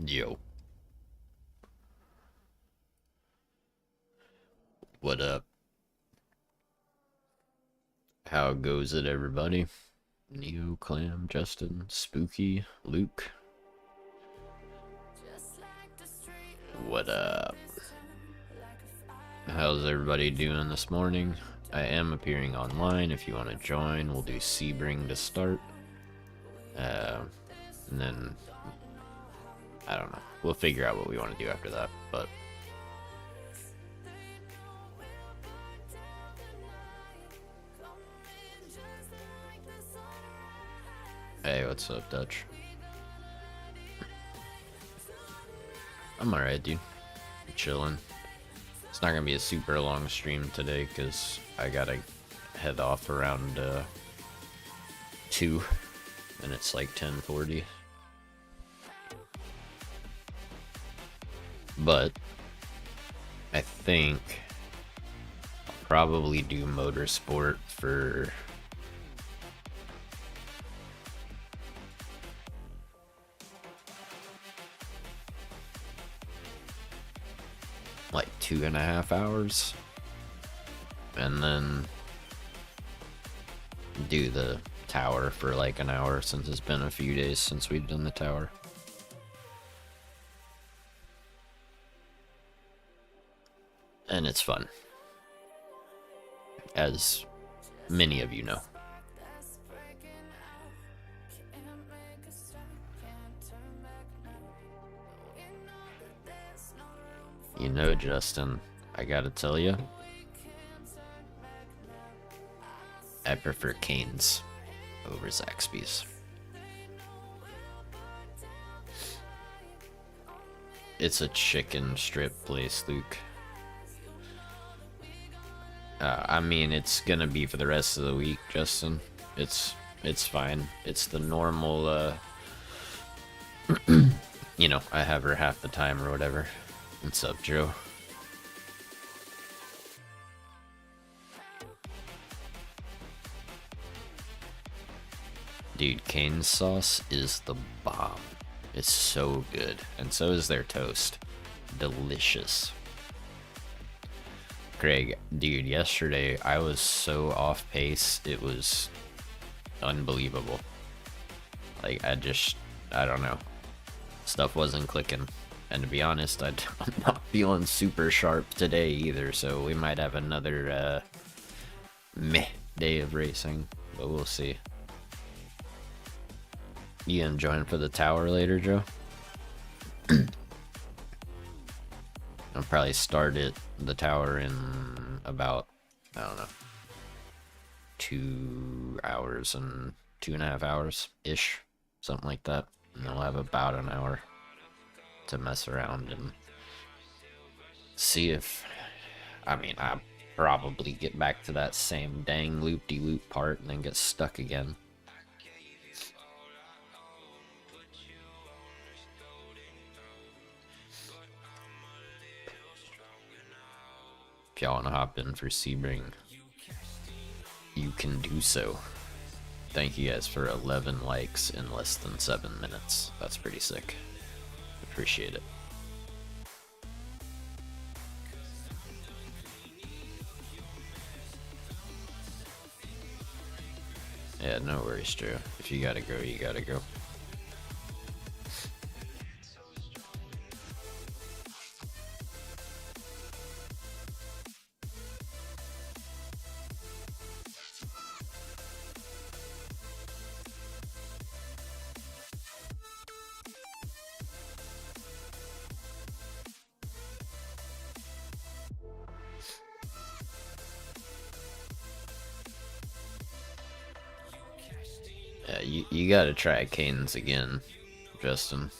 Yo, what up? How goes it, everybody? Neo, Clam, Justin, Spooky, Luke. What up? How's everybody doing this morning? I am appearing online. If you want to join, we'll do Sebring to start. And then, I don't know. We'll figure out what we want to do after that, but... Hey, what's up, Dutch? I'm alright, dude. I'm chilling. It's not gonna be a super long stream today, because I gotta head off around, 2, and it's like 10:40. But, I think I'll probably do motorsport for... like 2.5 hours, and then do the tower for like an hour, since it's been a few days since we've done the tower. And it's fun, as many of you know. You know, Justin, I gotta tell you, I prefer Kane's over Zaxby's. It's a chicken strip place, Luke. I mean, it's gonna be for the rest of the week, Justin. It's fine. It's the normal, you know, I have her half the time or whatever. What's up, Joe? Dude, Cane's sauce is the bomb. It's so good. And so is their toast. Delicious. Craig, dude, yesterday I was so off pace, it was unbelievable. Like, I don't know. Stuff wasn't clicking. And to be honest, I'm not feeling super sharp today either, so we might have another meh day of racing, but we'll see. You gonna join for the tower later, Joe? I'll probably start the tower in about, I don't know, 2 hours and 2.5 hours ish, something like that. And I'll have about an hour to mess around and see if, I mean, I'll probably get back to that same dang loop-de-loop part and then get stuck again. If y'all want to hop in for Sebring, you can do so. Thank you guys for 11 likes in less than 7 minutes. That's pretty sick. Appreciate it. Yeah, no worries, Joe. If you gotta go, you gotta go. Yeah, you gotta try Cane's again, Justin.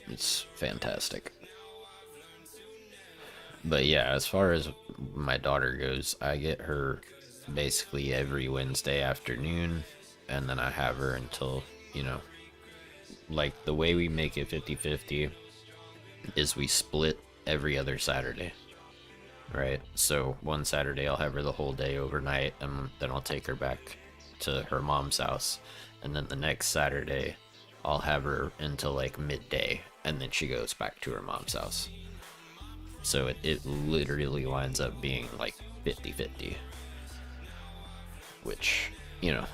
It's fantastic. But yeah, as far as my daughter goes, I get her basically every Wednesday afternoon, and then I have her until, you know, like the way we make it 50-50 is we split every other Saturday, right? So one Saturday I'll have her the whole day overnight, and then I'll take her back to her mom's house, and then the next Saturday I'll have her until like midday, and then she goes back to her mom's house. So it literally winds up being like 50-50, which, you know,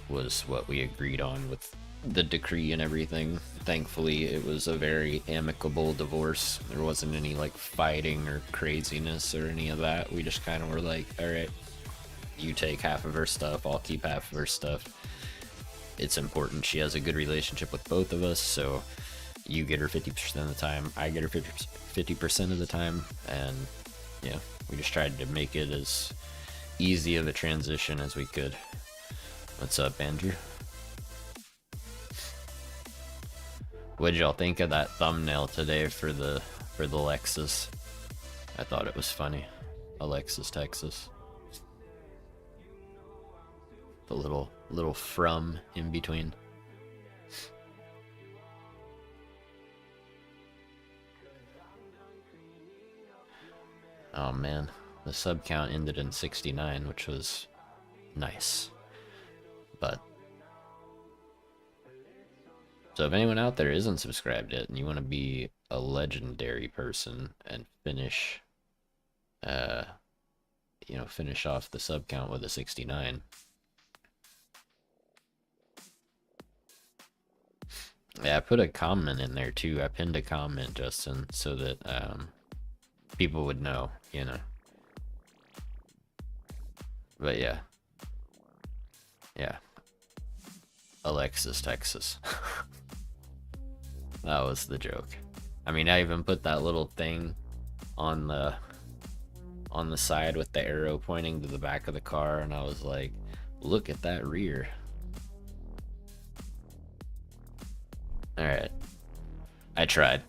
was what we agreed on with the decree and everything. Thankfully, it was a very amicable divorce. There wasn't any like fighting or craziness or any of that. We just kind of were like, all right, you take half of her stuff, I'll keep half of her stuff. It's important she has a good relationship with both of us, so you get her 50% of the time, I get her 50% of the time, and yeah, we just tried to make it as easy of a transition as we could. What's up, Andrew? What'd y'all think of that thumbnail today for the Lexus? I thought it was funny. Alexis, Texas. The little from in between. Oh man, the sub count ended in 69, which was nice. But so if anyone out there isn't subscribed yet and you want to be a legendary person and finish finish off the sub count with a 69. Yeah, I put a comment in there too. I pinned a comment, Justin, so that people would know, you know. But yeah. Yeah. Alexis, Texas. That was the joke. I mean, I even put that little thing on the side with the arrow pointing to the back of the car, and I was like, look at that rear. Alright. I tried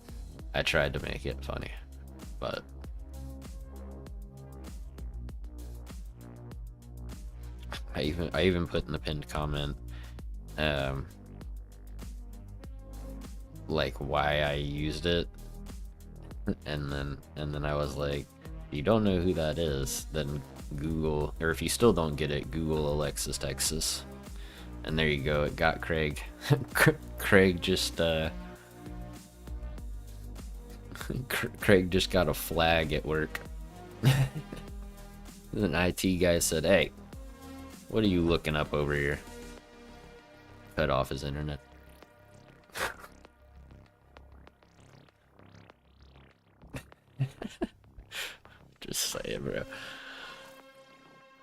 to make it funny, but I even put in the pinned comment like why I used it, and then I was like, if you don't know who that is, then Google, or if you still don't get it, Google Alexis, Texas, and there you go. It got Craig. Craig just Craig just got a flag at work. An IT guy said, hey, what are you looking up over here? Cut off his internet. Just say it, bro.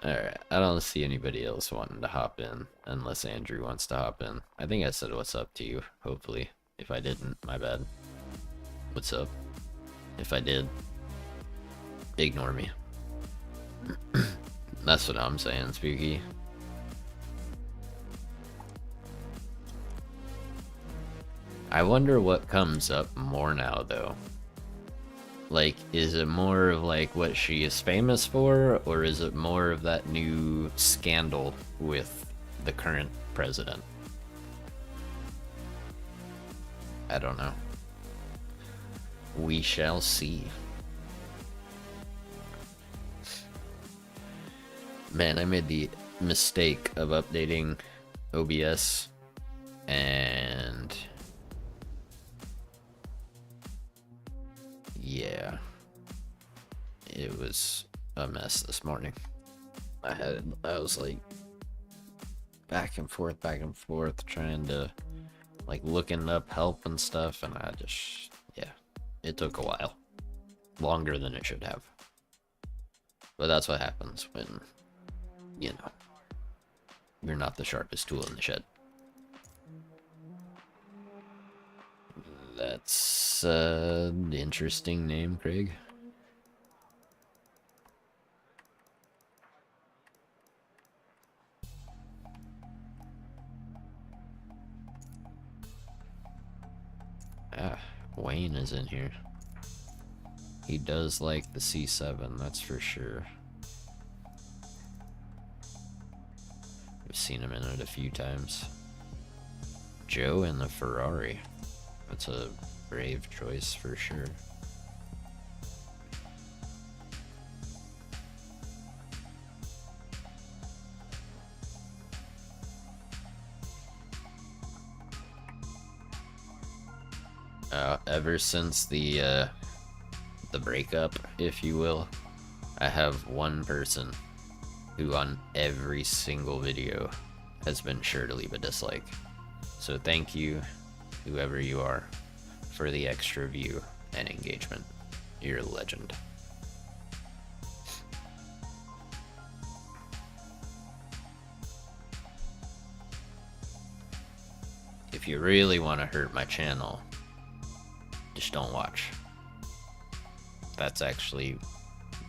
Alright, I don't see anybody else wanting to hop in, unless Andrew wants to hop in. I think I said what's up to you, hopefully. If I didn't, my bad. What's up? If I did, ignore me. That's what I'm saying, Spooky. I wonder what comes up more now, though. Like, is it more of like what she is famous for, or is it more of that new scandal with the current president? I don't know. We shall see. Man, I made the mistake of updating OBS, and yeah, it was a mess this morning. I was like back and forth trying to like looking up help and stuff, and I just, yeah, it took a while, longer than it should have. But that's what happens when, you know, you're not the sharpest tool in the shed. That's an interesting name, Craig. Ah, Wayne is in here. He does like the C7, that's for sure. I've seen him in it a few times. Joe in the Ferrari. That's a brave choice for sure. ever since the breakup, if you will, I have one person who on every single video has been sure to leave a dislike. So thank you, whoever you are, for the extra view and engagement. You're a legend. If you really want to hurt my channel, just don't watch. That's actually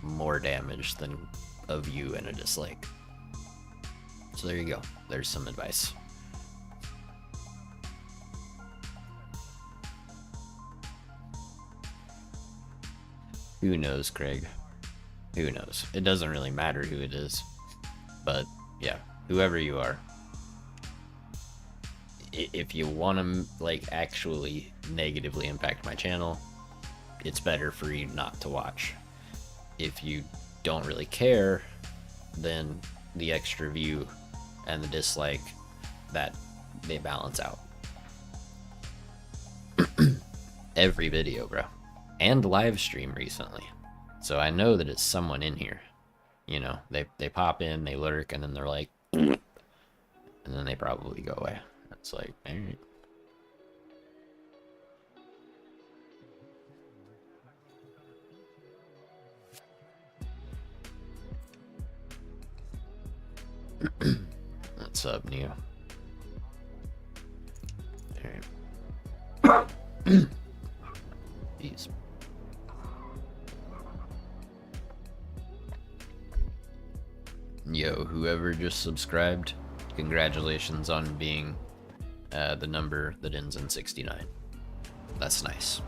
more damage than a view and a dislike. So there you go. There's some advice. Who knows, Craig? Who knows? It doesn't really matter who it is. But yeah, whoever you are, if you want to like actually negatively impact my channel, it's better for you not to watch. If you don't really care, then the extra view and the dislike, that they balance out. Every video, bro. And live stream recently. So I know that it's someone in here. You know, they pop in, they lurk, and then they're like, and then they probably go away. It's like, alright. What's up, Neo? Alright. Jeez. Yo, whoever just subscribed, congratulations on being the number that ends in 69. That's nice.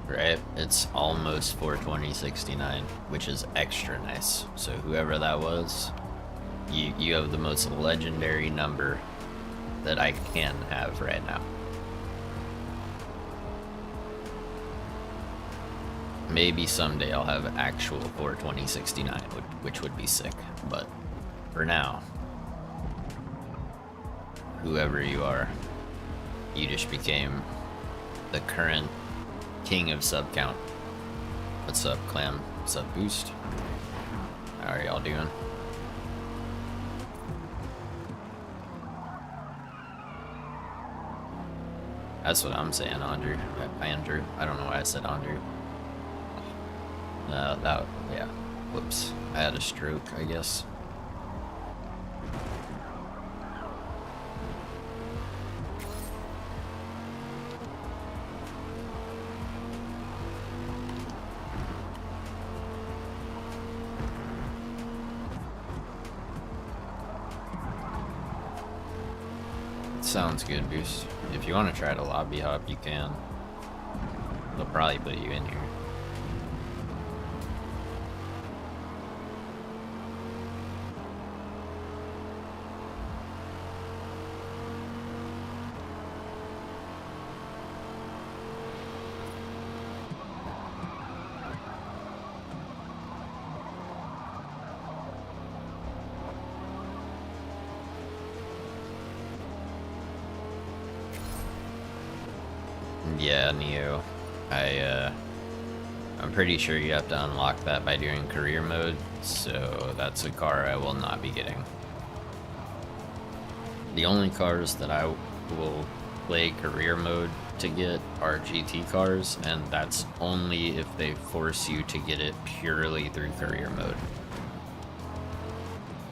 Right, it's almost 420.69, which is extra nice. So whoever that was, you have the most legendary number that I can have right now. Maybe someday I'll have actual 420.69, which would be sick, but for now, whoever you are, you just became the current king of sub count. What's up, Clam? What's up, Boost? How are y'all doing? That's what I'm saying, Andrew. Andrew. I don't know why I said Andrew. Yeah. Whoops. I had a stroke, I guess. Sounds good, Boost. If you want to try to lobby hop, you can. They'll probably put you in here. Yeah, Neo. I'm pretty sure you have to unlock that by doing career mode, so that's a car I will not be getting. The only cars that I will play career mode to get are GT cars, and that's only if they force you to get it purely through career mode.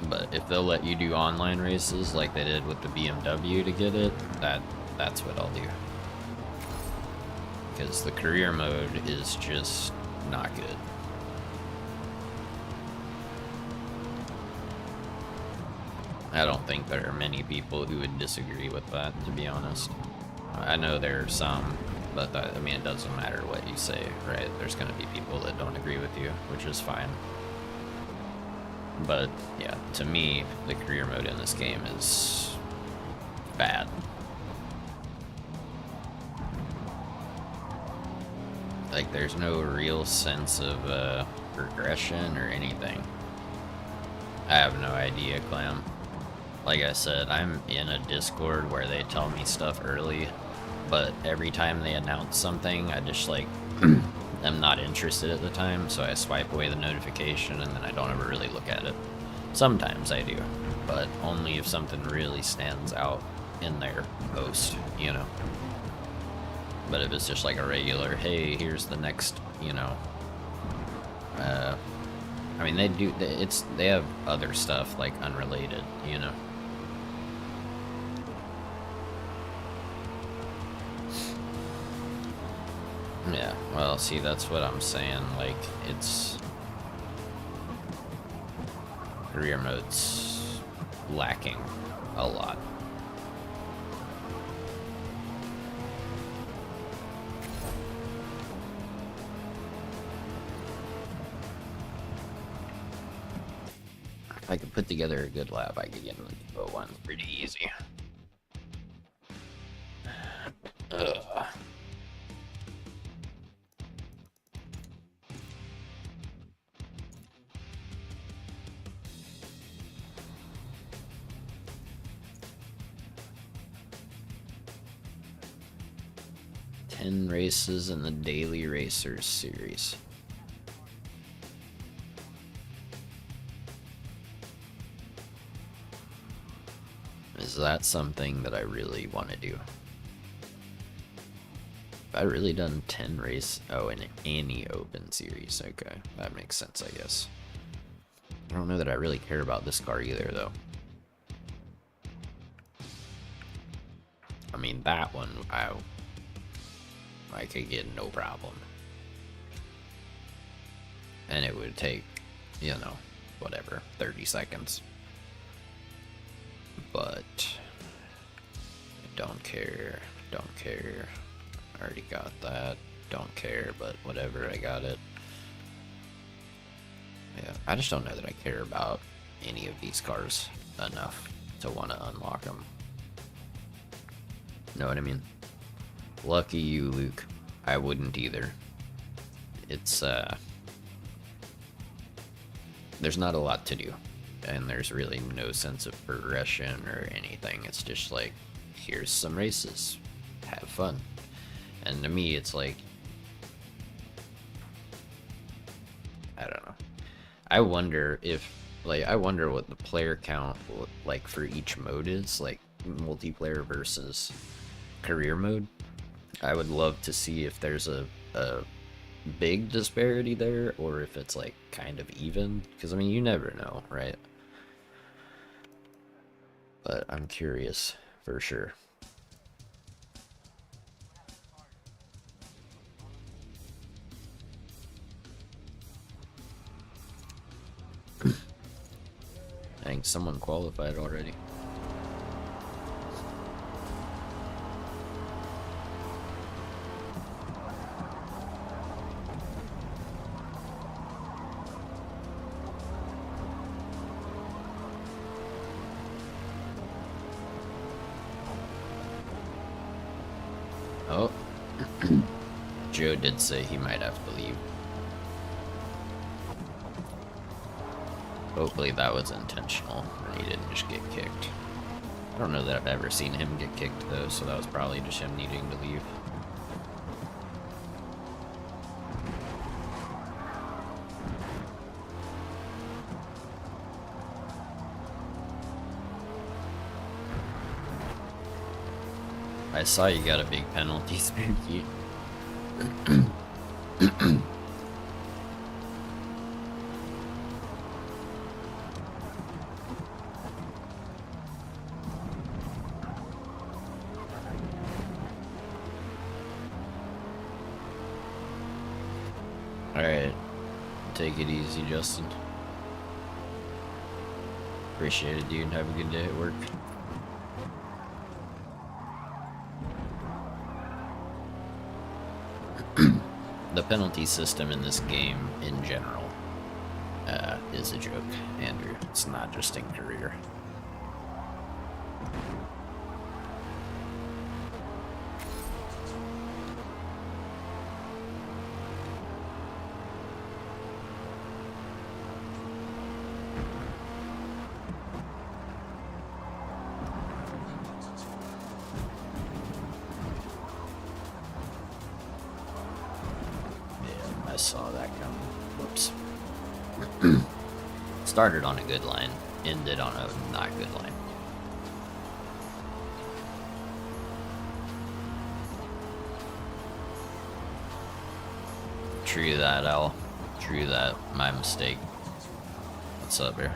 But if they'll let you do online races like they did with the BMW to get it, that's what I'll do. Because the career mode is just not good. I don't think there are many people who would disagree with that, to be honest. I know there are some, but I mean, it doesn't matter what you say, right? There's going to be people that don't agree with you, which is fine. But yeah, to me, the career mode in this game is bad. Like, there's no real sense of progression or anything. I have no idea, Clam. Like I said, I'm in a Discord where they tell me stuff early, but every time they announce something, I just, like, am not interested at the time, so I swipe away the notification and then I don't ever really look at it. Sometimes I do, but only if something really stands out in their post, you know. But if it's just like a regular, hey, here's the next, you know, I mean, they have other stuff, like, unrelated, you know. Yeah, well, see, that's what I'm saying, like, it's... career mode's lacking a lot. If I could put together a good lap, I could get in the Depot one pretty easy. Ugh. Races in the Daily Racers series. Is that something that I really want to do? Have I really done 10 race? Oh, in any open series. Okay, that makes sense, I guess. I don't know that I really care about this car either, though. I mean, that one, I could get no problem. And it would take, you know, whatever, 30 seconds. But I don't care, don't care. I already got that. Don't care, but whatever, I got it. Yeah, I just don't know that I care about any of these cars enough to want to unlock them. Know what I mean? Lucky you, Luke. I wouldn't either. It's, there's not a lot to do. And there's really no sense of progression or anything. It's just like, here's some races. Have fun. And to me, it's like, I don't know. I wonder if, like, I wonder what the player count, like, for each mode is. Like, multiplayer versus career mode. I would love to see if there's a big disparity there, or if it's like kind of even, because I mean, you never know, right? But I'm curious for sure. I think someone qualified already. Oh, Joe did say he might have to leave. Hopefully that was intentional, and he didn't just get kicked. I don't know that I've ever seen him get kicked though, so that was probably just him needing to leave. I saw you got a big penalty, Spooky. Alright, take it easy, Justin. Appreciate it, dude. Have a good day at work. The penalty system in this game, in general, is a joke, Andrew. It's not just in career. I saw that coming. Whoops. Started on a good line, ended on a not good line. True that, Al. True that. My mistake. What's up here?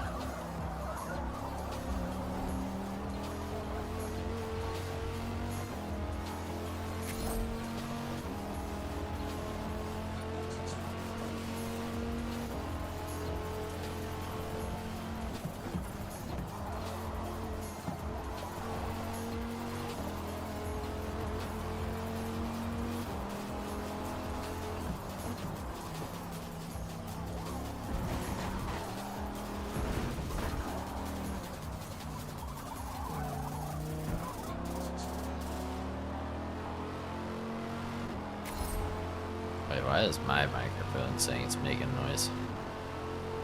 Wait, why is my microphone saying it's making noise?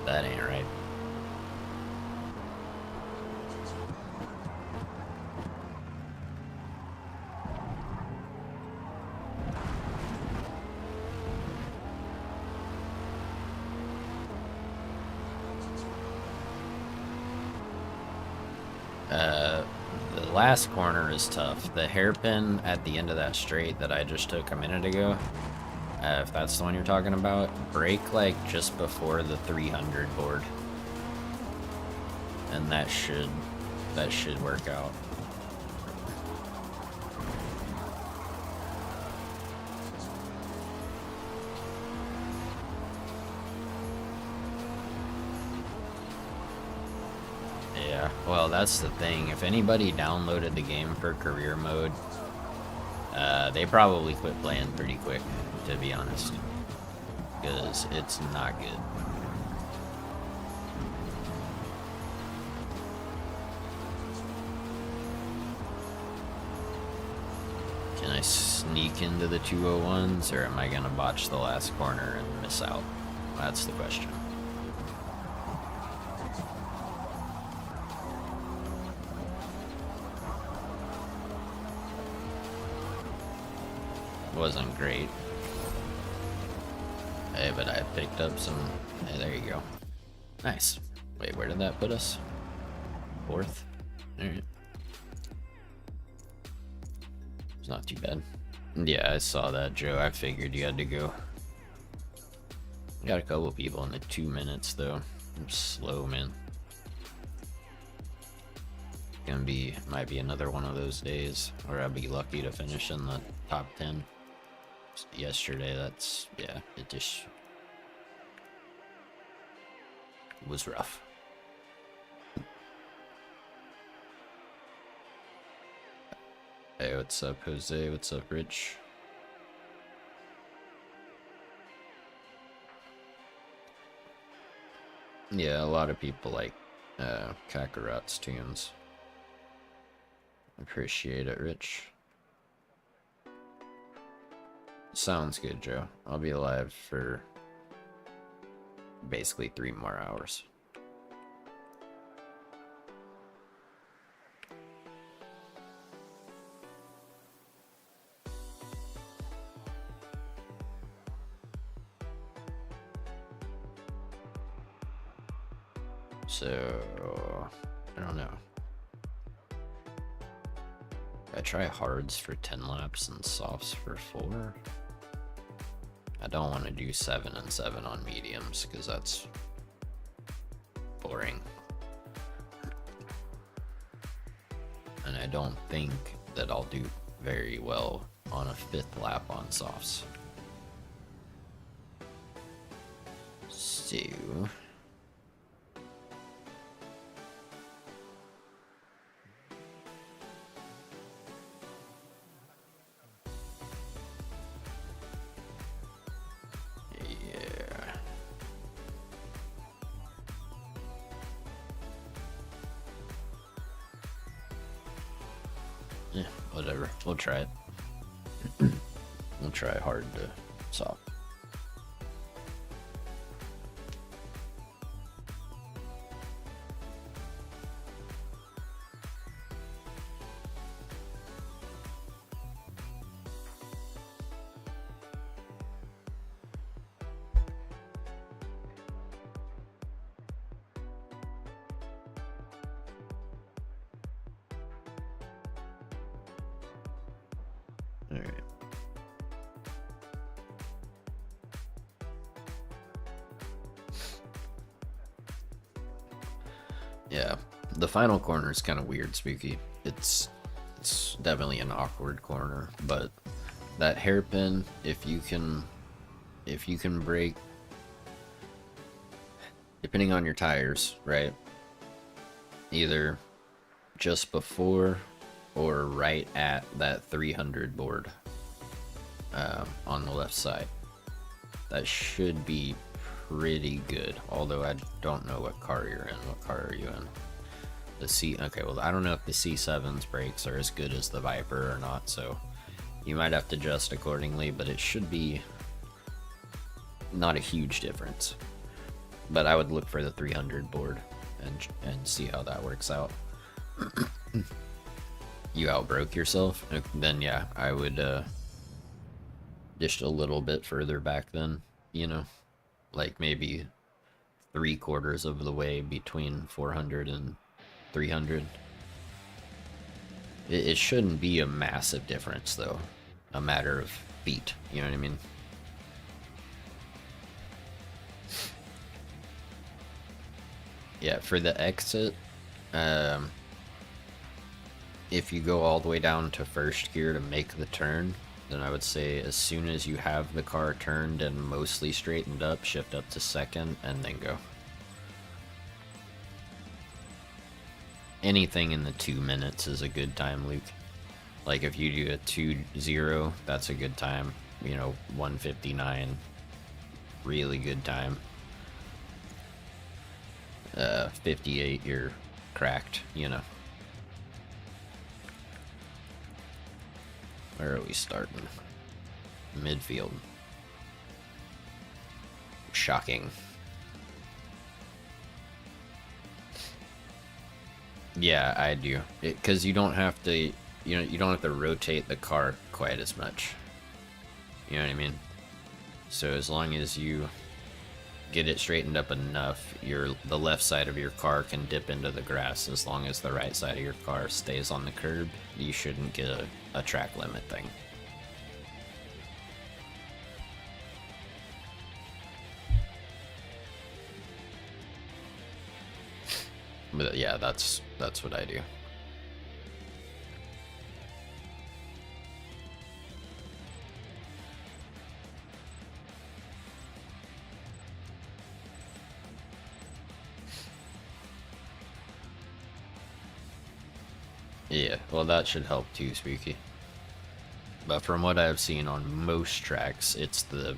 That ain't right. The last corner is tough. The hairpin at the end of that straight that I just took a minute ago, if that's the one you're talking about, brake like just before the 300 board, and that should work out. Yeah, well, that's the thing. If anybody downloaded the game for career mode, they probably quit playing pretty quick, to be honest, because it's not good. Can I sneak into the 201s, or am I gonna botch the last corner and miss out? That's the question. Wasn't great. Hey, but I picked up some. Hey, there you go. Nice. Wait, where did that put us? Fourth? Alright. It's not too bad. Yeah, I saw that, Joe. I figured you had to go. Got a couple people in the 2 minutes, though. I'm slow, man. Might be another one of those days where I'll be lucky to finish in the top 10. Yesterday, yeah, it just was rough. Hey, what's up, Jose? What's up, Rich? Yeah, a lot of people like Kakarot's tunes. Appreciate it, Rich. Sounds good, Joe. I'll be alive for basically 3 more hours. So, I don't know. I try hards for 10 laps and softs for 4. I don't want to do 7 and 7 on mediums because that's boring. And I don't think that I'll do very well on a 5th lap on softs. So Yeah, whatever. We'll try it. We'll try hard to solve. Alright. Yeah, the final corner is kind of weird, Spooky. It's definitely an awkward corner, but that hairpin, if you can brake, depending on your tires, right? Either just before or right at that 300 board on the left side. That should be pretty good, although I don't know what car you're in. What car are you in? The C. Okay, well, I don't know if the C7's brakes are as good as the Viper or not, so you might have to adjust accordingly, but it should be not a huge difference. But I would look for the 300 board and see how that works out. You outbroke yourself? Then yeah, I would just a little bit further back then, you know, like maybe 3/4 of the way between 400 and 300. It shouldn't be a massive difference though, a matter of feet, you know what I mean? Yeah, for the exit, if you go all the way down to first gear to make the turn, then I would say as soon as you have the car turned and mostly straightened up, shift up to second and then go. Anything in the 2 minutes is a good time, Luke. Like if you do a 2-0, that's a good time. You know, 1:59, really good time. 58, you're cracked, you know. Where are we starting? Midfield. Shocking. Yeah, I do. Because you don't have to, you don't have to rotate the car quite as much. You know what I mean? So as long as you get it straightened up enough, the left side of your car can dip into the grass. As long as the right side of your car stays on the curb, you shouldn't get a track limit thing. But yeah, that's what I do. Yeah, well that should help too, Spooky. But from what I've seen on most tracks, it's the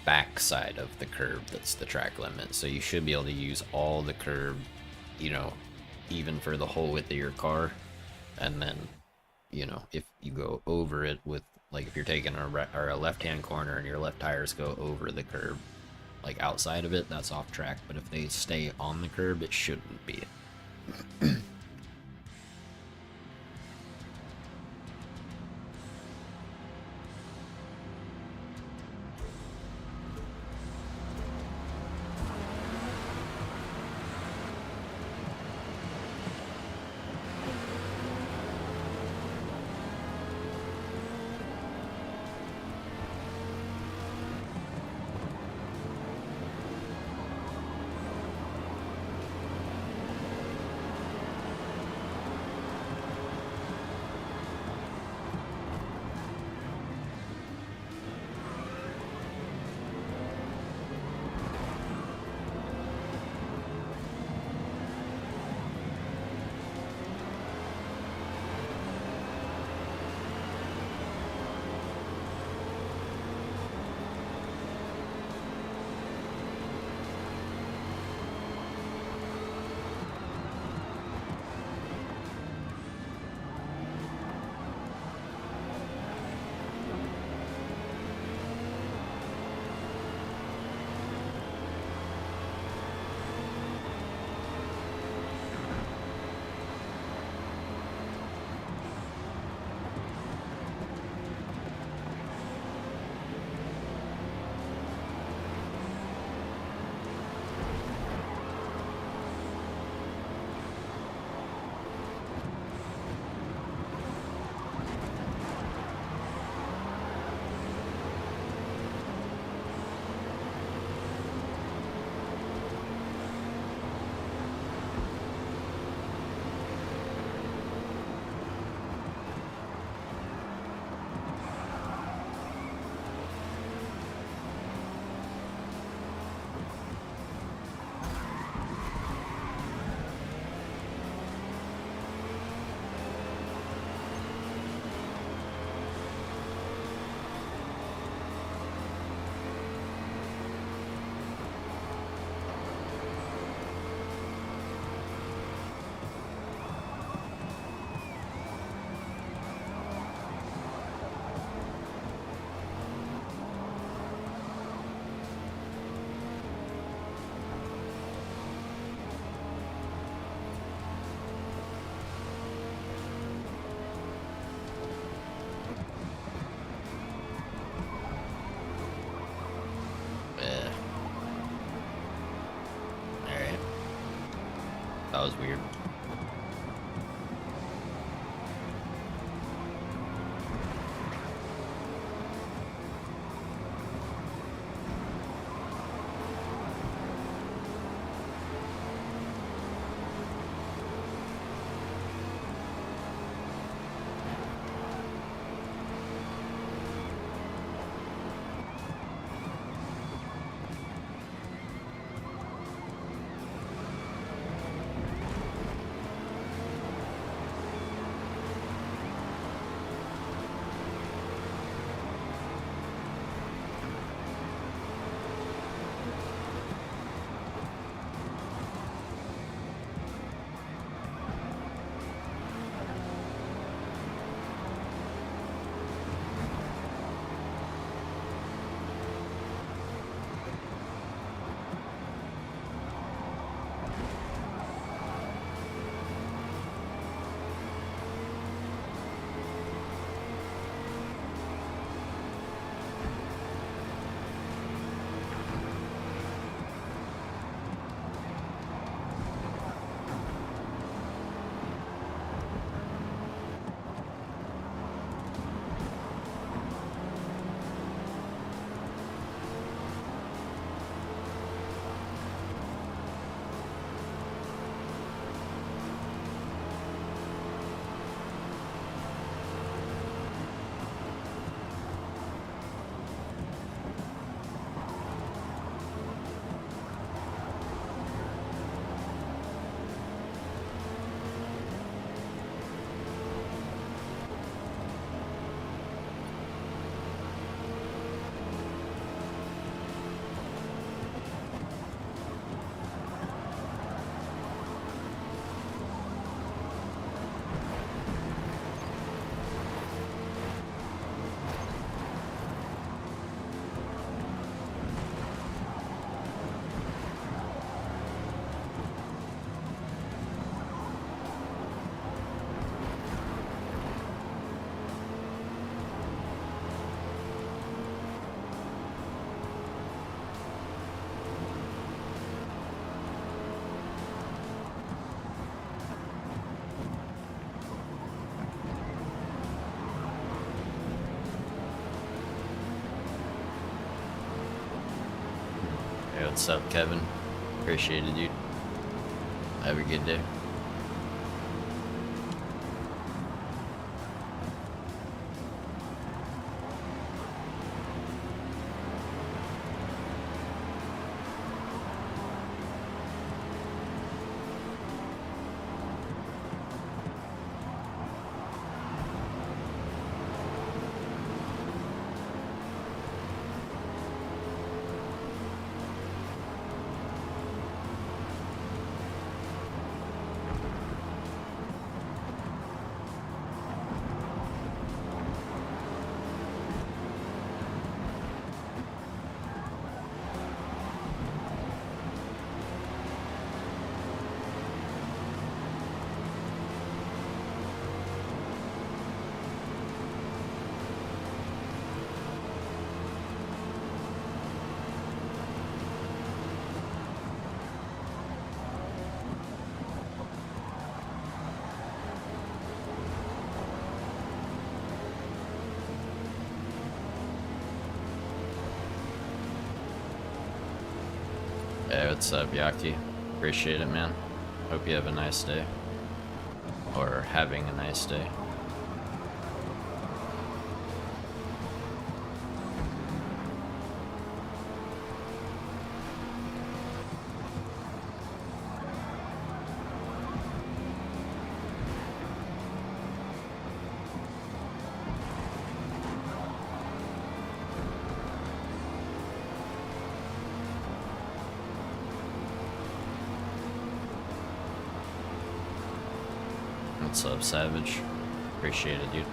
back side of the curb that's the track limit. So you should be able to use all the curb, you know, even for the whole width of your car. And then, you know, if you go over it with, like if you're taking a left-hand corner and your left tires go over the curb, like outside of it, that's off track. But if they stay on the curb, it shouldn't be. That was weird. Hey, what's up, Kevin? Appreciate it, dude. Have a good day. Hey, what's up, Yaki? Appreciate it, man. Hope you have a nice day. Or having a nice day. What's up, Savage? Appreciate it, dude.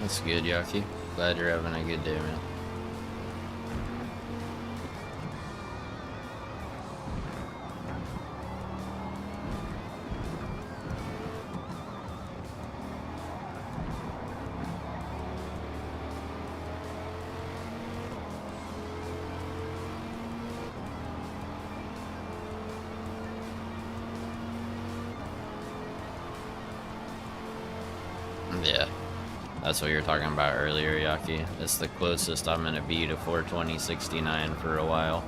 That's good, Yaki. Glad you're having a good day, man. Yeah, that's what you were talking about earlier, Yaki. It's the closest I'm gonna be to 42069 for a while.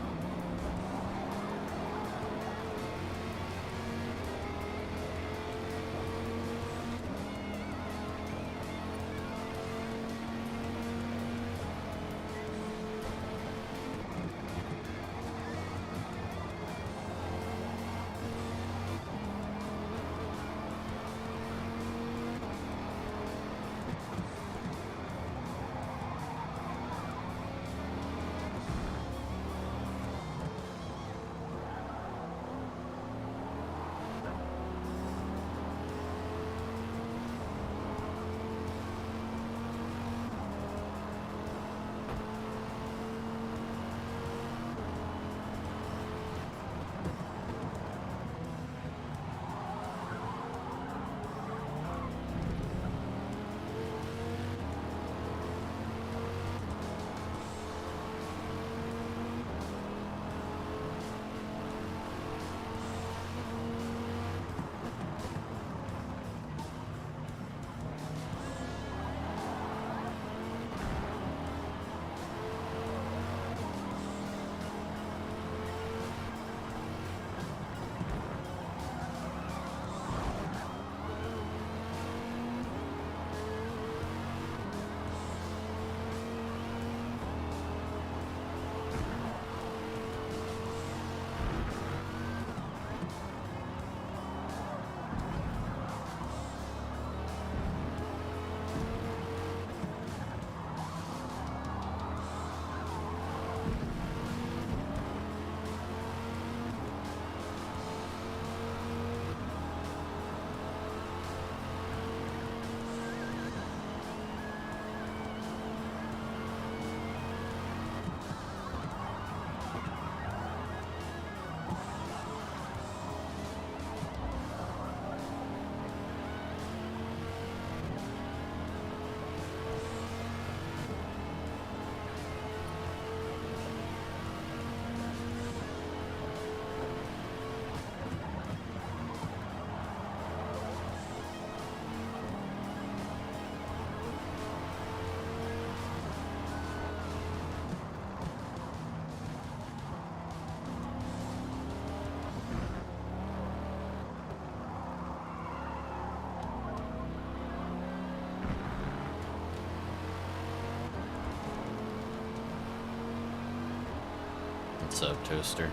What's up, Toaster?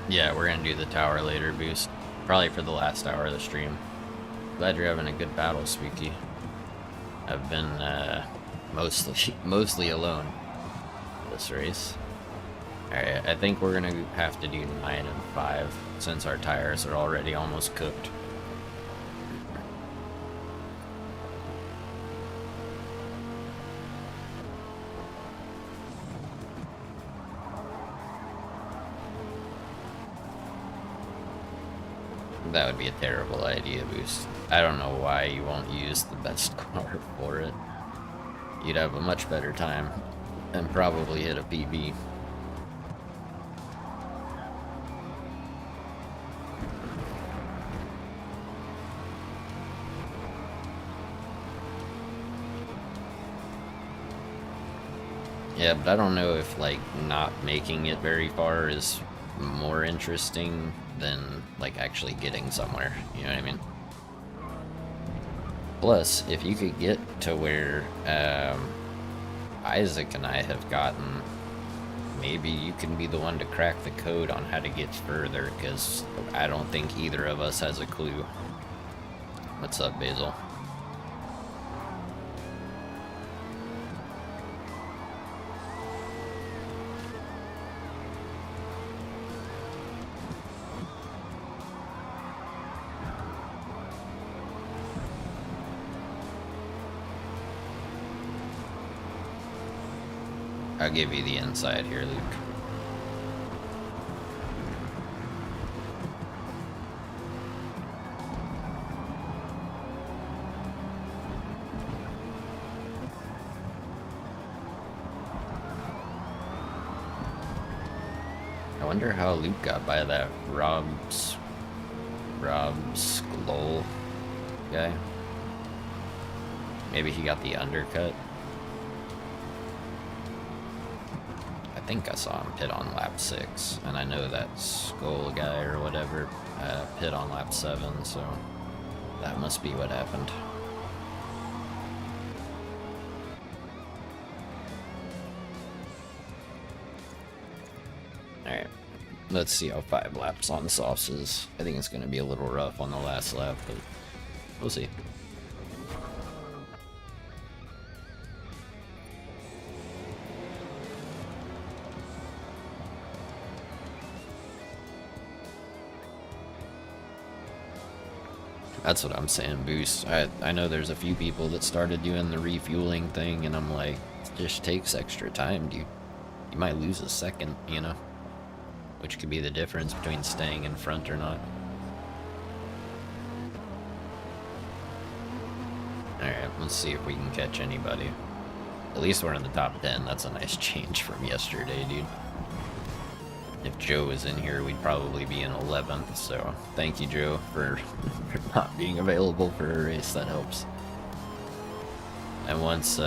Yeah, we're gonna do the tower later boost. Probably for the last hour of the stream. Glad you're having a good battle, Spooky. I've been mostly alone this race. Alright, I think we're gonna have to do 9 and 5 since our tires are already almost cooked. That would be a terrible idea, Boost. I don't know why you won't use the best car for it. You'd have a much better time and probably hit a PB. Yeah, but I don't know if, like, not making it very far is more interesting than, like, actually getting somewhere. You know what I mean? Plus, if you could get to where Isaac and I have gotten, maybe you can be the one to crack the code on how to get further, because I don't think either of us has a clue. What's up, Basil? I'll give you the inside here, Luke. I wonder how Luke got by that Rob Skull guy. Maybe he got the undercut. I think I saw him pit on lap 6, and I know that Skull guy or whatever pit on lap 7, so that must be what happened. Alright, let's see how 5 laps on softs is. I think it's going to be a little rough on the last lap, but we'll see. That's what I'm saying, Boost. I know there's a few people that started doing the refueling thing, and I'm like, it just takes extra time, dude. You might lose a second, you know? Which could be the difference between staying in front or not. Alright, let's see if we can catch anybody. At least we're in the top 10. That's a nice change from yesterday, dude. If Joe was in here, we'd probably be in 11th, so thank you, Joe, for not being available for a race. That helps. And once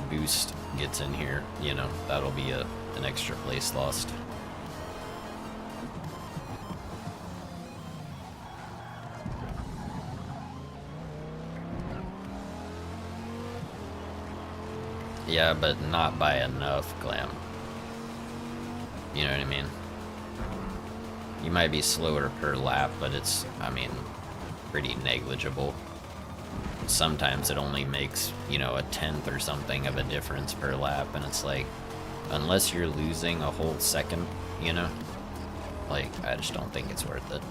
Boost gets in here, you know, that'll be an extra place lost. Yeah, but not by enough, Glam. You know what I mean? You might be slower per lap, but it's, I mean, pretty negligible. Sometimes it only makes, you know, a 10th or something of a difference per lap, and it's like, unless you're losing a whole second, you know, like, I just don't think it's worth it.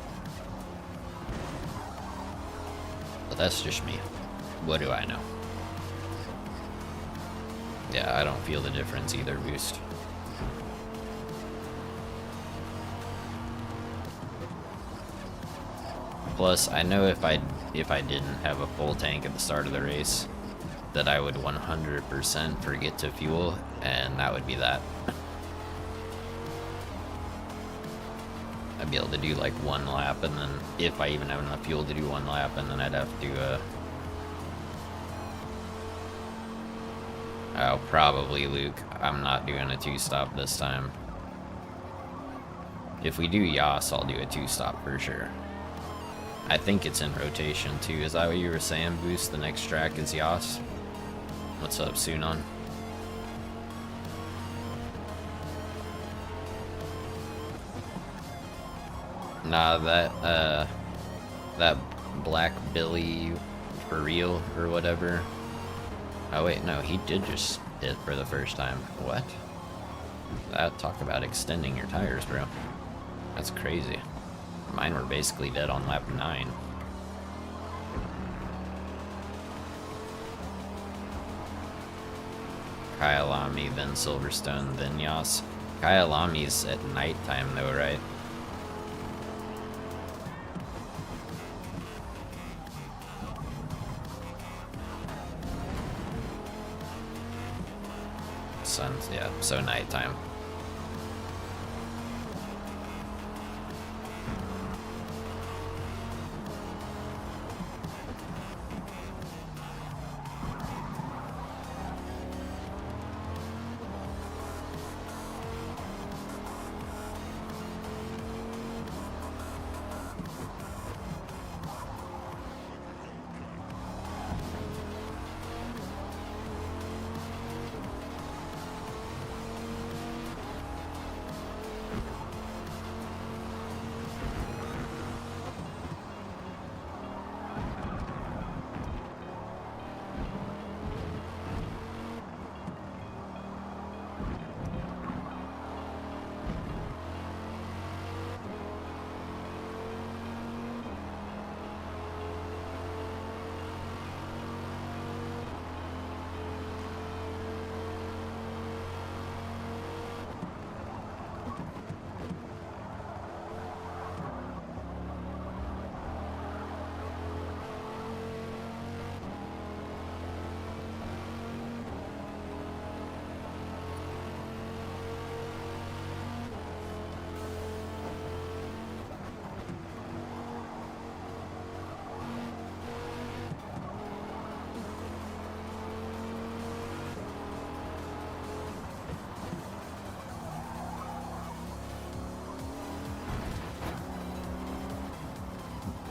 But that's just me. What do I know? Yeah, I don't feel the difference either, Boost. Plus, I know if I didn't have a full tank at the start of the race, that I would 100% forget to fuel, and that would be that. I'd be able to do like 1 lap, and then if I even have enough fuel to do 1 lap, and then I'd have to oh, probably Luke. I'm not doing a 2-stop this time. If we do Yas, I'll do a 2-stop for sure. I think it's in rotation too. Is that what you were saying, Boost? The next track is Yas? What's up, Sunon? Nah, that Black Billy for real or whatever. Oh wait, no, he did just hit for the first time. What? Talk about extending your tires, bro. That's crazy. Mine were basically dead on lap 9. Kyalami, then Silverstone, then Yas. Kyalami's at nighttime though, right? Sun's, yeah, so nighttime.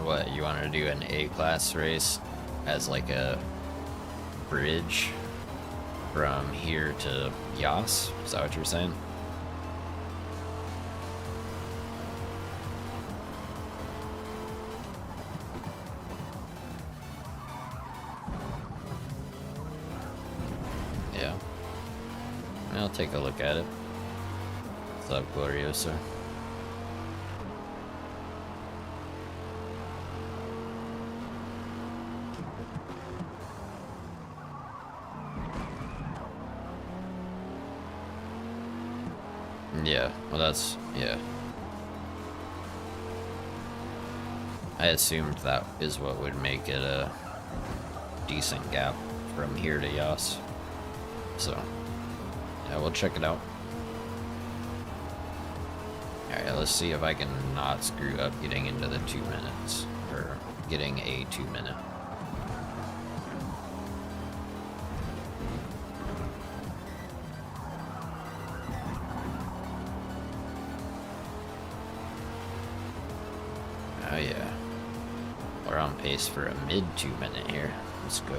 What, you want to do an A-class race as like a bridge from here to Yas? Is that what you're saying? Yeah. I'll take a look at it. What's up, Glorioso? Yeah, well that's, yeah. I assumed that is what would make it a decent gap from here to Yas. So, yeah, we'll check it out. Alright, let's see if I can not screw up getting into the 2 minutes, or getting a 2 minute. Oh yeah, we're on pace for a mid 2 minute here. Let's go.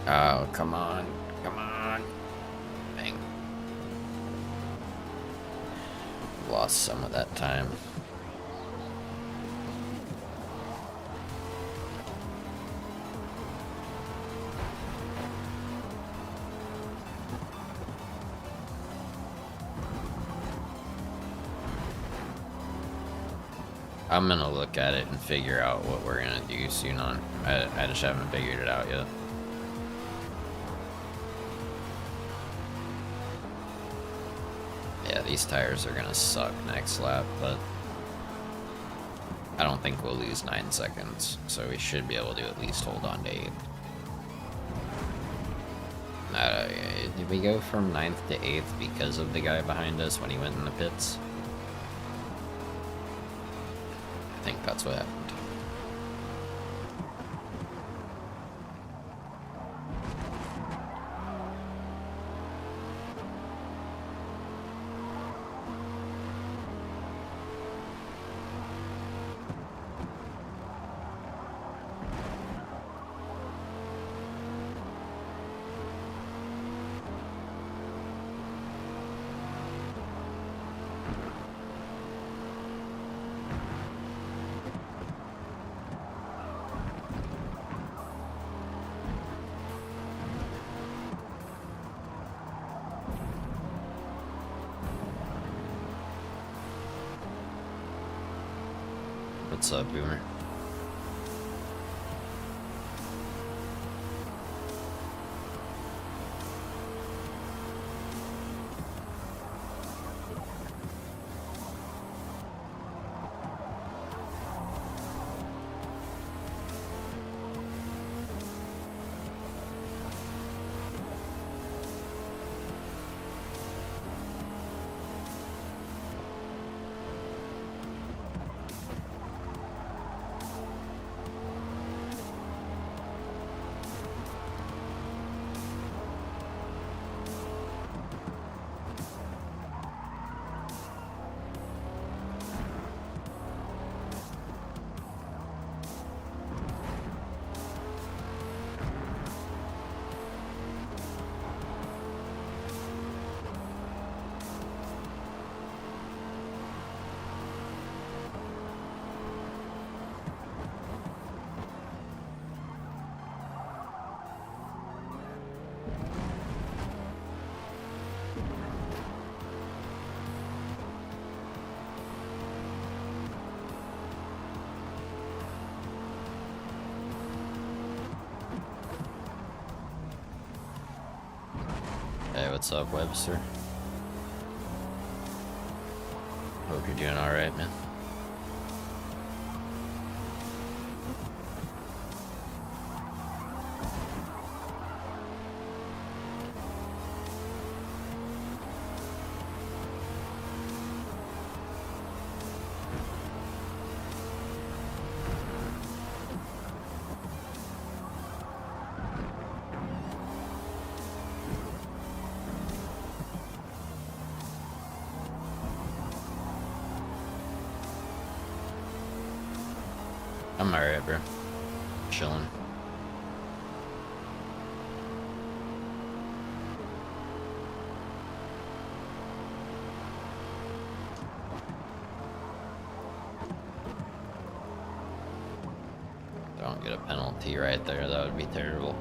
Oh, come on, come on. Dang. Lost some of that time. I'm gonna look at it and figure out what we're gonna do soon on. I just haven't figured it out yet. Yeah, these tires are gonna suck next lap, but I don't think we'll lose 9 seconds, so we should be able to at least hold on to 8th. Did we go from 9th to 8th because of the guy behind us when he went in the pits? I think that's what happened. What's up, Boomer? Hey, what's up, Webster? Hope you're doing alright, man. I'm alright, bro. Chilling. Don't get a penalty right there, that would be terrible.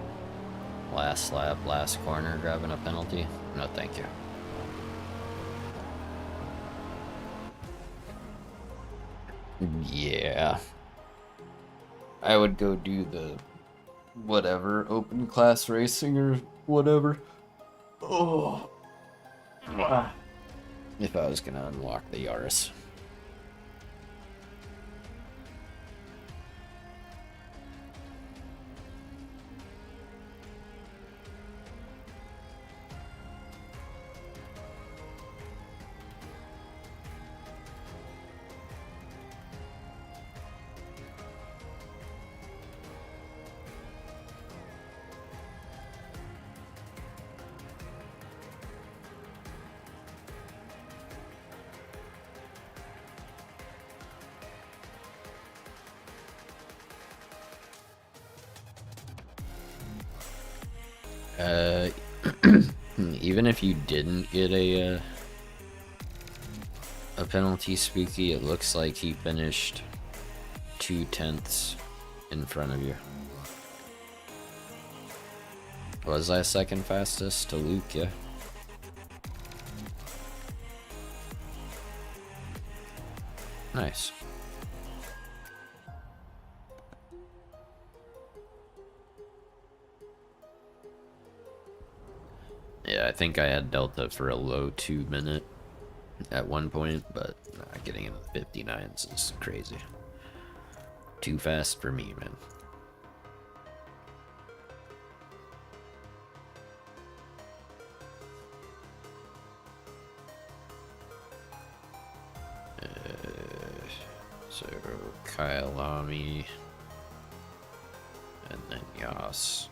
Last lap, last corner, grabbing a penalty? No, thank you. Yeah. I would go do the whatever, open class racing or whatever. Oh. If I was gonna unlock the Yaris. Even if you didn't get a penalty, Spooky, it looks like he finished 2/10 in front of you. Was I second fastest to Luke? Yeah. Nice. Yeah, I think I had Delta for a low 2-minute at one point, but getting in the 59s is crazy. Too fast for me, man. So Kyalami and then Yas.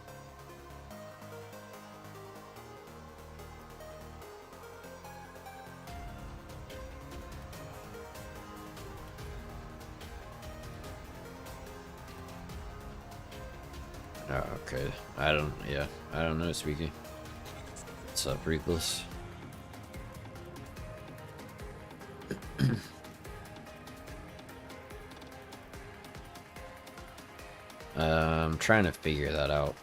Oh, okay. I don't know, Squeaky. What's up, Reckless? I'm trying to figure that out.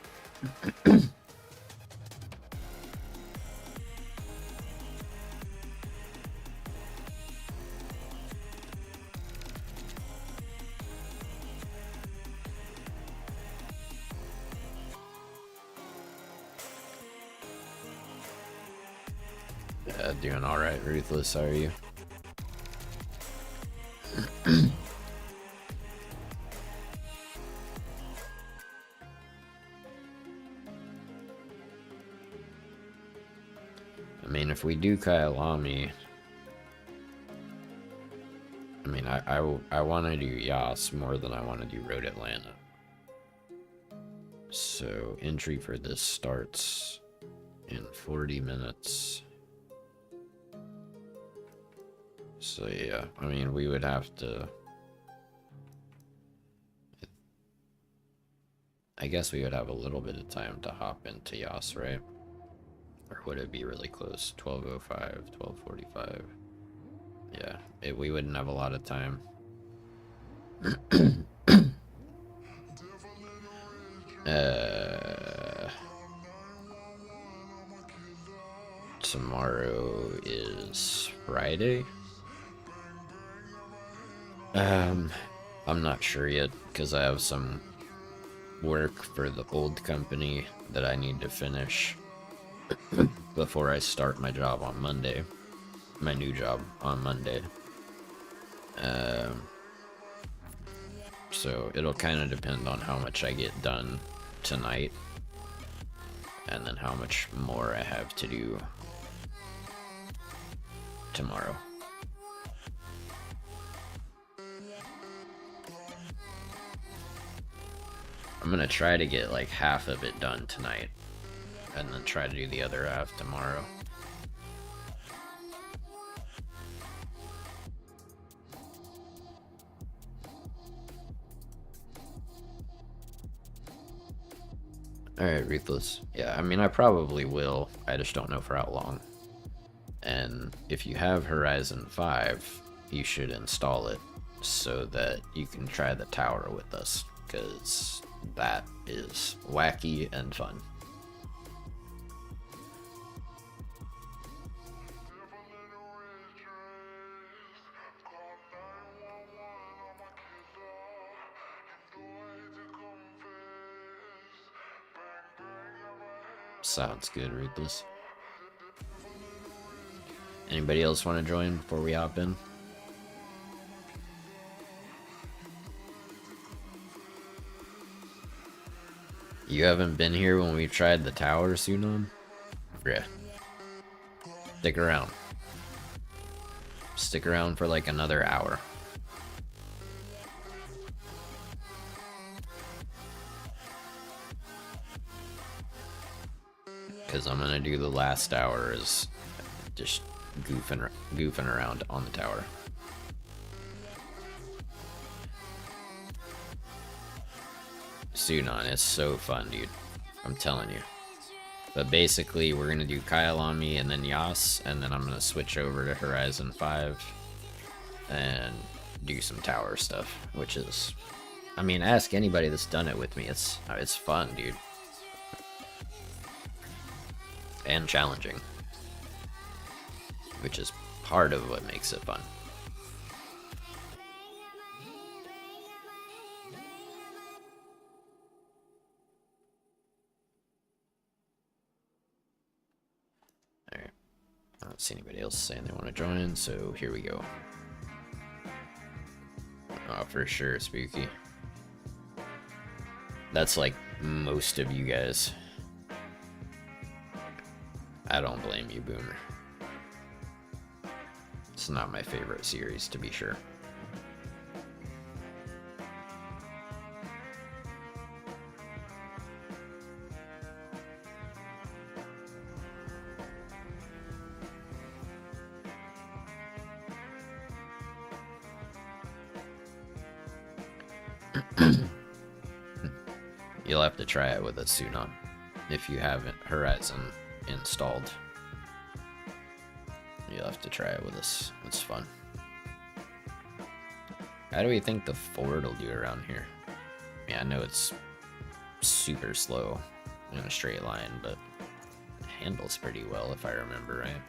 Doing alright, Ruthless, how are you? I mean, if we do Kyalami, I mean, I want to do Yas more than I want to do Road Atlanta. So, entry for this starts in 40 minutes. So, yeah, I mean, we would have to... I guess we would have a little bit of time to hop into Yas, right? Or would it be really close? 12:05, 12:45. Yeah, we wouldn't have a lot of time. Tomorrow is Friday. I'm not sure yet because I have some work for the old company that I need to finish before I start my job on Monday. My new job on Monday. So it'll kind of depend on how much I get done tonight and then how much more I have to do tomorrow. I'm gonna try to get like half of it done tonight and then try to do the other half tomorrow. Alright, Ruthless. Yeah, I mean, I probably will. I just don't know for how long. And if you have Horizon 5, you should install it so that you can try the tower with us, because that is wacky and fun. Sounds good, Ruthless. Anybody else want to join before we hop in? You haven't been here when we tried the tower, Sunon? Yeah. Stick around. Stick around for like another hour. Because I'm gonna do the last hour is just goofing around on the tower. Sunon, it's so fun, dude. I'm telling you. But basically, we're gonna do Kyalami and then Yas, and then I'm gonna switch over to Horizon 5 and do some tower stuff, which is, I mean, ask anybody that's done it with me. It's fun, dude. And challenging, which is part of what makes it fun. Alright, I don't see anybody else saying they want to join, so here we go. Oh, for sure, Spooky. That's like most of you guys. I don't blame you, Boomer. It's not my favorite series, to be sure. You'll have to try it with a Sunon if you haven't Horizon installed. You'll have to try it with us. It's fun. How do we think the Ford will do around here? Yeah, I know it's super slow in a straight line, but it handles pretty well if I remember right.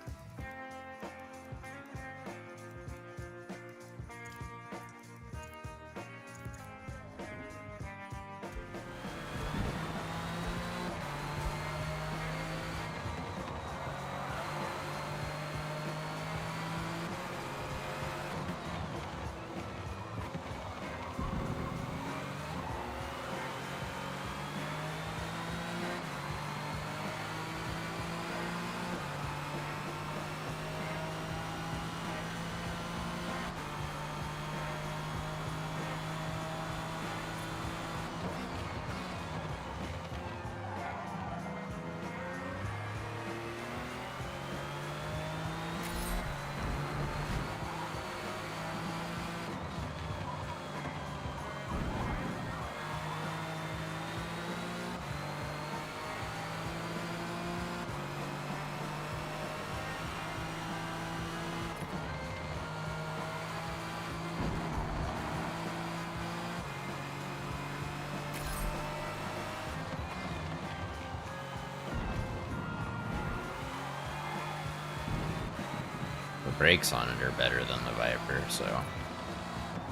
brakes on it are better than the Viper, so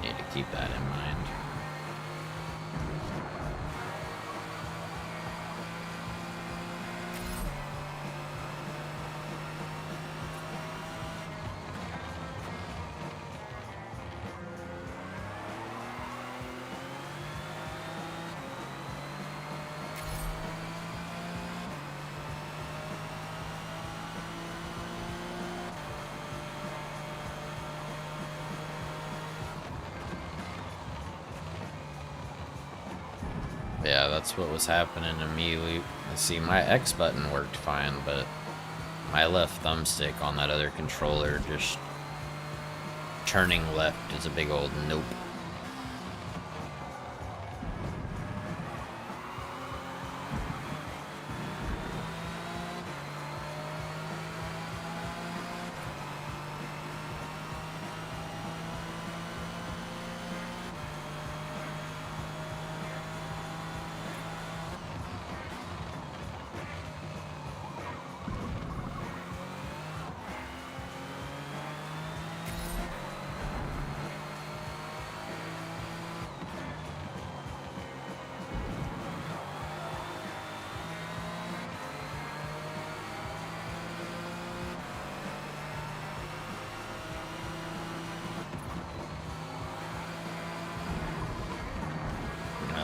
need to keep that in mind. Yeah, that's what was happening to me. See, my X button worked fine, but my left thumbstick on that other controller just turning left is a big old nope.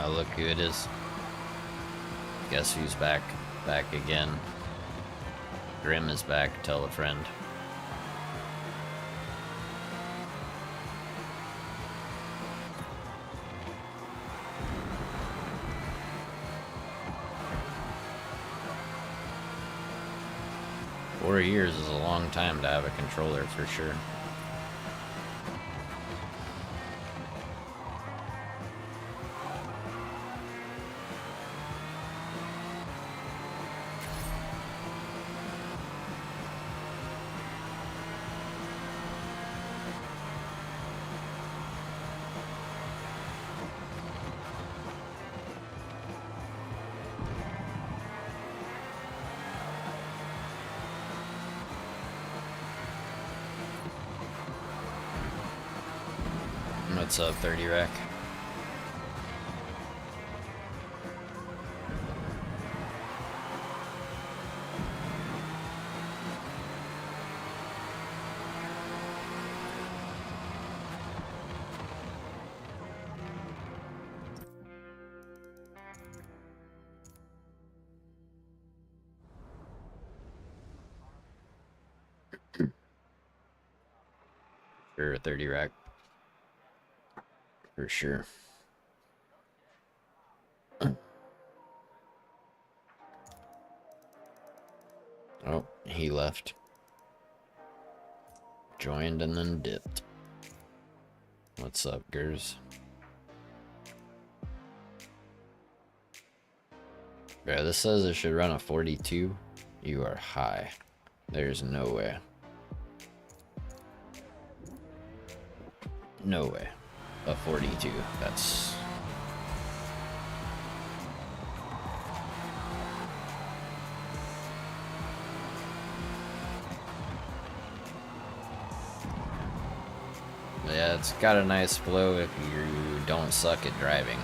Look who it is. Guess who's back? Back again. Grim is back, tell a friend. Four years is a long time to have a controller for sure. What's up, 30 Rack? Sure, 30 Rack. For sure. Oh, he left. Joined and then dipped. What's up, Gers? Bro, this says it should run a 42. You are high. There's no way. No way. A 42. That's... Yeah, it's got a nice flow if you don't suck at driving.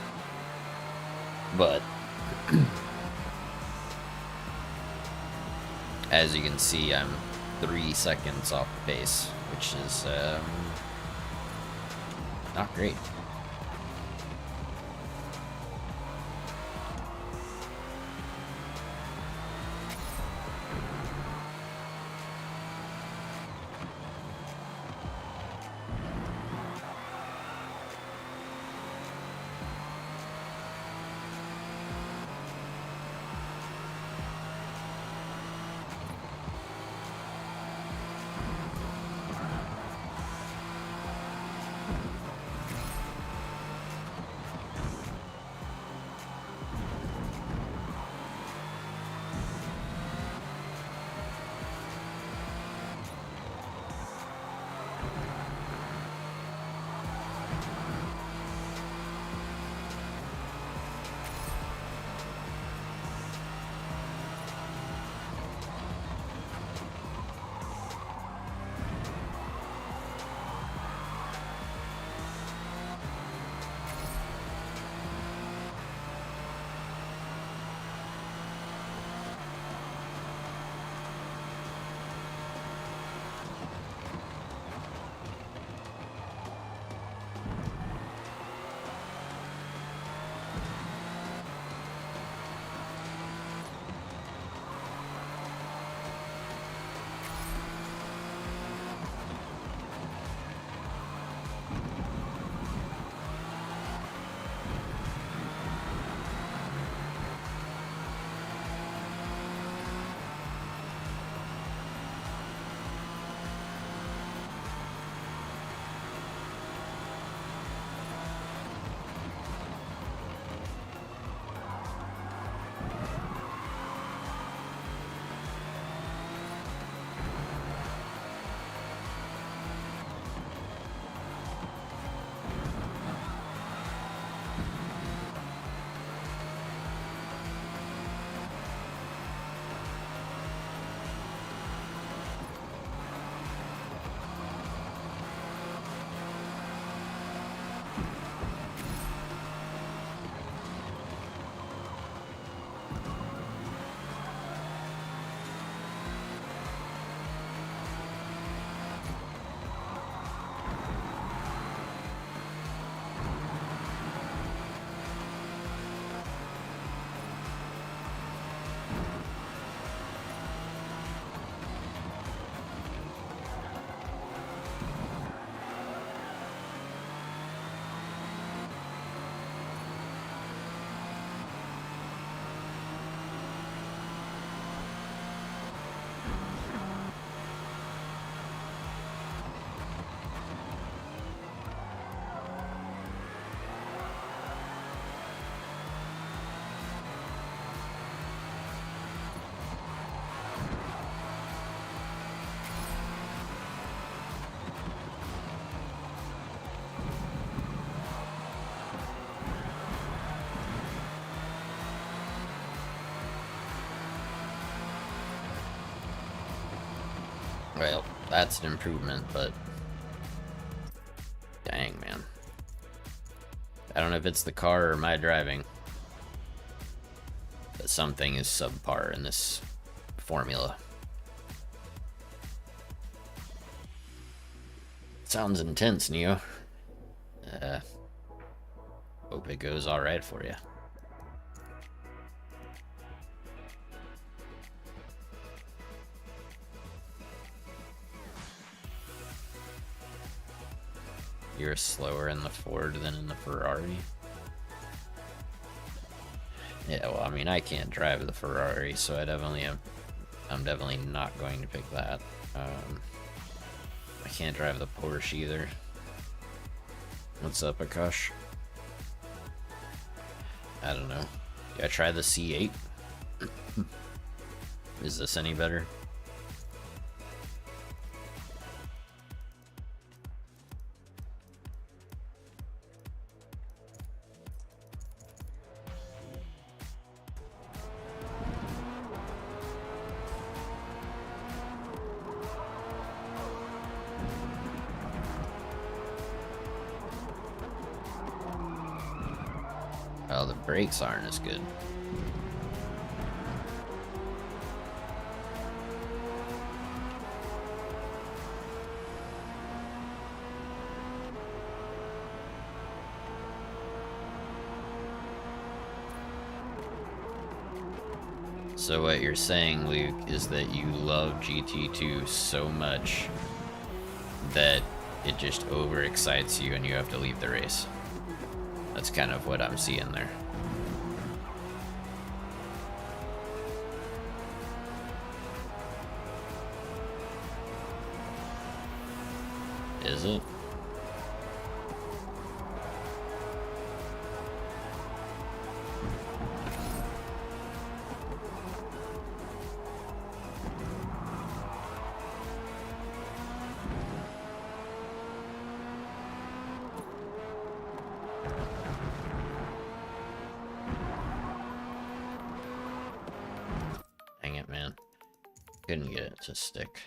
But... as you can see, I'm 3 seconds off the pace, which is, not great. Well, that's an improvement, but dang, man. I don't know if it's the car or my driving, but something is subpar in this formula. Sounds intense, Neo. Hope it goes alright for you. You're slower in the Ford than in the Ferrari? Yeah, well, I mean, I can't drive the Ferrari, so I'm definitely not going to pick that. I can't drive the Porsche either. What's up, Akash? I don't know. Do I try the C8? Is this any better? Oh, the brakes aren't as good. So what you're saying, Luke, is that you love GT2 so much that it just overexcites you and you have to leave the race. That's kind of what I'm seeing there. Is it? Dang it, man. Couldn't get it to stick.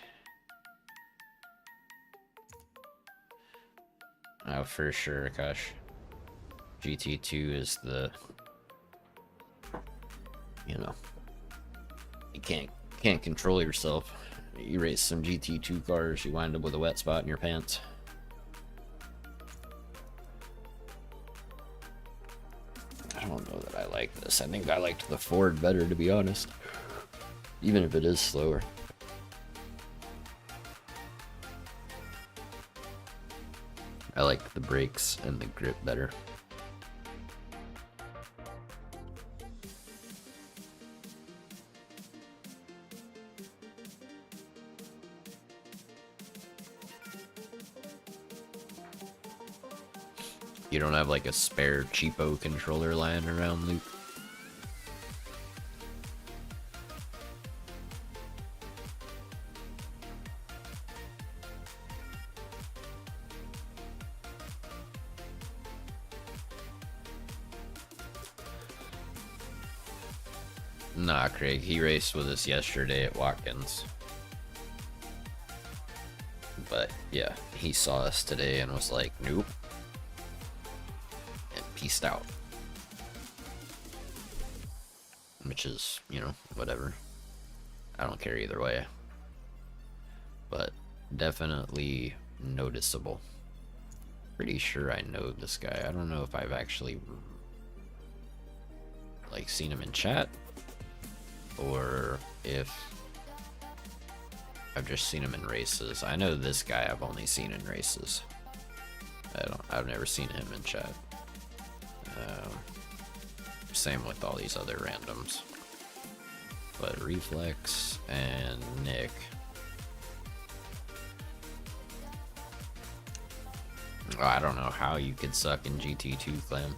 Oh, for sure, gosh. GT2 is the... You know... You can't control yourself. You race some GT2 cars, you wind up with a wet spot in your pants. I don't know that I like this. I think I liked the Ford better, to be honest. Even if it is slower. I like the brakes and the grip better. You don't have like a spare cheapo controller lying around, Luke? Nah, Craig, he raced with us yesterday at Watkins. But yeah, he saw us today and was like, nope. And peaced out. Which is, you know, whatever. I don't care either way. But definitely noticeable. Pretty sure I know this guy. I don't know if I've actually like seen him in chat. or if I've just seen him in races. I know this guy I've only seen in races. I've never seen him in chat. Same with all these other randoms. But Reflex and Nick. Oh, I don't know how you could suck in GT2 clan.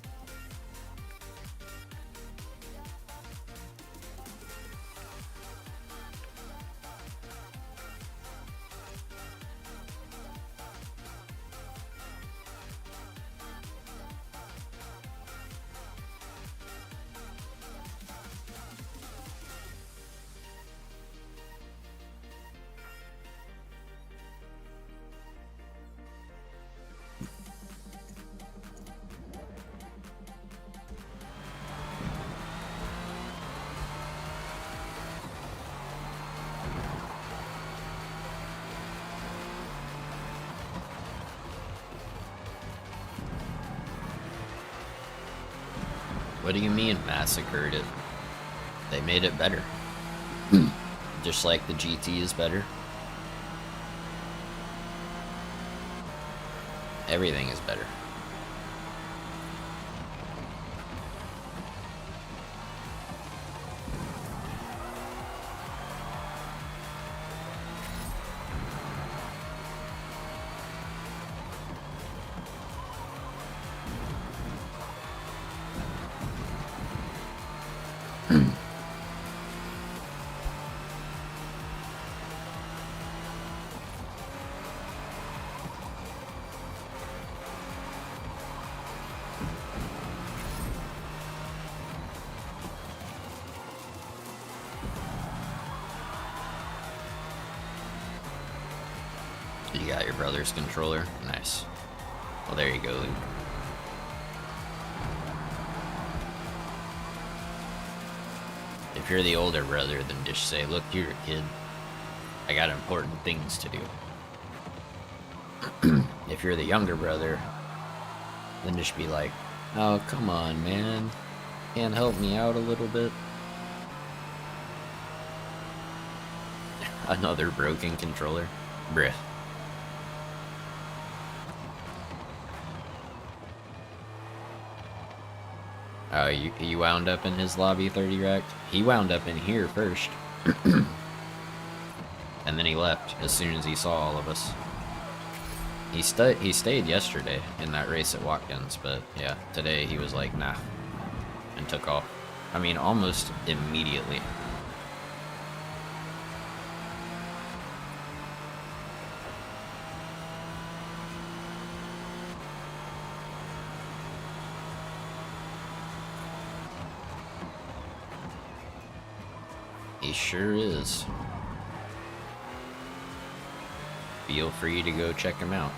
What do you mean massacred it? They made it better. Just like the GT is better. Everything is better. You got your brother's controller? Nice. Well, there you go, Luke. If you're the older brother, then just say, look here, kid. I got important things to do. If you're the younger brother, then just be like, oh, come on, man. Can't help me out a little bit? Another broken controller? Bruh. Oh, you wound up in his lobby, 30 racked? He wound up in here first. And then he left as soon as he saw all of us. He stayed yesterday in that race at Watkins, but yeah, today he was like, nah. And took off. I mean, almost immediately. He sure is. Feel free to go check him out.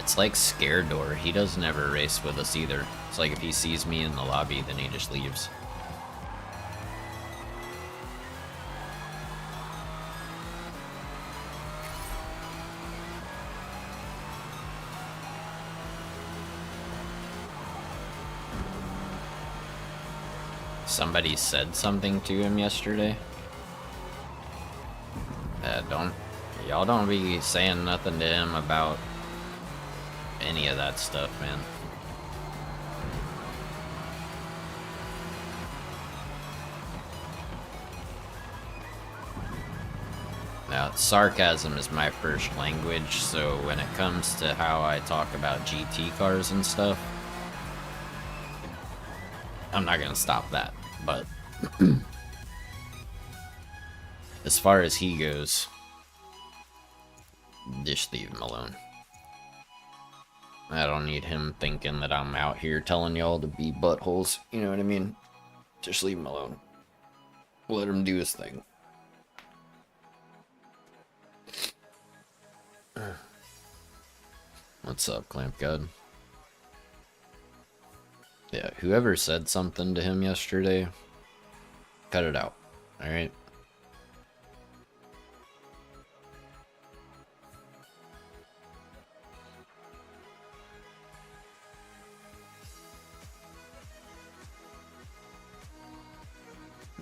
It's like Scaredor. He doesn't ever race with us either. It's like if he sees me in the lobby, then he just leaves. Somebody said something to him yesterday. Y'all don't be saying nothing to him about any of that stuff, man. Now, sarcasm is my first language, so when it comes to how I talk about GT cars and stuff, I'm not gonna stop that, but as far as he goes, Just leave him alone. I don't need him thinking that I'm out here telling y'all to be buttholes. You know what I mean? Just leave him alone. Let him do his thing. What's up, Clamp God? Yeah, whoever said something to him yesterday, cut it out. Alright?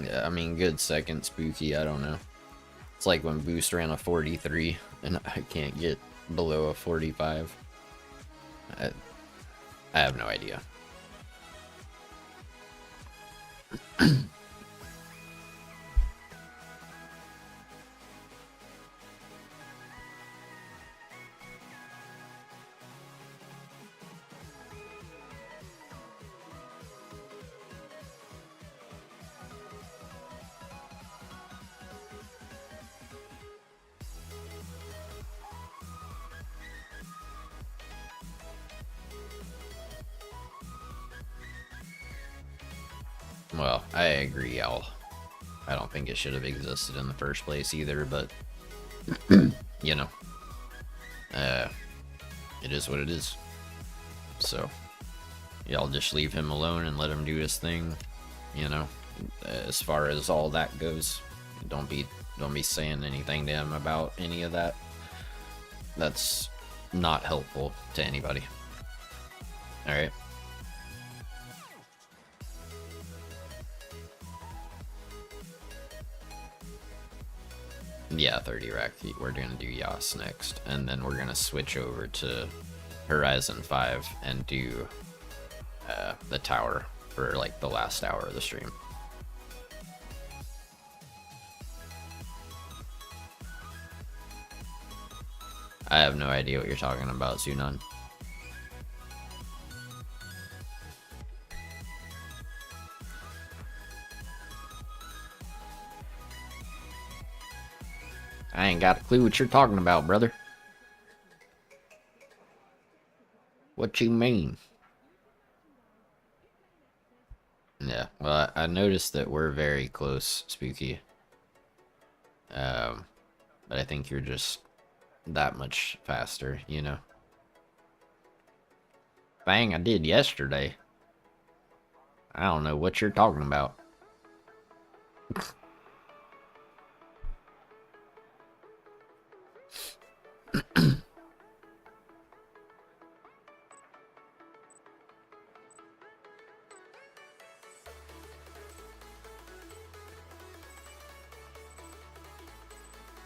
Yeah, I mean, good second, Spooky, I don't know. It's like when Boost ran a 43, and I can't get below a 45. I have no idea. Well, I agree, Al. I don't think it should have existed in the first place either, but, you know, it is what it is. So, y'all just leave him alone and let him do his thing, you know, as far as all that goes. Don't be saying anything to him about any of that. That's not helpful to anybody. Alright? Yeah, 30 rack feet. We're gonna do Yas next, and then we're gonna switch over to Horizon 5 and do the tower for like the last hour of the stream. I have no idea what you're talking about, Sunan. I ain't got a clue what you're talking about, brother. What you mean? Yeah, well, I noticed that we're very close, Spooky. But I think you're just that much faster, you know? Bang, I did yesterday. I don't know what you're talking about.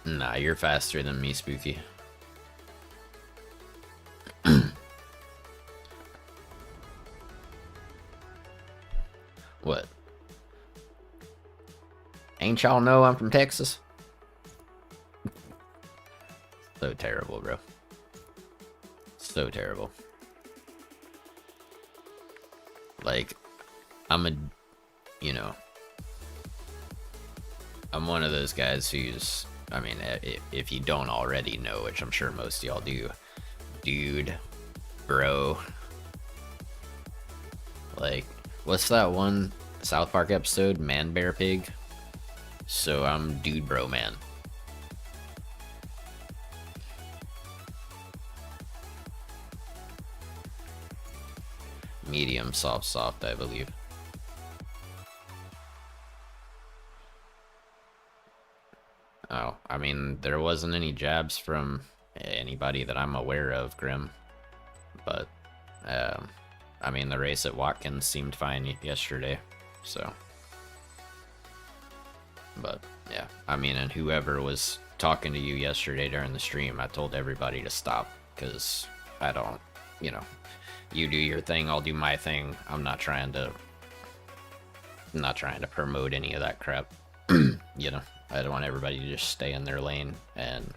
Nah, you're faster than me, Spooky. What? Ain't y'all know I'm from Texas? So terrible, bro. So terrible. Like, you know, I'm one of those guys who's, I mean, if you don't already know, which I'm sure most of y'all do, dude, bro. Like, what's that one South Park episode, Man Bear Pig? So I'm dude bro man. Medium, soft, I believe. Oh, I mean, there wasn't any jabs from anybody that I'm aware of, Grim. But, I mean, the race at Watkins seemed fine yesterday, so. But, yeah, I mean, and whoever was talking to you yesterday during the stream, I told everybody to stop, because I don't, you know, you do your thing, I'll do my thing. I'm not trying to promote any of that crap, you know. I don't want everybody to just stay in their lane and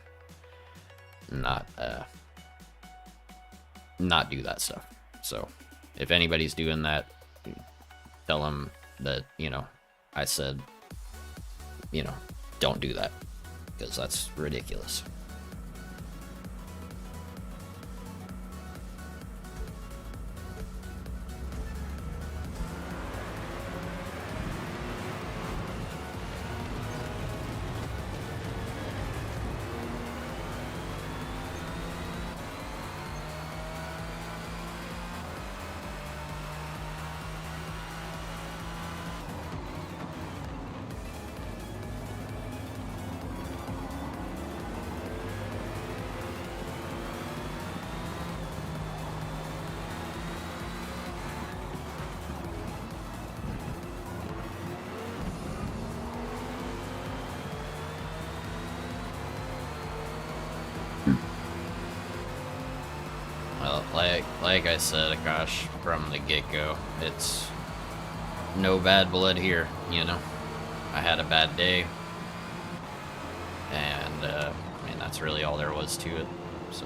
not do that stuff. So if anybody's doing that, tell them that, you know, I said, you know, don't do that, because that's ridiculous. Like I said, gosh, from the get-go, it's no bad blood here, you know? I had a bad day, and, I mean, that's really all there was to it, so.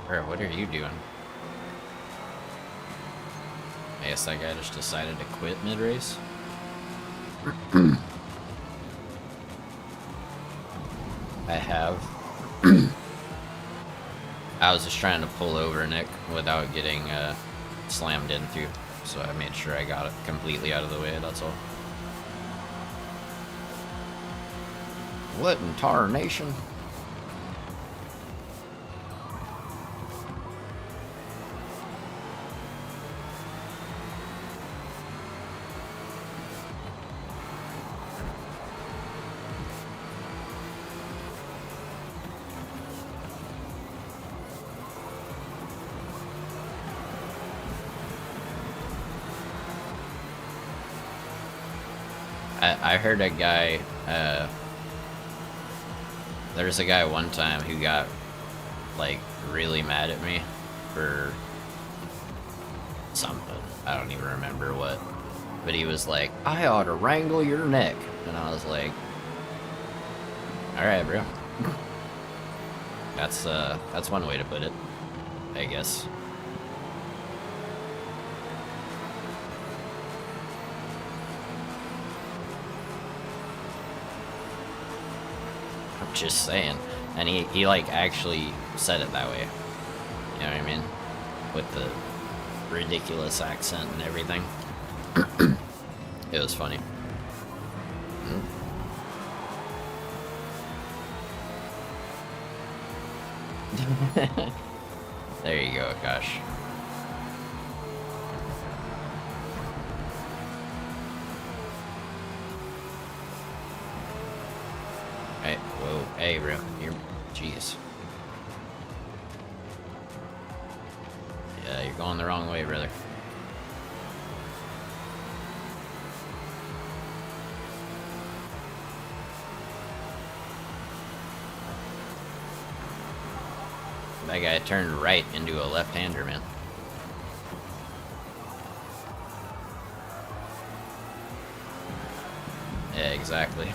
Bro, what are you doing? I guess that guy just decided to quit mid-race? I have. I was just trying to pull over Nick without getting slammed into, so I made sure I got it completely out of the way, that's all. What in tarnation? I heard a guy, there's a guy one time who got, like, really mad at me for something. I don't even remember what. But he was like, I ought to wrangle your neck. And I was like, alright, bro. That's one way to put it, I guess. I'm just saying. And he like actually said it that way. You know what I mean? With the ridiculous accent and everything. It was funny. There you go, gosh. Hey, whoa, hey, bro, you're, jeez. Yeah, you're going the wrong way, brother. That guy turned right into a left-hander, man. Yeah, exactly.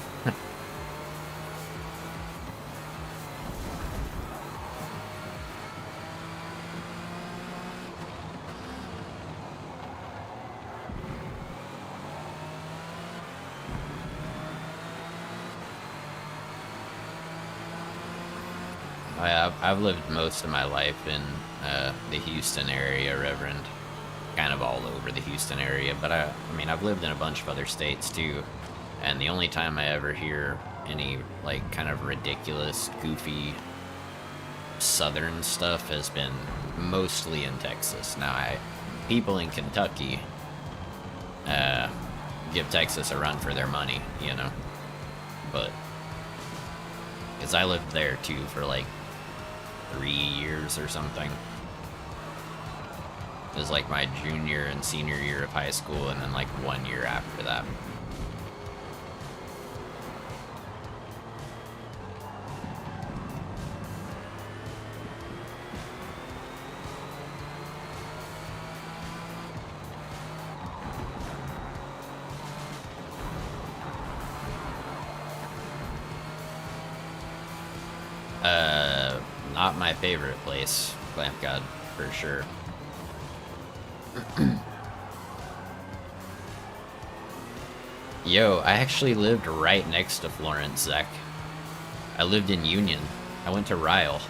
I've lived most of my life in the Houston area, Reverend. Kind of all over the Houston area, but I mean, I've lived in a bunch of other states too, and the only time I ever hear any, like, kind of ridiculous, goofy southern stuff has been mostly in Texas. Now, people in Kentucky give Texas a run for their money, you know, but because I lived there too for like 3 years or something. It was like my junior and senior year of high school, and then like 1 year after that. Not my favorite place, Lamp God, for sure. Yo, I actually lived right next to Florence, Zach. I lived in Union. I went to Ryle.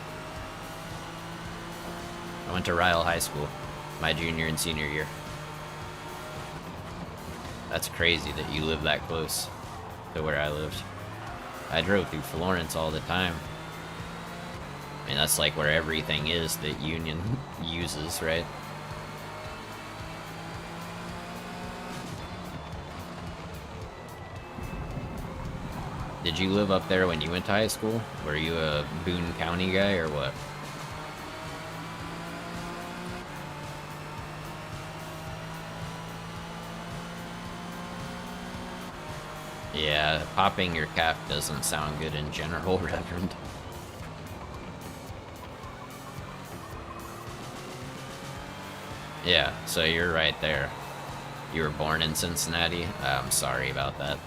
I went to Ryle High School, my junior and senior year. That's crazy that you live that close to where I lived. I drove through Florence all the time. I mean, that's like where everything is that Union uses, right? Did you live up there when you went to high school? Were you a Boone County guy or what? Yeah, popping your calf doesn't sound good in general, Reverend. Yeah, so you're right there. You were born in Cincinnati? I'm sorry about that.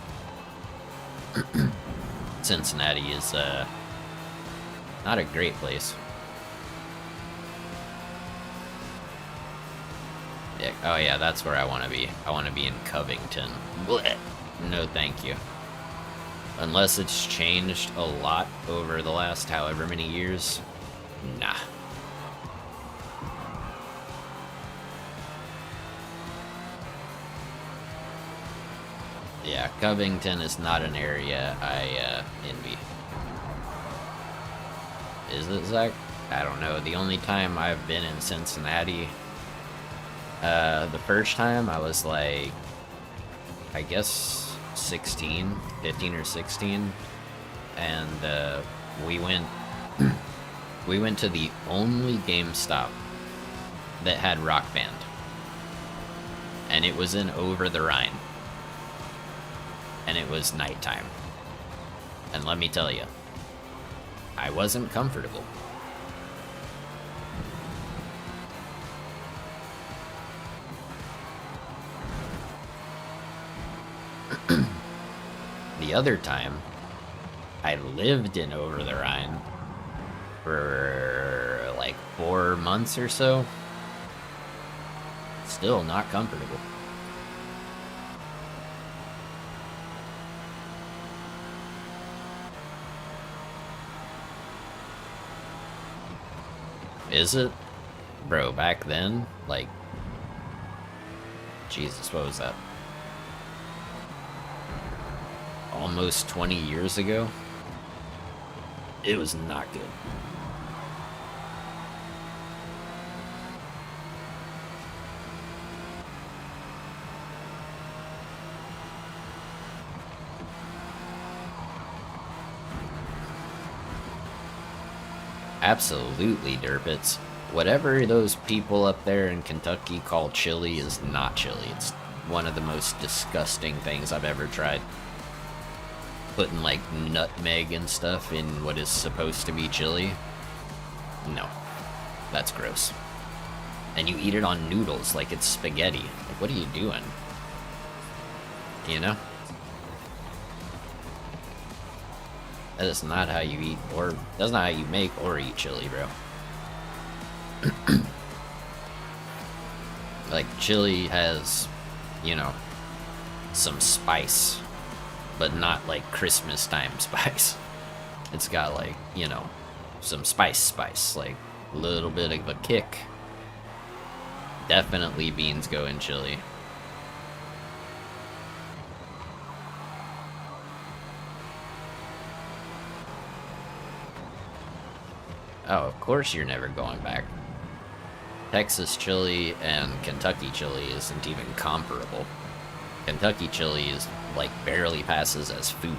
Cincinnati is, not a great place. Yeah, oh yeah, that's where I want to be. I want to be in Covington. Blech. No thank you. Unless it's changed a lot over the last however many years. Nah. Yeah, Covington is not an area I envy. Is it, Zach? I don't know. The only time I've been in Cincinnati, the first time I was like, I guess 16, 15 or 16, and we went to the only GameStop that had Rock Band, and it was in Over the Rhine, and it was nighttime, and let me tell you, I wasn't comfortable. The other time, I lived in Over the Rhine for like 4 months or so. Still not comfortable. Is it? Bro, back then, like, Jesus, what was that? Almost 20 years ago? It was not good. Absolutely, Derpits. Whatever those people up there in Kentucky call chili is not chili. It's one of the most disgusting things I've ever tried. Putting like nutmeg and stuff in what is supposed to be chili. No, that's gross. And you eat it on noodles like it's spaghetti. Like, what are you doing? You know? That is not how you eat, or that's not how you make or eat chili, bro. Like, chili has, you know, some spice, but not like Christmas time spice. It's got like, you know, some spice, like a little bit of a kick. Definitely beans go in chili. Oh, of course you're never going back. Texas chili and Kentucky chili isn't even comparable. Kentucky chili is like barely passes as food.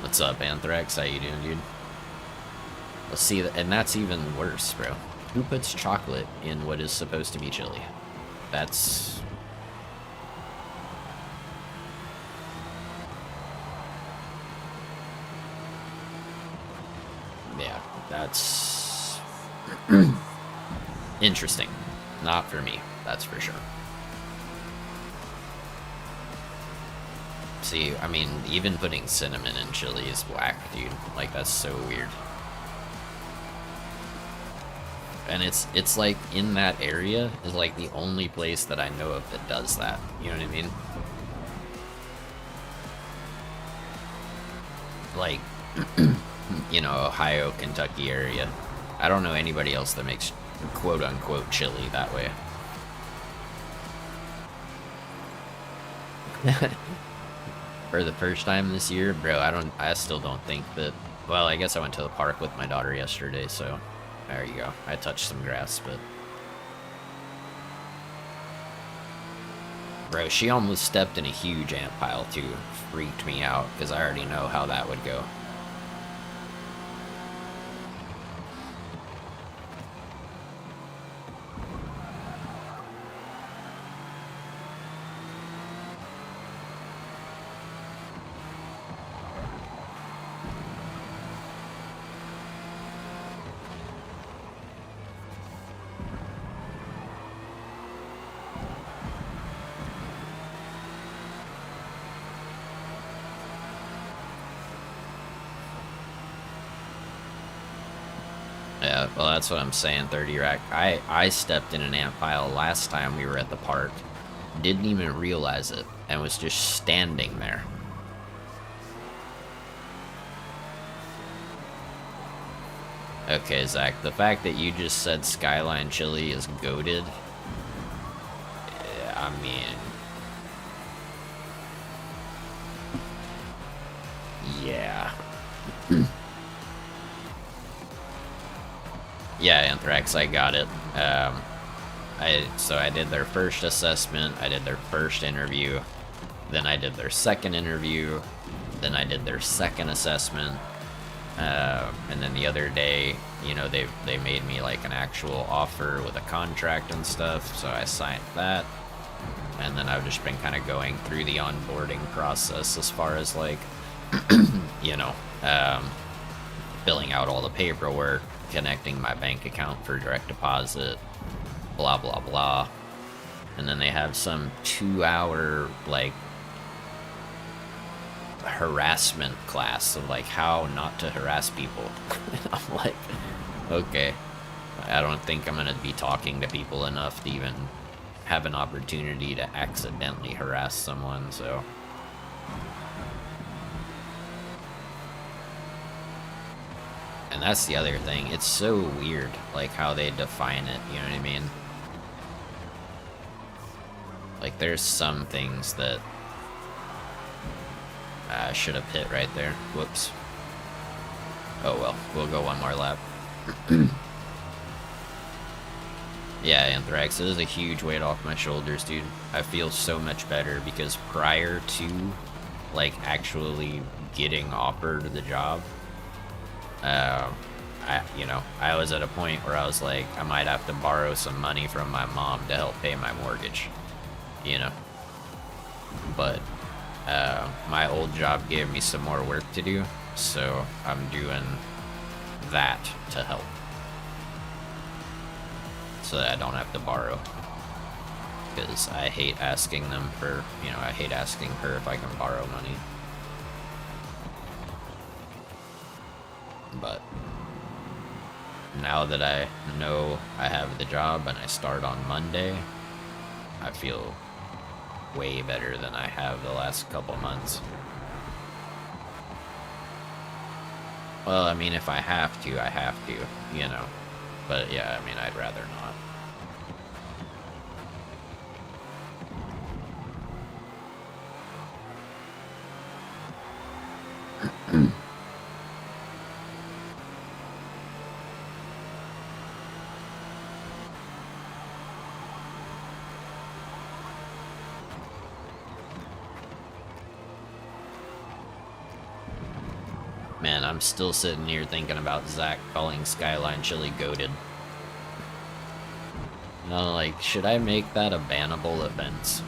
What's up, Anthrax? How you doing, dude? Let's see, and that's even worse, bro. Who puts chocolate in what is supposed to be chili? That's... yeah, that's... interesting. Not for me, that's for sure. See, I mean, even putting cinnamon in chili is whack, dude. Like, that's so weird. And it's like, in that area is like the only place that I know of that does that. You know what I mean? Like, you know, Ohio, Kentucky area. I don't know anybody else that makes quote-unquote chili that way. For the first time this year, bro, I still don't think that... well, I guess I went to the park with my daughter yesterday, so there you go. I touched some grass, but... bro, she almost stepped in a huge ant pile, too. Freaked me out, because I already know how that would go. Yeah, well, that's what I'm saying, 30 rack. I stepped in an ant pile last time we were at the park, didn't even realize it, and was just standing there. Okay, Zach, the fact that you just said Skyline Chili is goated, I mean, yeah. Yeah, Anthrax, I got it. So I did their first assessment, I did their first interview, then I did their second interview, then I did their second assessment, and then the other day, you know, they made me like an actual offer with a contract and stuff, so I signed that, and then I've just been kind of going through the onboarding process as far as like, you know, filling out all the paperwork, connecting my bank account for direct deposit, blah blah blah. And then they have some 2-hour like harassment class of like how not to harass people. I'm like, okay, I don't think I'm gonna be talking to people enough to even have an opportunity to accidentally harass someone, so. And that's the other thing, it's so weird, like how they define it, you know what I mean? Like there's some things that I should have hit right there, whoops. Oh well, we'll go one more lap. Yeah, Anthrax, it is a huge weight off my shoulders, dude. I feel so much better because prior to like actually getting offered the job, I was at a point where I was like, I might have to borrow some money from my mom to help pay my mortgage, you know. But my old job gave me some more work to do, so I'm doing that to help, so that I don't have to borrow. Because I hate asking them for, you know, I hate asking her if I can borrow money. But now that I know I have the job and I start on Monday, I feel way better than I have the last couple months. Well, I mean, if I have to, I have to, you know. But yeah, I mean, I'd rather not. Man, I'm still sitting here thinking about Zach calling Skyline Chili goated. You know, like, should I make that a bannable offense?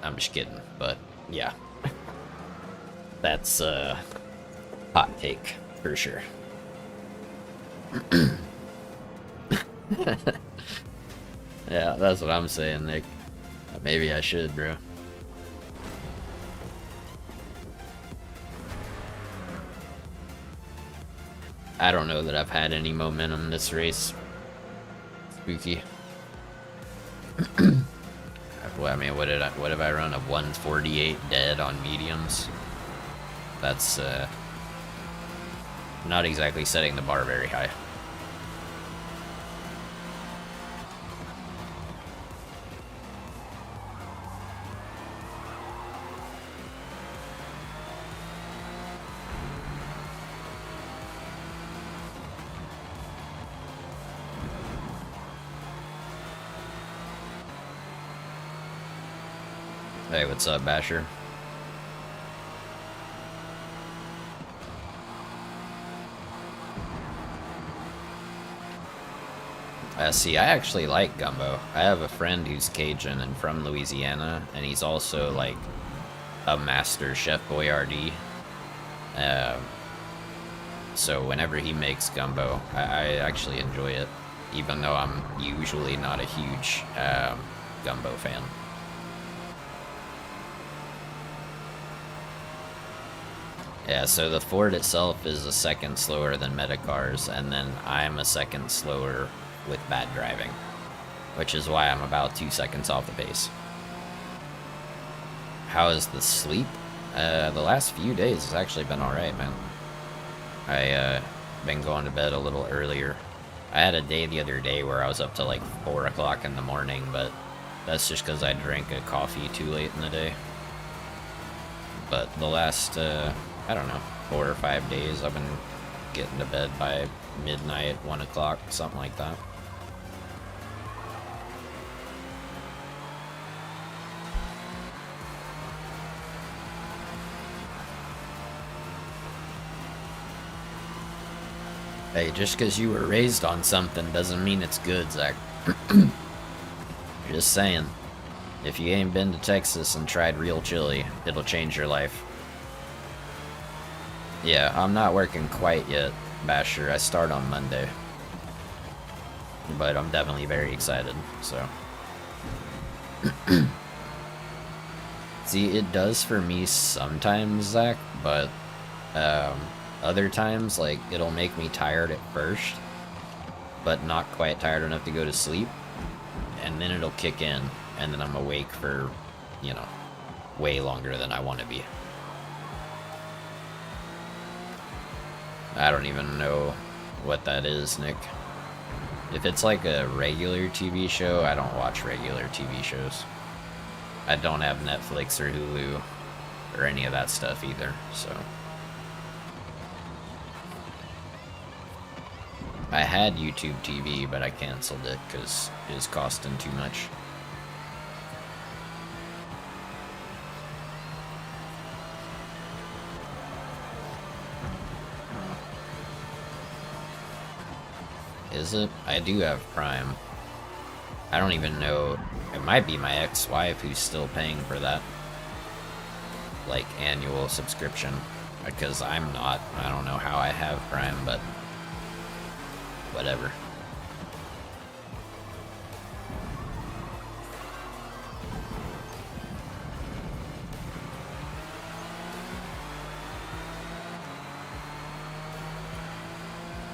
I'm just kidding, but yeah. That's a hot take, for sure. Yeah, that's what I'm saying, Nick. Maybe I should, bro. I don't know that I've had any momentum this race. Spooky. Well, I mean, what have I run? A 148 dead on mediums? That's not exactly setting the bar very high. Hey, what's up, Basher? See, I actually like gumbo. I have a friend who's Cajun and from Louisiana, and he's also, like, a master Chef Boyardee. So whenever he makes gumbo, I actually enjoy it, even though I'm usually not a huge gumbo fan. Yeah, so the Ford itself is a second slower than Metacars, and then I'm a second slower with bad driving, which is why I'm about 2 seconds off the pace. How is the sleep? The last few days has actually been alright, man. I been going to bed a little earlier. I had a day the other day where I was up to like 4 o'clock in the morning, but that's just because I drank a coffee too late in the day. But the last, I don't know, 4 or 5 days, I've been getting to bed by midnight, 1 o'clock, something like that. Hey, just because you were raised on something doesn't mean it's good, Zach. Just saying. If you ain't been to Texas and tried real chili, it'll change your life. Yeah, I'm not working quite yet, Basher. I start on Monday. But I'm definitely very excited, so. See, it does for me sometimes, Zach, but other times, like, it'll make me tired at first, but not quite tired enough to go to sleep, and then it'll kick in, and then I'm awake for, you know, way longer than I want to be. I don't even know what that is, Nick. If it's like a regular TV show, I don't watch regular TV shows. I don't have Netflix or Hulu or any of that stuff either, so. I had YouTube TV, but I canceled it because it was costing too much. Is it? I do have Prime. I don't even know. It might be my ex-wife who's still paying for that, like, annual subscription, because I'm not. I don't know how I have Prime, but whatever.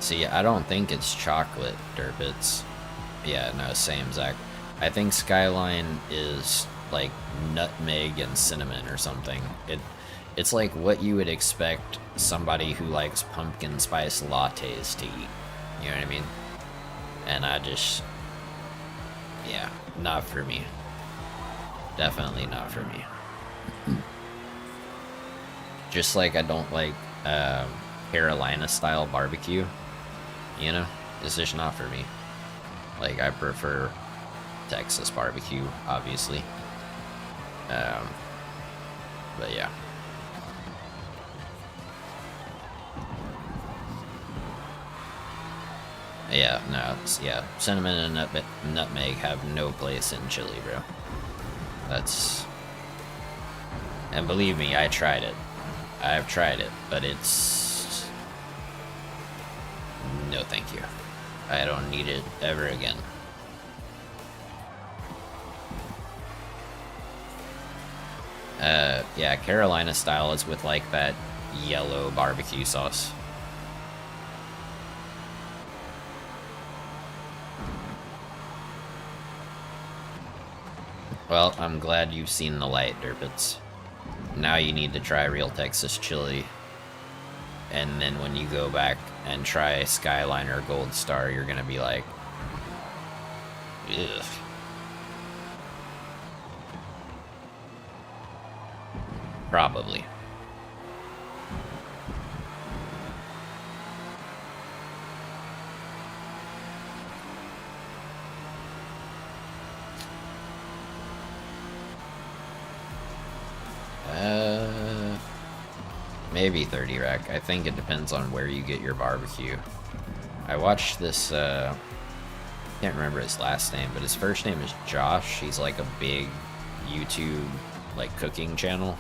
See, I don't think it's chocolate, Derpits. Yeah, no, same, Zach. I think Skyline is like nutmeg and cinnamon or something. It's like what you would expect somebody who likes pumpkin spice lattes to eat. You know what I mean? And I just, yeah, not for me. Definitely not for me. Just like I don't like Carolina style barbecue. You know? It's just not for me. Like, I prefer Texas barbecue, obviously. But yeah. Yeah, no, yeah. Cinnamon and nutmeg have no place in chili, bro. That's... And believe me, I tried it. I've tried it, but it's... No thank you. I don't need it ever again. Yeah, Carolina style is with like that yellow barbecue sauce. Well, I'm glad you've seen the light, Derpits. Now you need to try real Texas chili. And then when you go back and try Skyline or Gold Star, you're gonna be like, ugh. Probably. Maybe 30 rack. I think it depends on where you get your barbecue. I watched this, can't remember his last name, but his first name is Josh. He's like a big YouTube, like, cooking channel.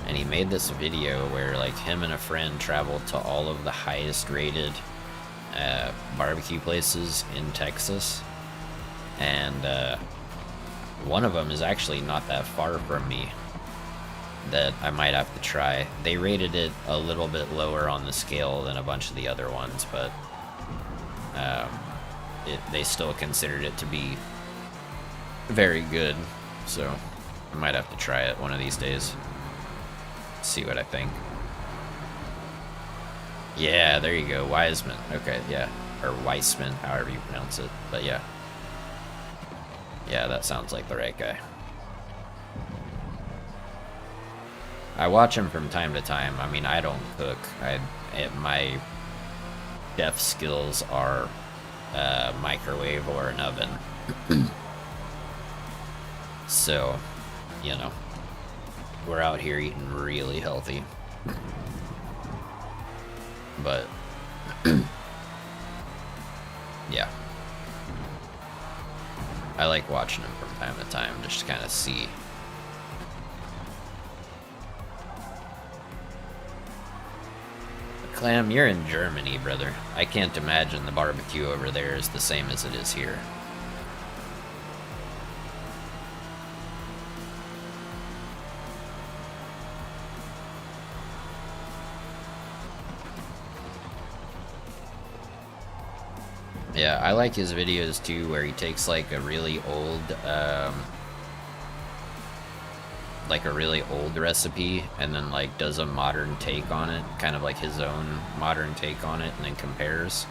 And he made this video where, like, him and a friend traveled to all of the highest rated barbecue places in Texas. And one of them is actually not that far from me. that I might have to try. They rated it a little bit lower on the scale than a bunch of the other ones, but they still considered it to be very good, so I might have to try it one of these days. See what I think. Yeah, there you go, Wiseman. Okay, yeah, or Weissman, however you pronounce it, but yeah. Yeah, that sounds like the right guy. I watch him from time to time. I mean, I don't cook. My chef skills are microwave or an oven. So, you know, we're out here eating really healthy. But, yeah. I like watching him from time to time, just to kind of see. Clam, you're in Germany, brother. I can't imagine the barbecue over there is the same as it is here. Yeah, I like his videos too, where he takes like a really old recipe and then like does a modern take on it, kind of like his own modern take on it, and then compares.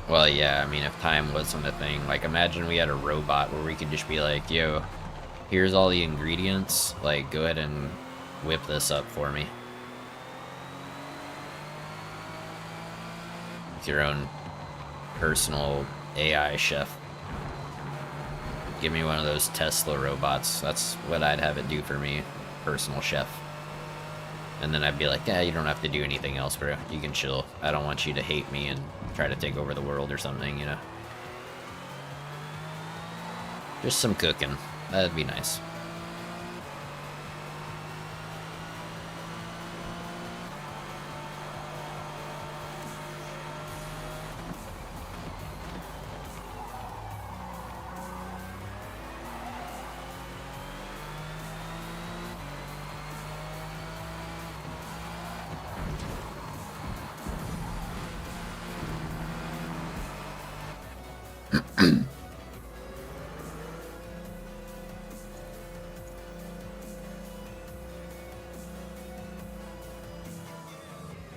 Well, yeah, I mean, if time wasn't a thing, like imagine we had a robot where we could just be like, yo, here's all the ingredients, like go ahead and whip this up for me. Your own personal AI chef. Give me one of those Tesla robots. That's what I'd have it do for me. Personal chef. And then I'd be like, yeah, you don't have to do anything else, bro. You can chill. I don't want you to hate me and try to take over the world or something, you know? Just some cooking. That'd be nice.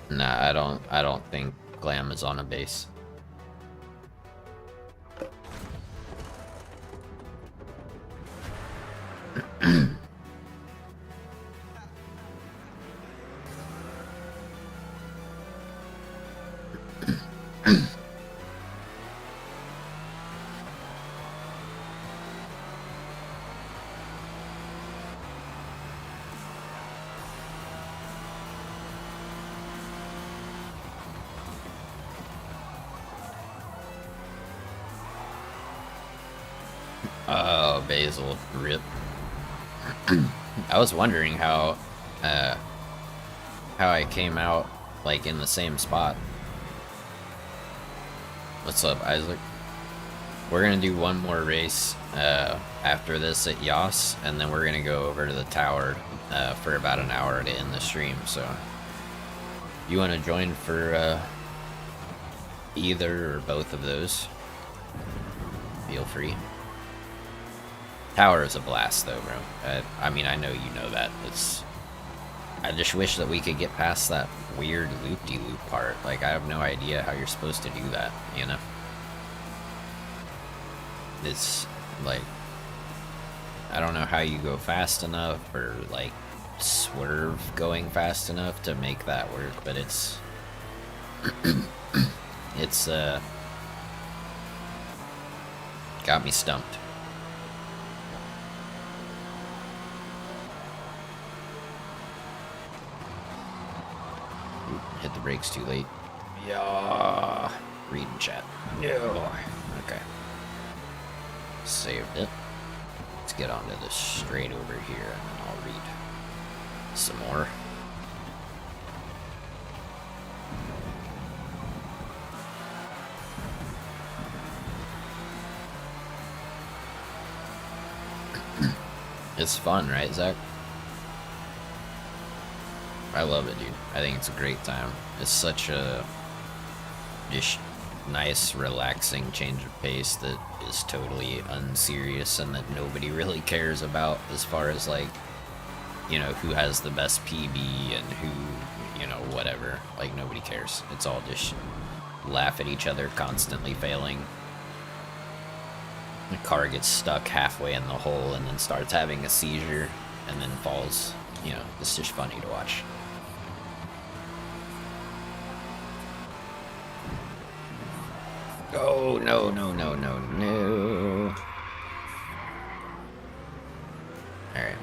Nah, I don't think Glam is on a base. Oh, Basil, rip. I was wondering how I came out like in the same spot. What's up, Isaac? We're gonna do one more race after this at Yas, and then we're gonna go over to the tower for about an hour to end the stream. So, you want to join for either or both of those? Feel free. Tower is a blast, though, bro. I mean, I know you know that. I just wish that we could get past that weird loop-de-loop part. Like, I have no idea how you're supposed to do that, you know? It's, like, I don't know how you go fast enough or, like, swerve going fast enough to make that work, but it's... it's, got me stumped. Hit the brakes too late. Yeah. Read in chat. No. Okay. Saved it. Let's get onto this straight over here, and then I'll read some more. It's fun, right, Zach? I love it, dude. I think it's a great time. It's such a just nice, relaxing change of pace that is totally unserious and that nobody really cares about as far as, like, you know, who has the best PB and who, you know, whatever. Like, nobody cares. It's all just laugh at each other, constantly failing. The car gets stuck halfway in the hole and then starts having a seizure and then falls. You know, it's just funny to watch. Oh, no, no, no, no, no. Alright.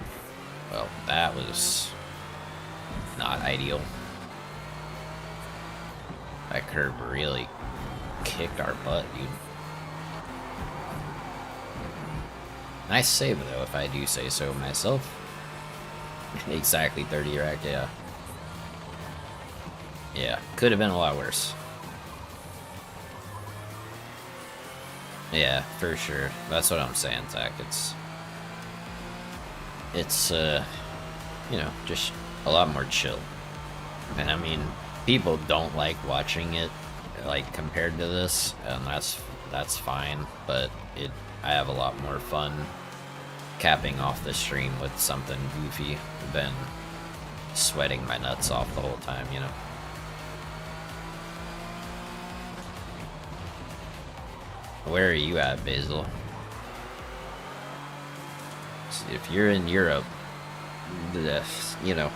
Well, that was not ideal. That curb really kicked our butt, dude. Nice save, though, if I do say so myself. Exactly 30 rack, yeah. Yeah, could have been a lot worse. Yeah, for sure. That's what I'm saying, Zach. It's you know, just a lot more chill. And I mean, people don't like watching it, like, compared to this, and that's fine, but I have a lot more fun capping off the stream with something goofy than sweating my nuts off the whole time, you know? Where are you at, Basil? If you're in Europe, you know,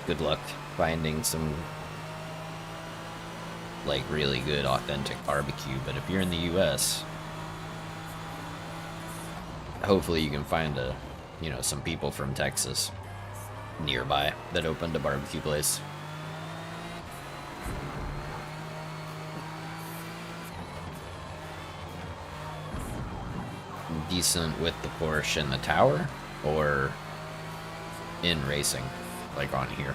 good luck finding some, like, really good, authentic barbecue. But if you're in the US, hopefully you can find you know, some people from Texas nearby that opened a barbecue place. Decent with the Porsche and the tower, or in racing, like on here?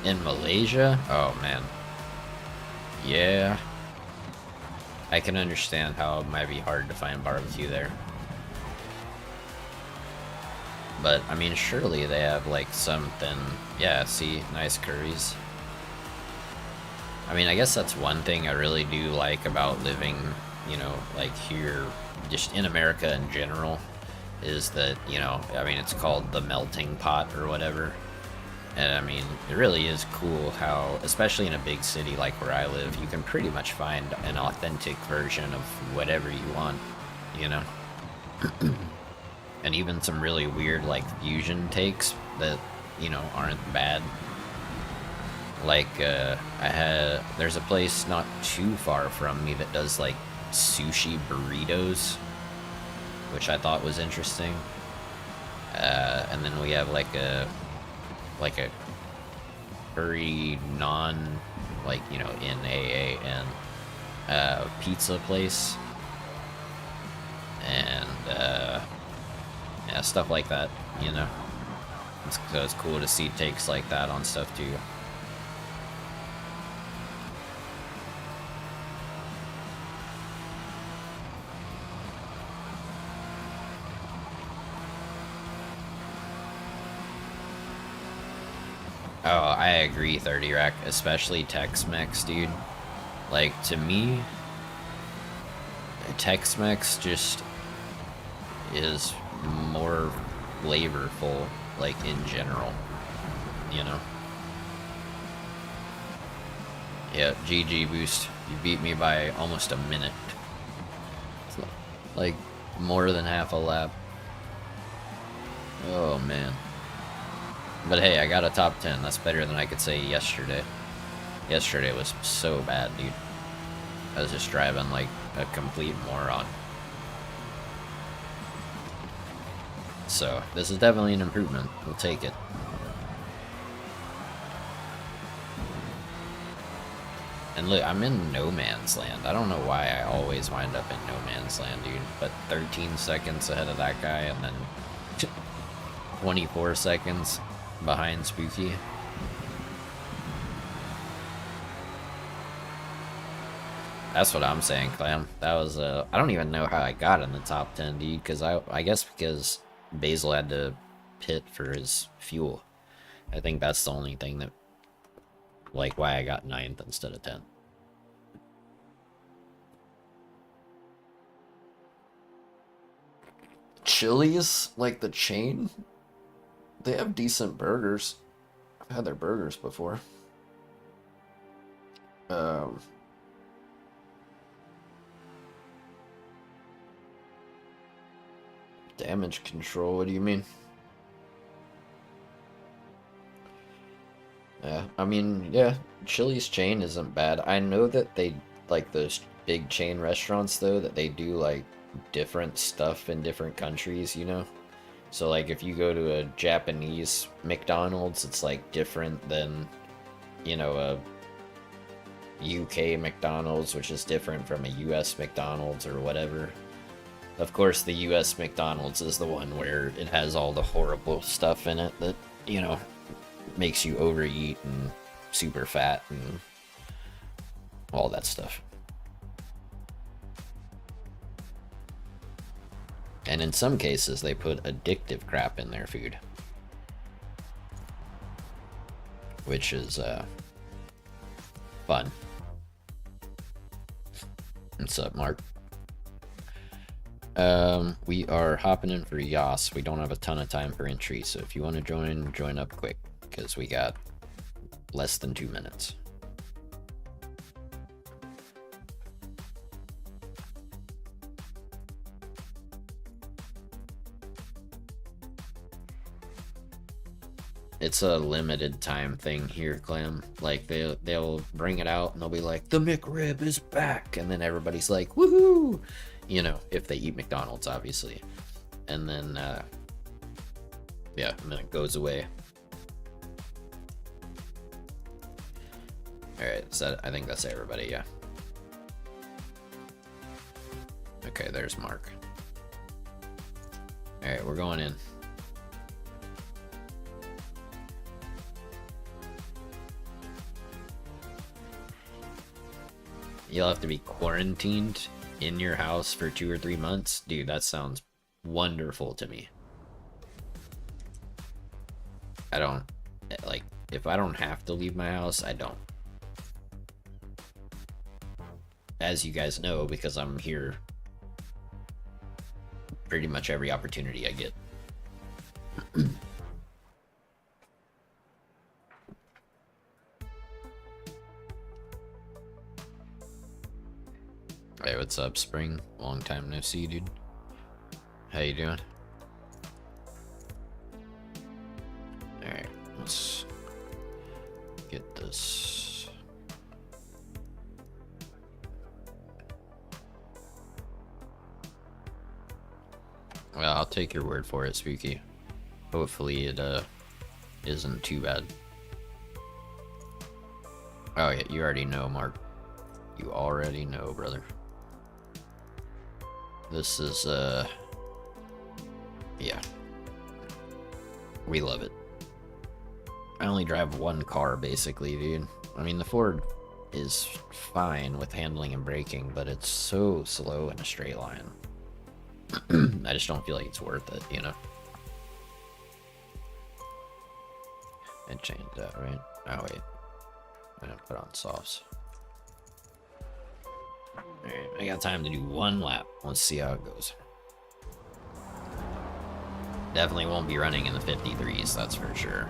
In Malaysia? Oh, man. Yeah. I can understand how it might be hard to find barbecue there. But, I mean, surely they have, like, something... Yeah, see? Nice curries. I mean, I guess that's one thing I really do like about living, you know, like, here, just in America in general, is that, you know, I mean, it's called the melting pot or whatever. And I mean, it really is cool how, especially in a big city like where I live, you can pretty much find an authentic version of whatever you want, you know? And even some really weird, like, fusion takes that, you know, aren't bad. Like, there's a place not too far from me that does, like, sushi burritos, which I thought was interesting. And then we have, like a curry non, like, you know, in AA and pizza place, and yeah, stuff like that, you know. So it's cool to see takes like that on stuff too. Oh, I agree, 30 Rack, especially Tex-Mex, dude. Like, to me, Tex-Mex just is more flavorful, like, in general, you know? Yeah, GG Boost, you beat me by almost a minute. Like, more than half a lap. Oh, man. But hey, I got a top 10. That's better than I could say yesterday. Yesterday was so bad, dude. I was just driving like a complete moron. So, this is definitely an improvement. We'll take it. And look, I'm in no man's land. I don't know why I always wind up in no man's land, dude. But 13 seconds ahead of that guy, and then 24 seconds behind Spooky. That's what I'm saying, Clam. That was, I don't even know how I got in the top 10, dude, because I guess because Basil had to pit for his fuel. I think that's the only thing that, like, why I got 9th instead of 10th. Chili's, like the chain, they have decent burgers. I've had their burgers before. Damage control, what do you mean? Yeah, I mean, yeah, Chili's chain isn't bad. I know that they, like those big chain restaurants though, that they do like different stuff in different countries, you know? So like if you go to a Japanese McDonald's, it's like different than, you know, a UK McDonald's, which is different from a US McDonald's or whatever. Of course, the US McDonald's is the one where it has all the horrible stuff in it that, you know, makes you overeat and super fat and all that stuff. And in some cases, they put addictive crap in their food, which is fun. What's up, Mark? We are hopping in for Yas. We don't have a ton of time for entry, so if you want to join up quick, because we got less than 2 minutes. It's a limited time thing here, Clem. Like they'll bring it out and they'll be like, the McRib is back, and then everybody's like, woohoo! You know, if they eat McDonald's, obviously. And then yeah, and then it goes away. Alright, so I think that's everybody, yeah. Okay, there's Mark. Alright, we're going in. You'll have to be quarantined in your house for 2 or 3 months? Dude, that sounds wonderful to me. I don't, like, if I don't have to leave my house, I don't. As you guys know, because I'm here pretty much every opportunity I get. Hey, what's up, Spring? Long time no see, dude. How you doing? Alright, let's get this. Well, I'll take your word for it, Spooky. Hopefully it isn't too bad. Oh yeah, you already know, Mark. You already know, brother. This is, yeah. We love it. I only drive one car, basically, dude. I mean, the Ford is fine with handling and braking, but it's so slow in a straight line. I just don't feel like it's worth it, you know? And change that, right? Oh, wait. I'm gonna put on softs. Alright, I got time to do one lap. Let's see how it goes. Definitely won't be running in the 53s, that's for sure.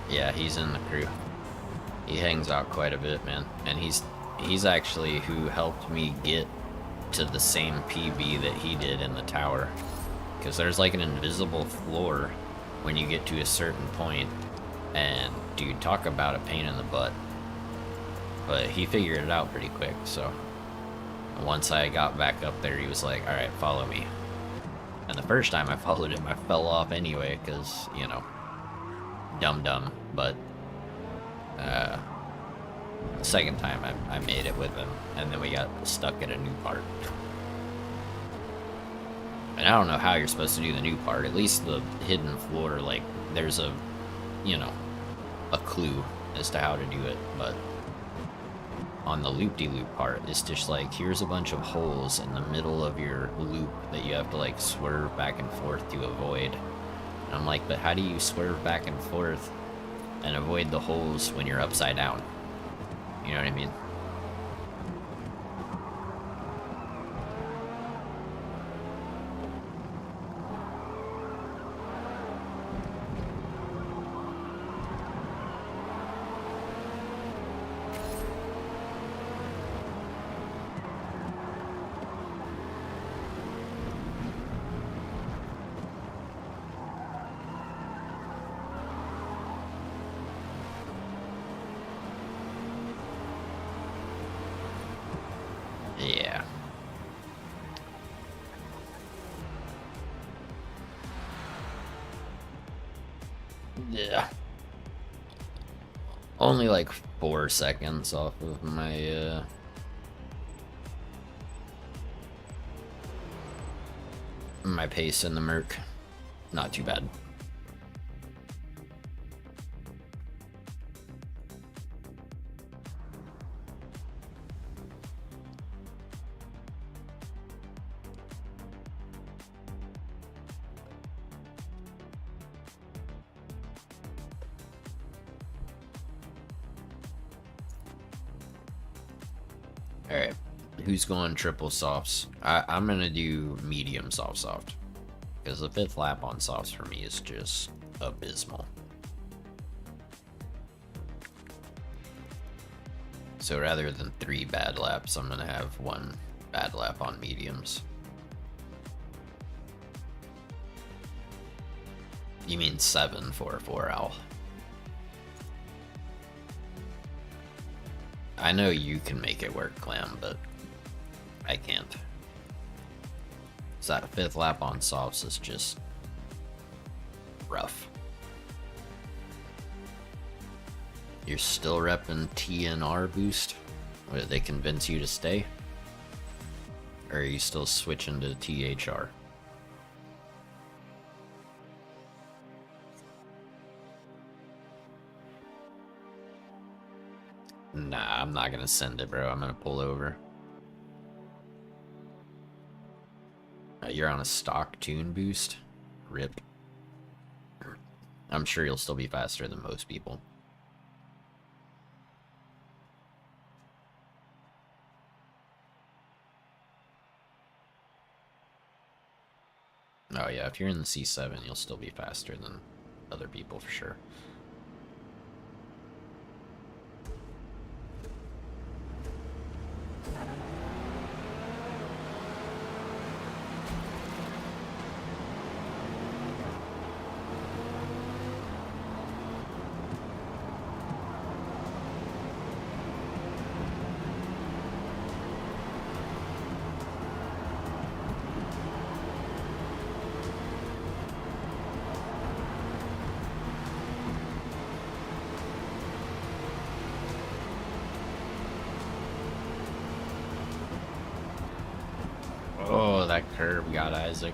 Yeah, he's in the crew. He hangs out quite a bit, man. And he's actually who helped me get to the same PB that he did in the tower. Because there's like an invisible floor when you get to a certain point. And dude, talk about a pain in the butt. But he figured it out pretty quick, so once I got back up there, he was like, alright, follow me. And the first time I followed him, I fell off anyway, because, you know, dumb. But the second time I made it with him, and then we got stuck at a new part. And I don't know how you're supposed to do the new part. At least the hidden floor, like, there's a, you know, a clue as to how to do it. But on the loop-de-loop part, it's just like, here's a bunch of holes in the middle of your loop that you have to, like, swerve back and forth to avoid. And I'm like, but how do you swerve back and forth and avoid the holes when you're upside down? You know what I mean? Yeah. Yeah. Only like 4 seconds off of my pace in the Merc. Not too bad. Alright, who's going triple softs? I'm gonna do medium soft. Because the 5th lap on softs for me is just abysmal. So rather than 3 bad laps, I'm gonna have 1 bad lap on mediums. You mean 7 for a 4-owl. I know you can make it work, Clam, but I can't. So that 5th lap on softs is just rough. You're still repping TNR boost? Or did they convince you to stay? Or are you still switching to THR? Nah, I'm not gonna send it, bro. I'm gonna pull over. You're on a stock tune boost? Rip. I'm sure you'll still be faster than most people. Oh yeah, if you're in the C7, you'll still be faster than other people for sure. Oh, that curb got Isaac.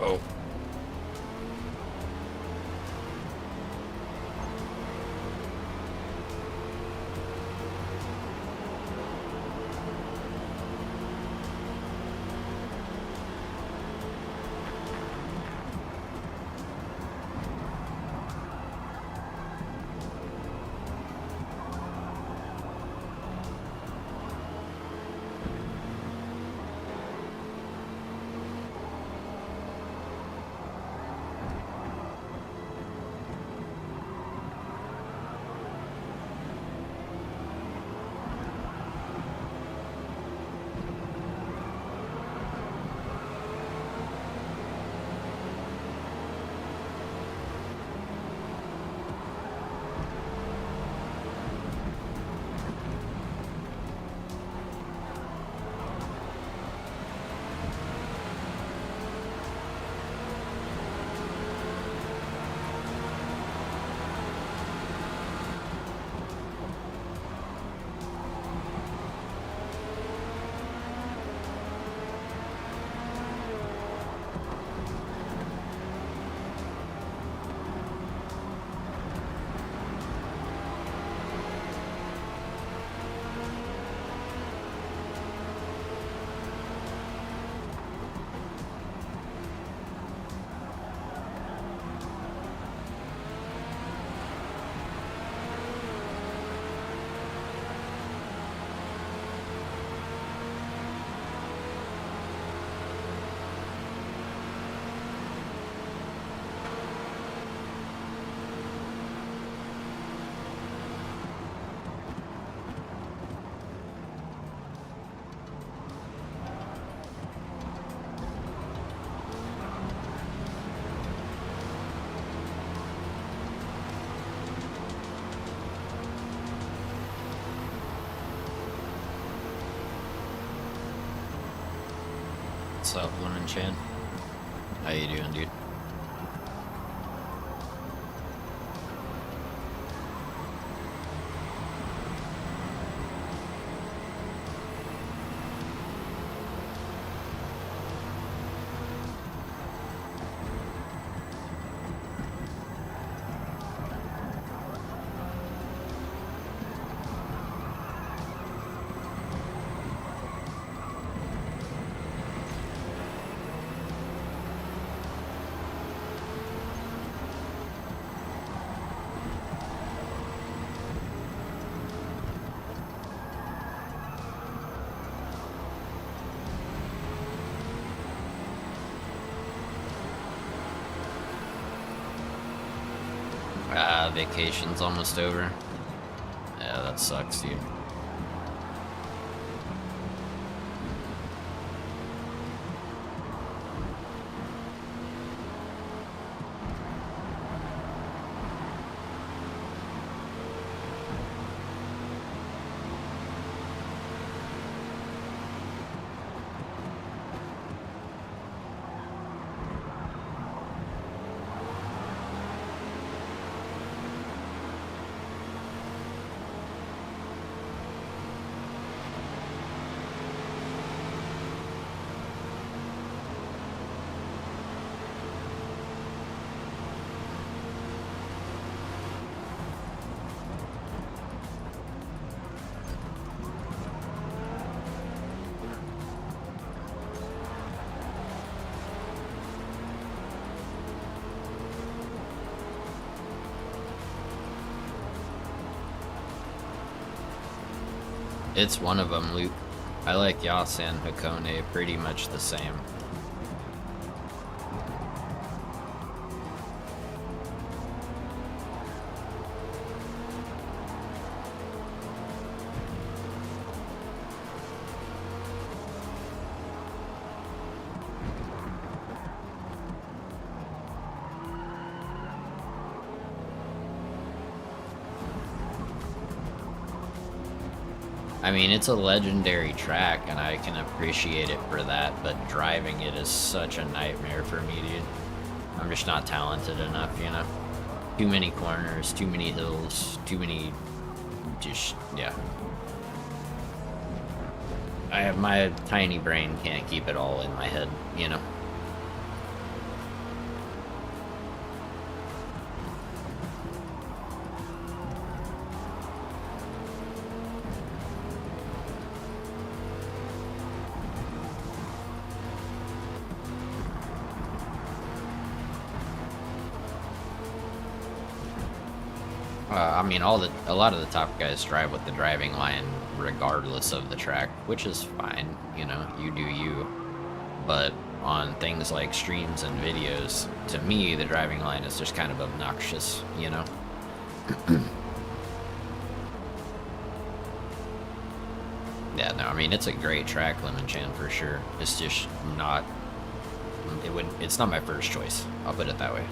Oh. What's up, Lemon Chan? How you doing, dude? Vacation's almost over. Yeah, that sucks, dude. It's one of them, Luke. I like Yas and Hakone pretty much the same. I mean, it's a legendary track, and I can appreciate it for that, but driving it is such a nightmare for me, dude. I'm just not talented enough, you know? Too many corners, too many hills, too many... just... yeah. My tiny brain can't keep it all in my head, you know? I mean, a lot of the top guys drive with the driving line regardless of the track, which is fine, you know, you do you. But on things like streams and videos, to me, the driving line is just kind of obnoxious, you know? Yeah, no, I mean, it's a great track, Lemon Chan, for sure. It's just not... it's not my first choice, I'll put it that way.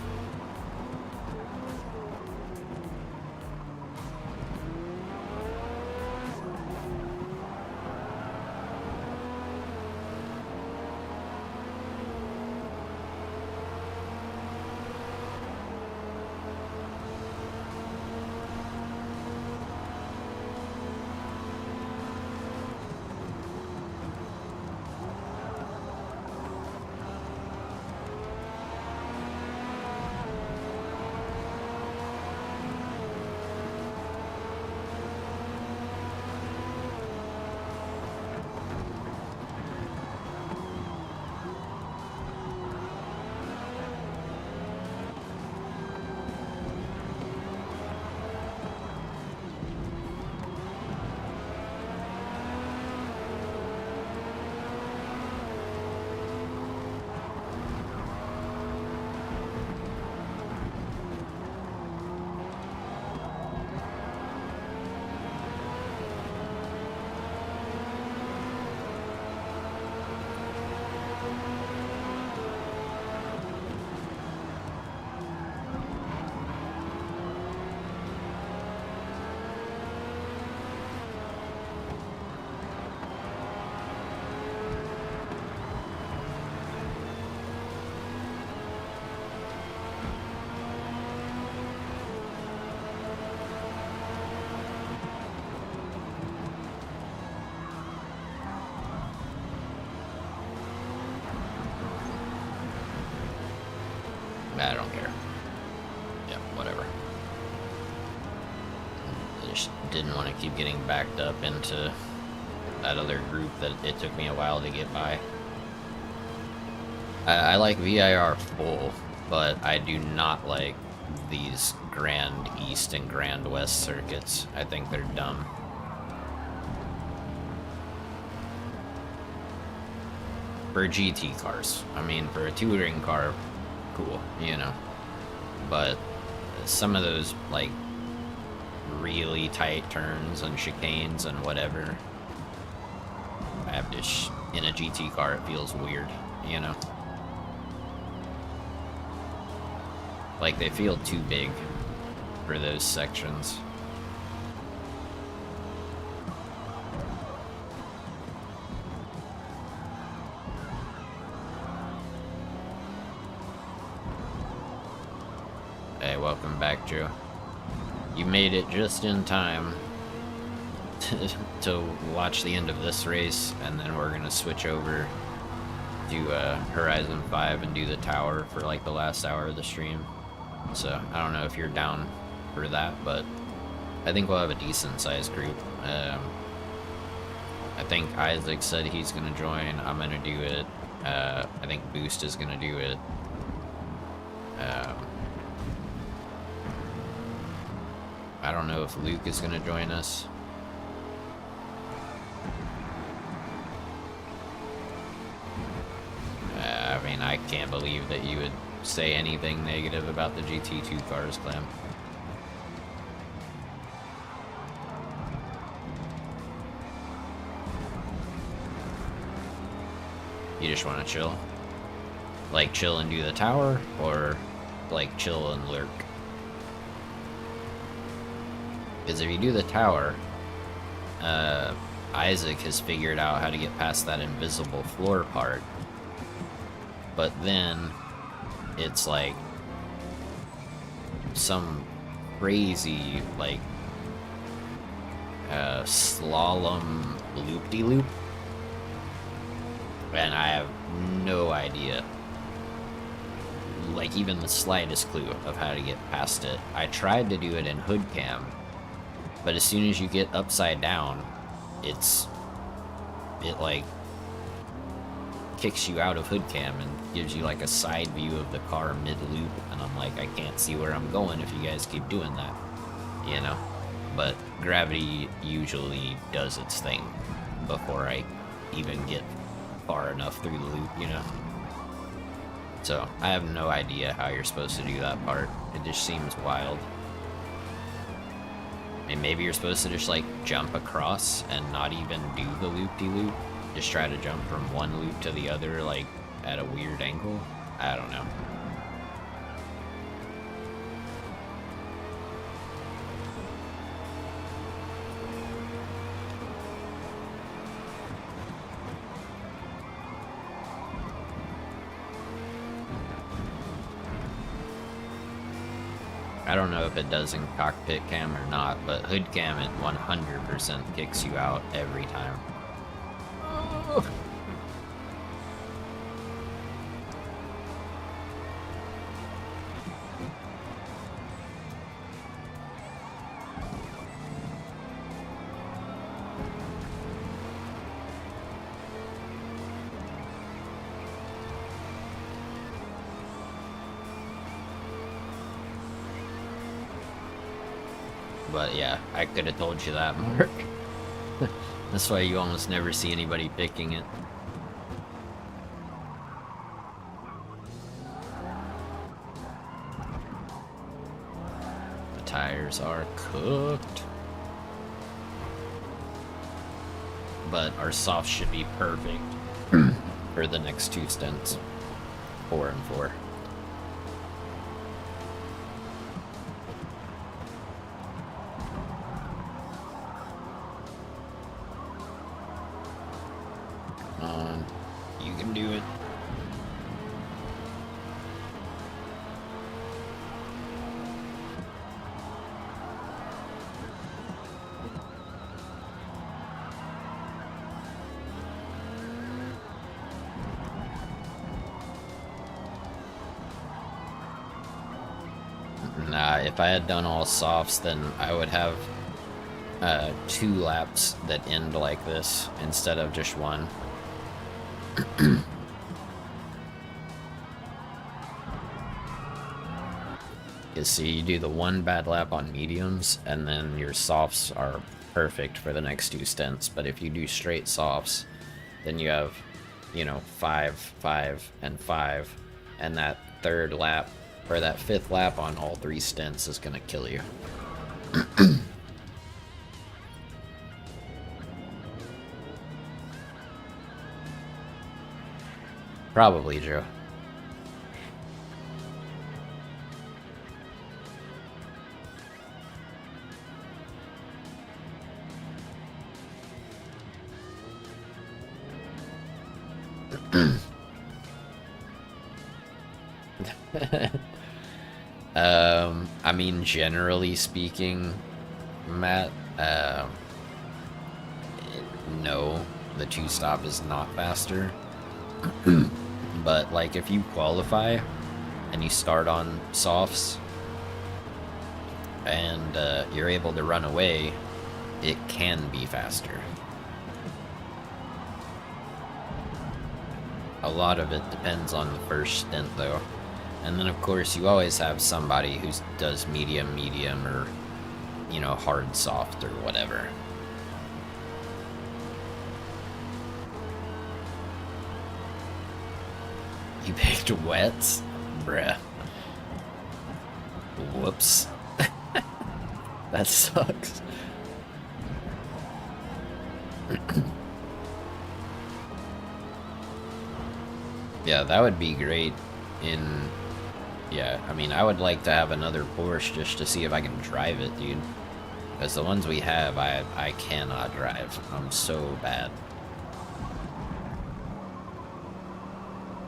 just didn't want to keep getting backed up into that other group that it took me a while to get by. I like VIR full, but I do not like these Grand East and Grand West circuits. I think they're dumb. For GT cars. I mean, for a touring car, cool, you know. But some of those, like, really tight turns and chicanes and whatever, I have just, in a GT car, it feels weird, you know. Like, they feel too big for those sections. Hey, welcome back, Joe. You made it just in time to watch the end of this race, and then we're gonna switch over to Horizon 5 and do the tower for like the last hour of the stream. So I don't know if you're down for that, but I think we'll have a decent sized group. I think Isaac said he's gonna join. I'm gonna do it. I think Boost is gonna do it. I don't know if Luke is gonna join us. I mean, I can't believe that you would say anything negative about the GT2 cars, Clem. You just want to chill? Like, chill and do the tower, or like chill and lurk? Because if you do the tower, Isaac has figured out how to get past that invisible floor part. But then it's like some crazy, like, slalom loop-de-loop. And I have no idea, like, even the slightest clue of how to get past it. I tried to do it in hood cam, but as soon as you get upside down, it like kicks you out of hood cam and gives you like a side view of the car mid-loop, and I'm like, I can't see where I'm going if you guys keep doing that, you know? But gravity usually does its thing before I even get far enough through the loop, you know? So I have no idea how you're supposed to do that part. It just seems wild. I mean, maybe you're supposed to just like jump across and not even do the loop-de-loop. Just try to jump from one loop to the other, like, at a weird angle. I don't know. I don't know if it does in cockpit cam or not, but hood cam, it 100% kicks you out every time. But yeah, I could have told you that, Mark. That's why you almost never see anybody picking it. The tires are cooked. But our softs should be perfect for the next two stints. 4 and 4. You can do it. Nah, if I had done all softs, then I would have 2 laps that end like this instead of just one. You see, you do the 1 bad lap on mediums, and then your softs are perfect for the next 2 stints. But if you do straight softs, then you have, you know, 5, 5, and 5, and that 3rd lap, or that 5th lap on all 3 stints is gonna kill you. Probably, Joe. I mean, generally speaking, Matt, no, the 2-stop is not faster. But, like, if you qualify and you start on softs and you're able to run away, it can be faster. A lot of it depends on the first stint, though. And then, of course, you always have somebody who does medium, medium, or, you know, hard, soft, or whatever. You picked wets? Bruh. Whoops. That sucks. Yeah, that would be great in... Yeah, I mean, I would like to have another Porsche just to see if I can drive it, dude. Because the ones we have, I cannot drive. I'm so bad.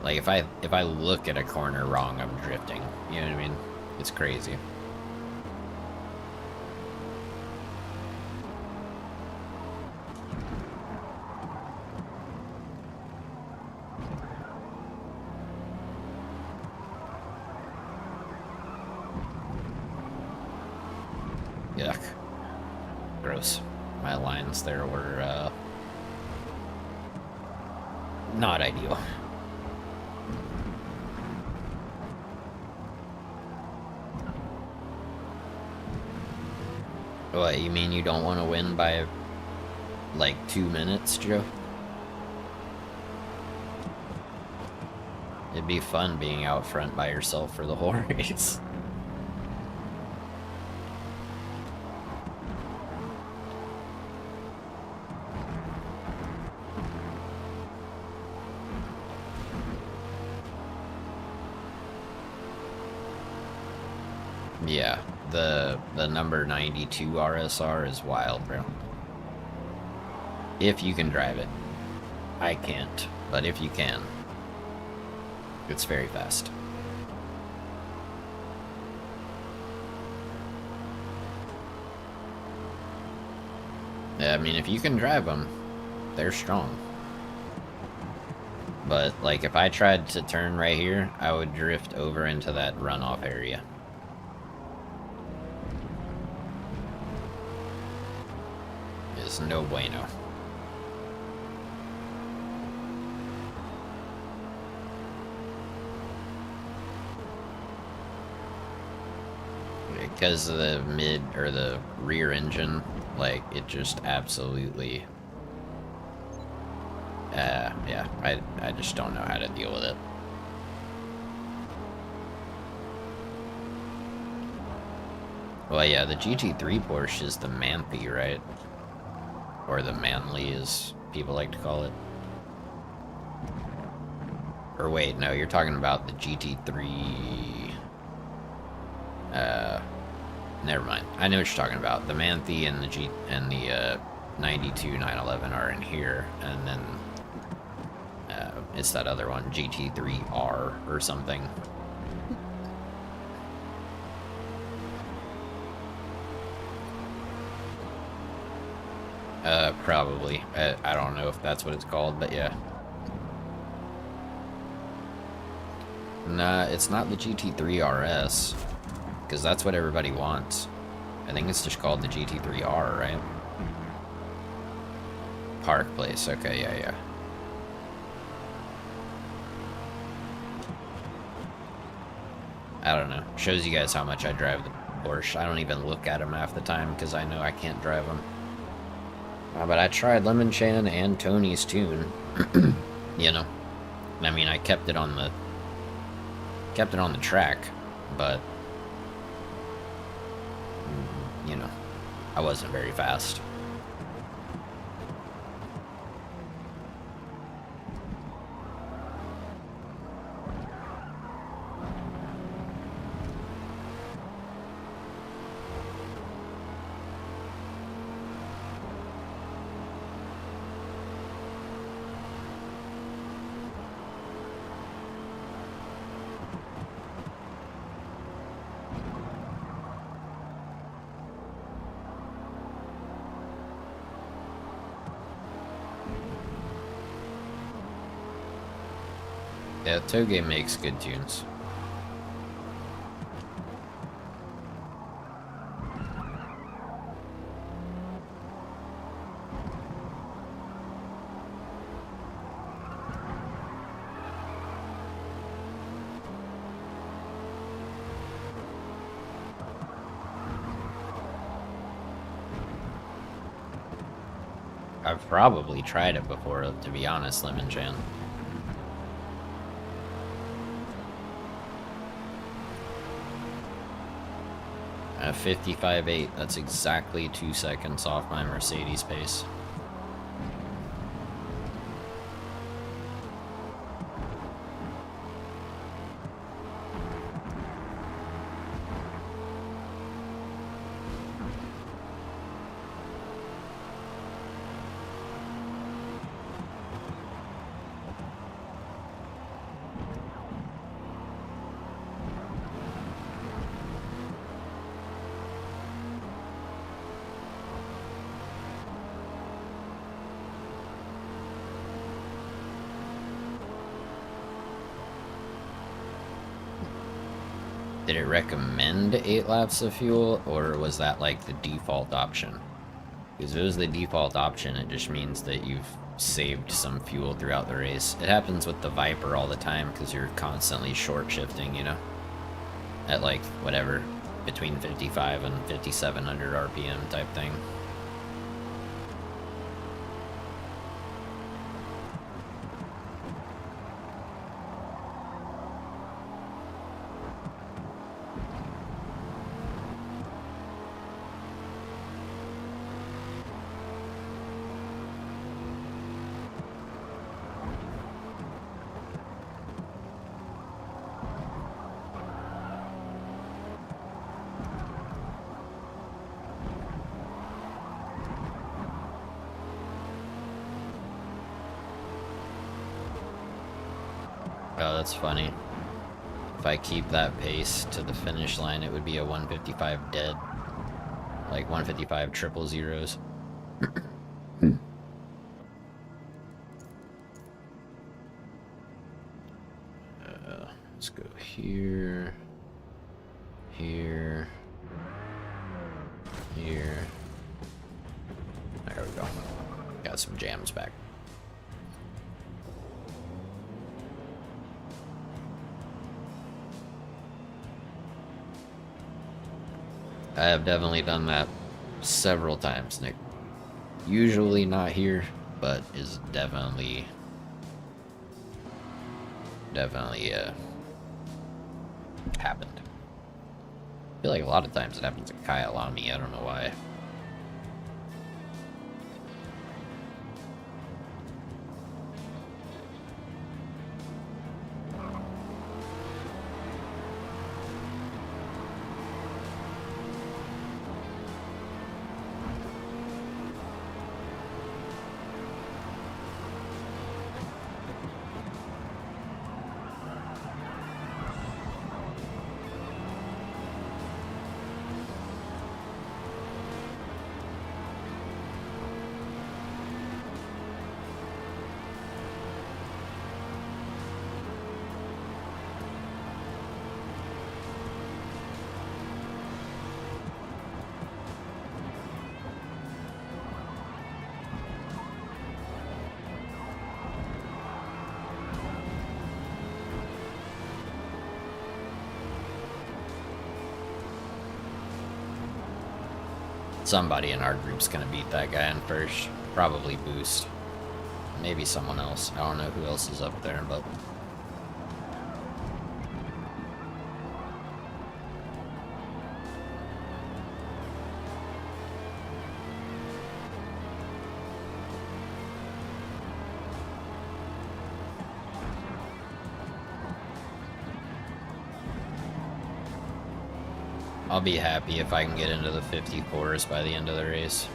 Like, if I look at a corner wrong, I'm drifting. You know what I mean? It's crazy. Yuck. Gross. My lines there were, not ideal. What, you mean you don't want to win by, like, 2 minutes, Joe? It'd be fun being out front by yourself for the whole race. Yeah, the number 92 RSR is wild, bro. If you can drive it. I can't, but if you can, it's very fast. Yeah, I mean, if you can drive them, they're strong. But, like, if I tried to turn right here, I would drift over into that runoff area. It's no bueno. Because of the mid or the rear engine, like, it just absolutely, yeah, I just don't know how to deal with it. Well, yeah, the GT3 Porsche is the Manly, right? Or the Manly, as people like to call it. Or wait, no, you're talking about the GT3... never mind. I know what you're talking about. The Manly and the 92 911 are in here, and then it's that other one, GT3R or something. Probably. I don't know if that's what it's called, but yeah. Nah, it's not the GT3 RS, because that's what everybody wants. I think it's just called the GT3R, right? park place. Okay, yeah. I don't know. Shows you guys how much I drive the Porsche. I don't even look at them half the time because I know I can't drive them. But I tried Lemon Chan and Tony's Tune. You know, I mean, I kept it on the track, but you know, I wasn't very fast. Yeah, Toge makes good tunes. I've probably tried it before, to be honest, Lemon Chan. At 55.8, that's exactly 2 seconds off my Mercedes pace. Did it recommend 8 laps of fuel, or was that like the default option? Because if it was the default option, it just means that you've saved some fuel throughout the race. It happens with the Viper all the time because you're constantly short shifting, you know? At like, whatever, between 55 and 5700 RPM type thing. Oh, that's funny. If I keep that pace to the finish line, it would be a 155 dead. Like 155 triple zeros. Let's go here. Here. Here. There we go. Got some jams back. I have definitely done that several times, Nick. Usually not here, but is definitely happened. I feel like a lot of times it happens at Kyalami, I don't know why. Somebody in our group's gonna beat that guy in first. Probably Boost. Maybe someone else. I don't know who else is up there, but... I'll be happy if I can get into the 54s by the end of the race.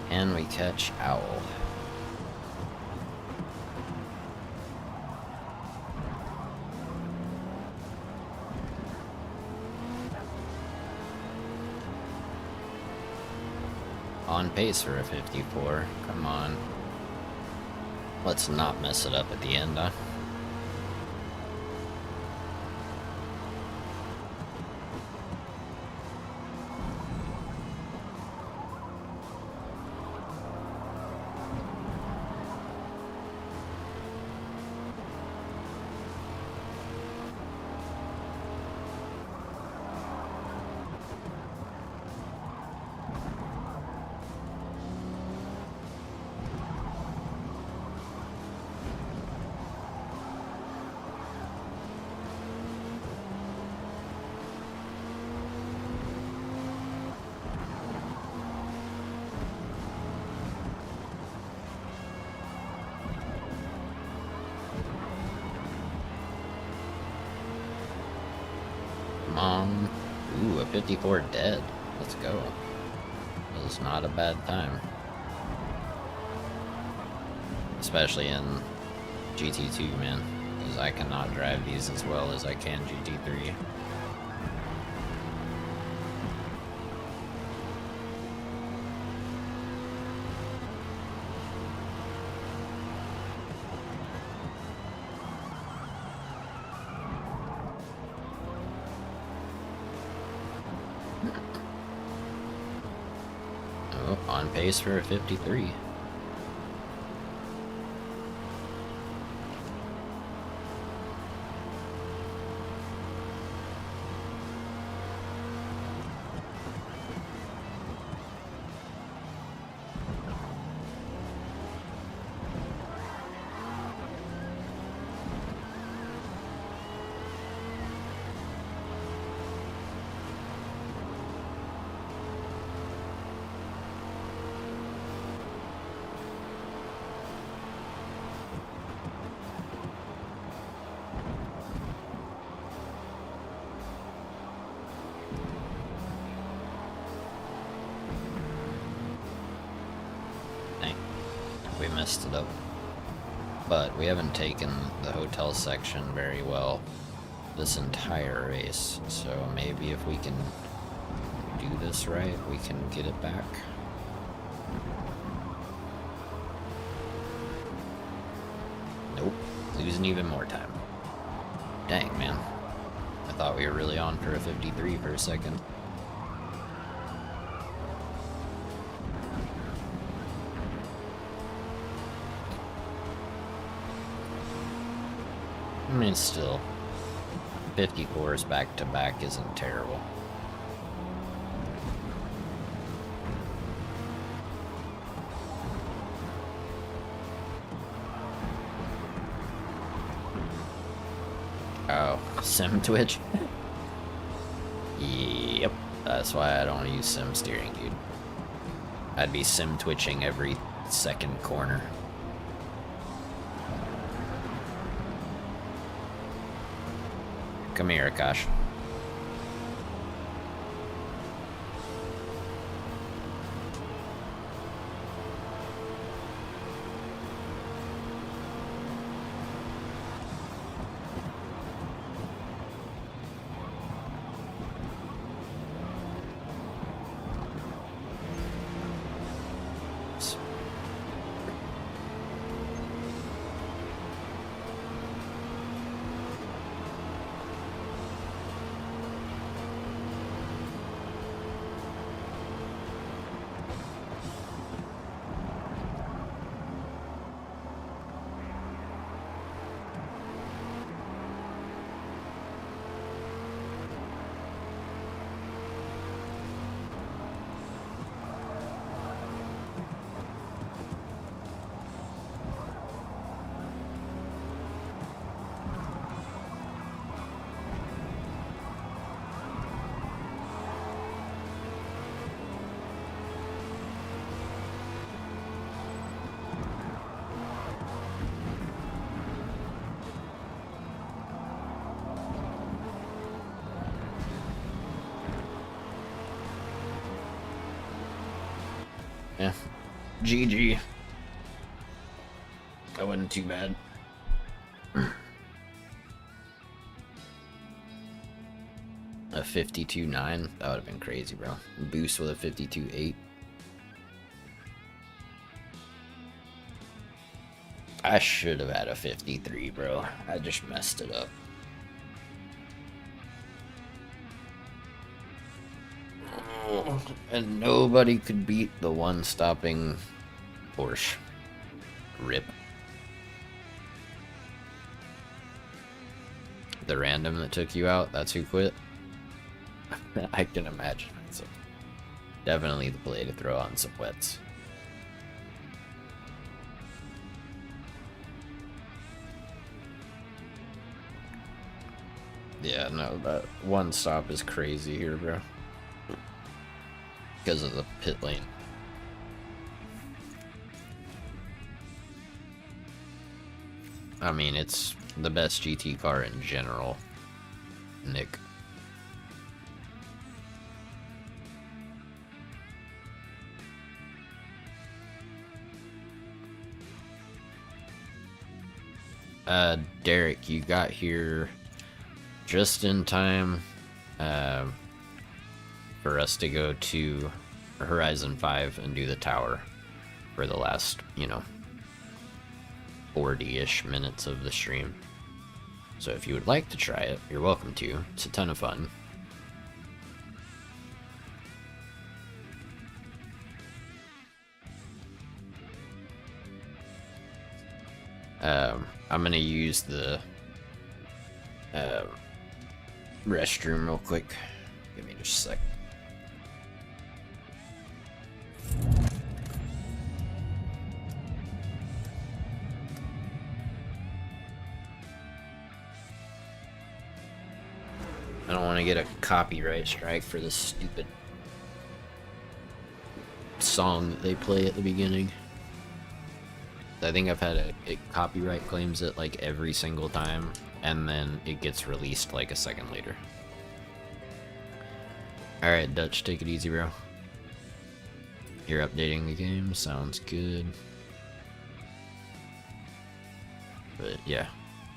And we catch Owl. On pace for a 54. Come on. Let's not mess it up at the end, huh? Ooh, a 54 dead. Let's go. That was not a bad time. Especially in GT2, man. Because I cannot drive these as well as I can GT3. On pace for a 53. We messed it up. But we haven't taken the hotel section very well this entire race, so maybe if we can do this right, we can get it back. Nope, losing even more time. Dang, man. I thought we were really on for a 53 for a second. I mean, still, 54s back to back isn't terrible. Oh, Sim Twitch? Yep. That's why I don't use sim steering, dude. I'd be sim twitching every second corner. Come here, Akash. Yeah. GG. That wasn't too bad. A 52.9? That would have been crazy, bro. Boost with a 52.8. I should have had a 53, bro. I just messed it up. And nobody could beat the one stopping Porsche. Rip. The random that took you out, that's who quit? I can imagine. So definitely the play to throw on some wets. Yeah, no, that one stop is crazy here, bro. Because of the pit lane. I mean, it's the best GT car in general, Nick. Derek, you got here just in time for us to go to Horizon 5 and do the tower for the last, 40-ish minutes of the stream. So if you would like to try it, you're welcome to. It's a ton of fun. I'm gonna use the restroom real quick. Give me just a sec. I don't want to get a copyright strike for this stupid song that they play at the beginning. I think I've had it copyright claims it like every single time, and then it gets released like a second later. Alright, Dutch, take it easy, bro. You're updating the game, sounds good. But yeah,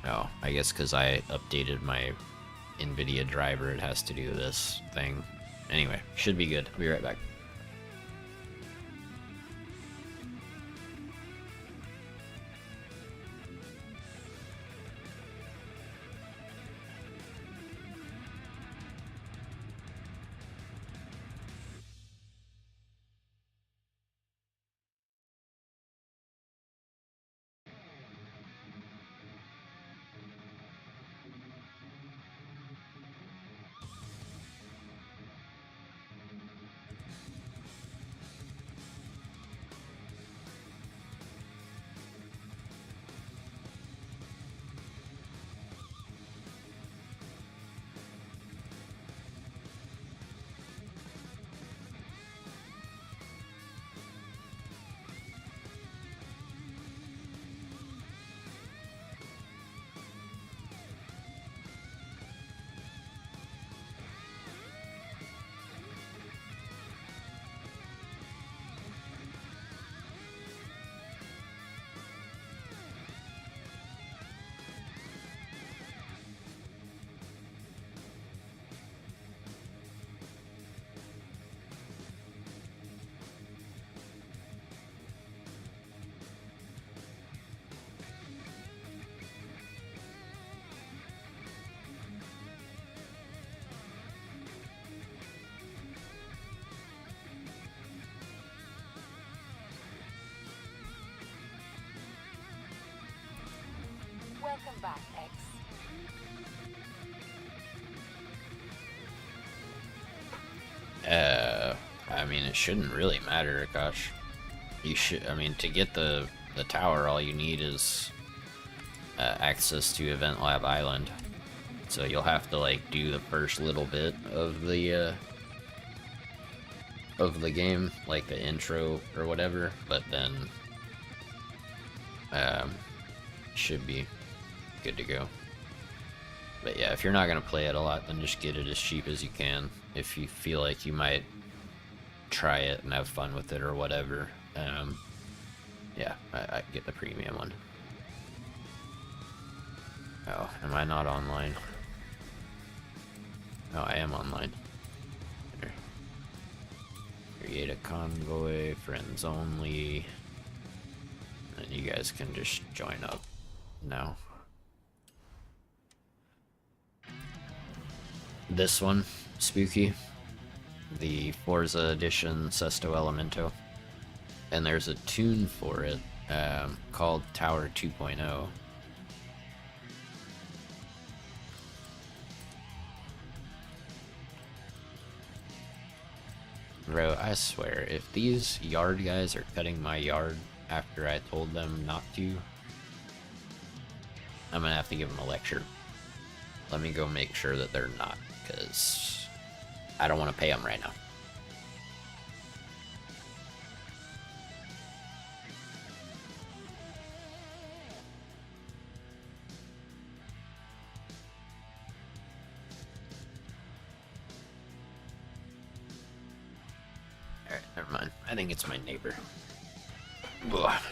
oh, I guess because I updated my NVIDIA driver, it has to do this thing. Anyway, should be good. I'll be right back. back, X. I mean, it shouldn't really matter, Akash. You should, I mean, to get the tower, all you need is access to Event Lab Island. So you'll have to, like, do the first little bit of the game, like the intro or whatever, but then should be good to go. But yeah, if you're not gonna play it a lot, then just get it as cheap as you can. If you feel like you might try it and have fun with it or whatever, yeah, I get the premium one. Oh, am I not online? Oh, I am online. Here. Create a convoy, friends only, and you guys can just join up now. This one, Spooky, the Forza Edition Sesto Elemento, and there's a tune for it called Tower 2.0. Bro, I swear, if these yard guys are cutting my yard after I told them not to, I'm gonna have to give them a lecture. Let me go make sure that they're not, because I don't want to pay them right now. Alright, never mind. I think it's my neighbor. Ugh.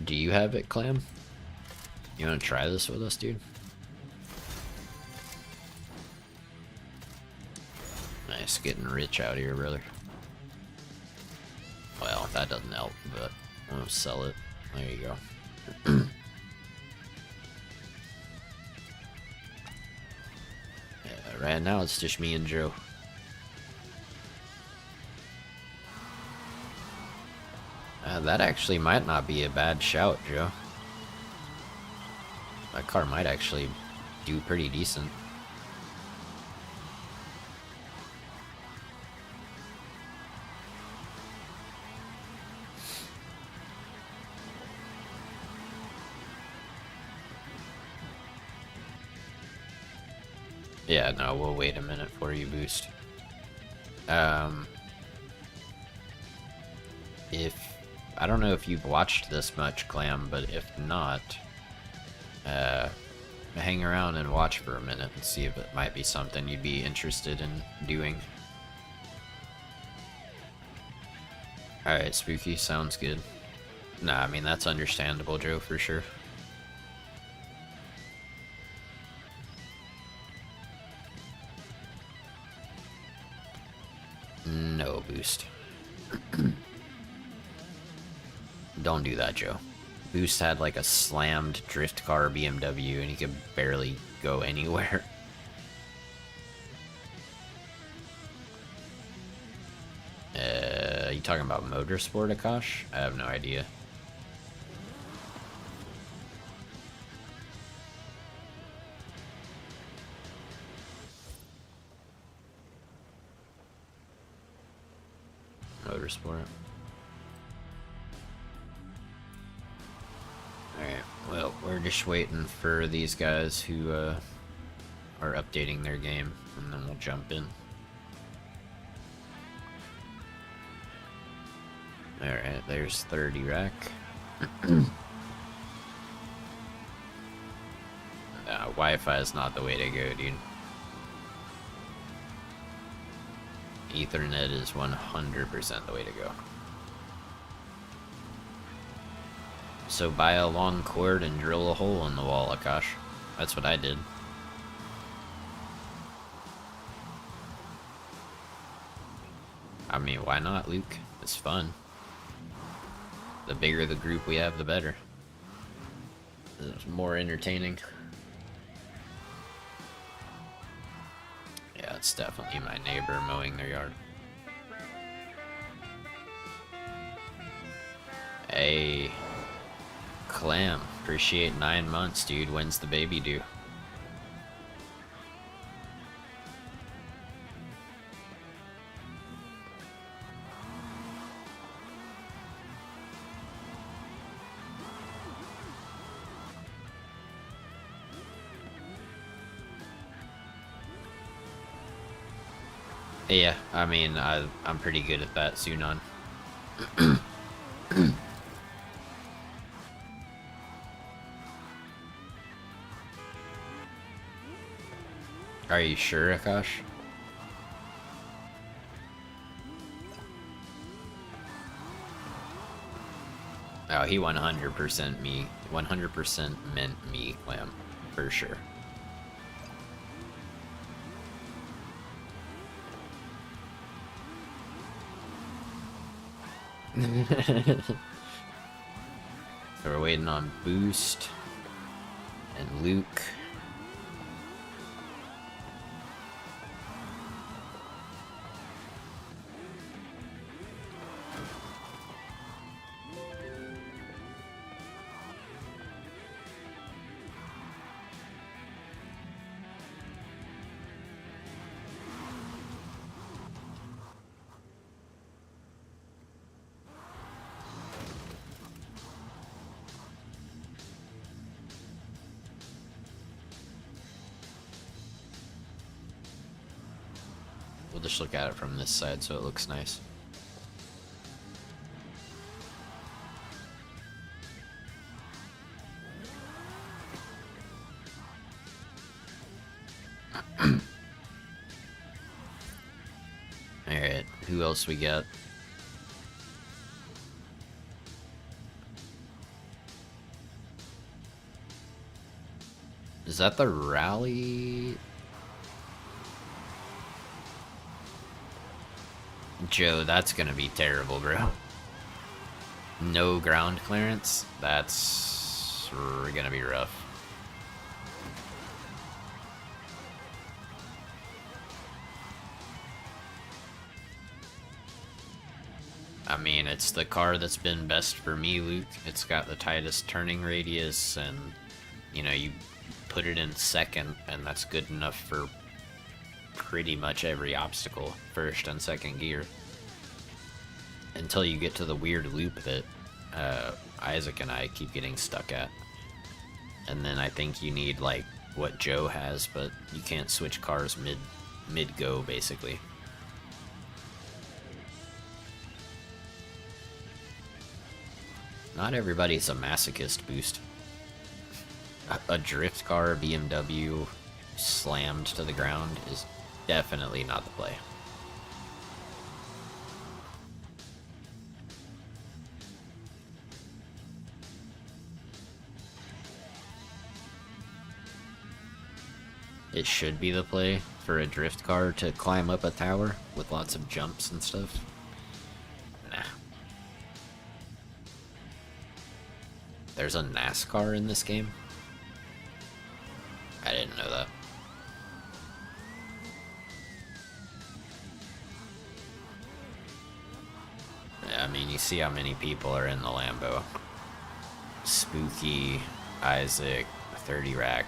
Do you have it, Clam? You wanna try this with us, dude? Nice, getting rich out here, brother. Well, that doesn't help, but I'm gonna sell it. There you go. Yeah, right now it's just me and Joe. That actually might not be a bad shout, Joe. That car might actually do pretty decent. Yeah, no, we'll wait a minute for you, Boost. If I don't know if you've watched this much, Clam, but if not, hang around and watch for a minute and see if it might be something you'd be interested in doing. Alright, Spooky, sounds good. Nah, I mean, that's understandable, Joe, for sure. No, Boost. Don't do that, Joe. Boost had like a slammed drift car BMW and he could barely go anywhere. You talking about Motorsport, Akash? I have no idea. Motorsport. Alright, well, we're just waiting for these guys who are updating their game, and then we'll jump in. Alright, there's 30 rack. Wi-Fi is not the way to go, dude. Ethernet is 100% the way to go. So buy a long cord and drill a hole in the wall, Akash. That's what I did. I mean, why not, Luke? It's fun. The bigger the group we have, the better. It's more entertaining. That's definitely my neighbor mowing their yard. Hey, Clam, appreciate 9 months, dude. When's the baby due? Yeah, I mean, I'm pretty good at that, Sunon. Are you sure, Akash? Oh, he 100% me. 100% meant me, Clam. For sure. So we're waiting on Boost and Luke. We'll just look at it from this side so it looks nice. Alright, who else we got? Is that the rally? Joe, that's gonna be terrible, bro. No ground clearance? That's gonna be rough. I mean, it's the car that's been best for me, Luke. It's got the tightest turning radius, and, you know, you put it in second, and that's good enough for pretty much every obstacle, first and second gear. Until you get to the weird loop that Isaac and I keep getting stuck at. And then I think you need, like, what Joe has, but you can't switch cars mid-go, basically. Not everybody's a masochist, Boost. A drift car, BMW, slammed to the ground is definitely not the play. It should be the play for a drift car to climb up a tower with lots of jumps and stuff. Nah. There's a NASCAR in this game? I didn't know that. Yeah, I mean, you see how many people are in the Lambo. Spooky, Isaac, 30 rack.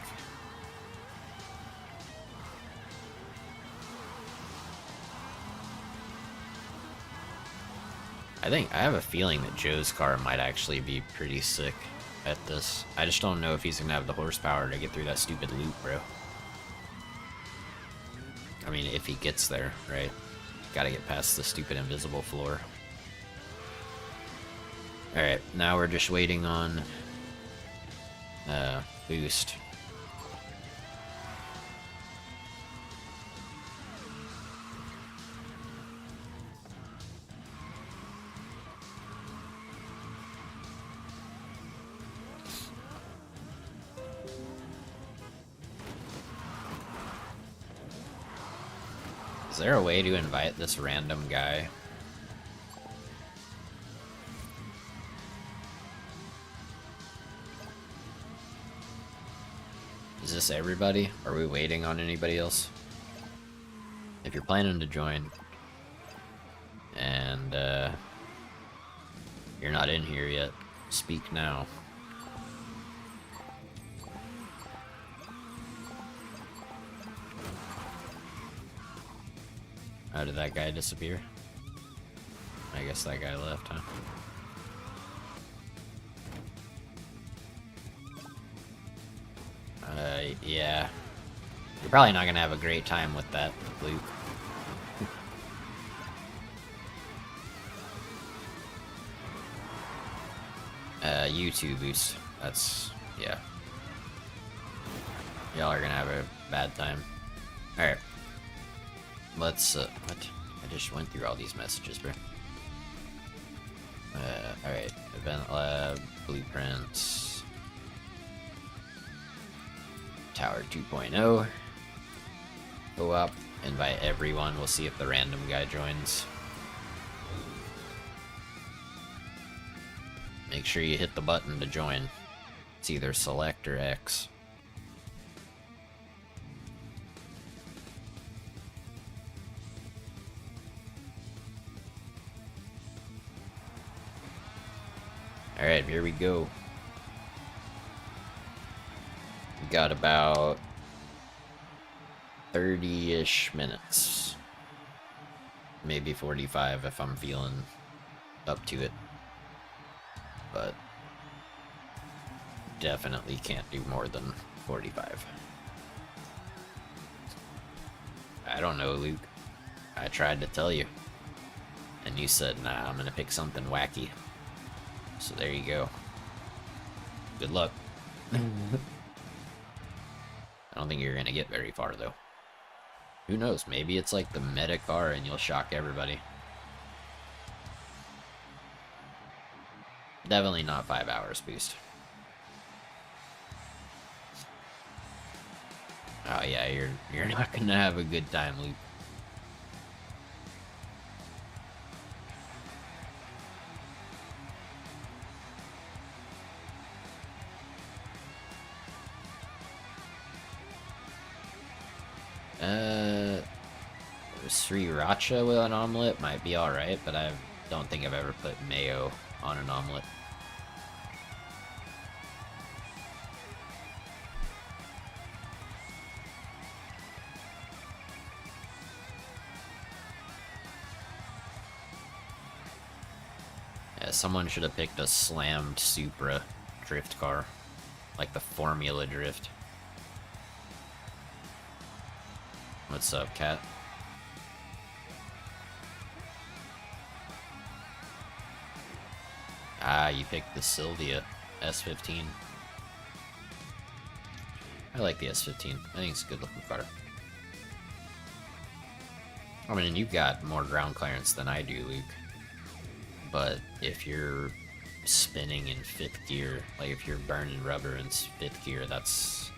I have a feeling that Joe's car might actually be pretty sick at this. I just don't know if he's gonna have the horsepower to get through that stupid loop, bro. I mean, if he gets there, right? Gotta get past the stupid invisible floor. Alright, now we're just waiting on Boost. Is there a way to invite this random guy? Is this everybody? Are we waiting on anybody else? if you're planning to join and you're not in here yet, speak now. How did that guy disappear? I guess that guy left, huh? Yeah. You're probably not gonna have a great time with that, Luke. YouTube boost. That's, yeah. Y'all are gonna have a bad time. Alright. Let's, what? I just went through all these messages, bro. Alright. Event Lab, Blueprints. Tower 2.0. Go up, invite everyone. We'll see if the random guy joins. Make sure you hit the button to join. It's either select or X. Alright, here we go. We got about 30-ish minutes. Maybe 45 if I'm feeling up to it. But definitely can't do more than 45. I don't know, Luke. I tried to tell you. And you said, nah, I'm gonna pick something wacky. So there you go. Good luck. I don't think you're gonna get very far, though. Who knows? Maybe it's like the meta car and you'll shock everybody. Definitely not 5 hours boost. Oh yeah, you're not gonna have a good time, Luke. Sriracha with an omelet might be alright, but I don't think I've ever put mayo on an omelet. Yeah, someone should have picked a slammed Supra drift car, like the Formula Drift. What's up, cat? Ah, you picked the Sylvia S15. I like the S15. I think it's a good looking car. I mean, you've got more ground clearance than I do, Luke. But if you're spinning in 5th gear, like if you're burning rubber in 5th gear, that's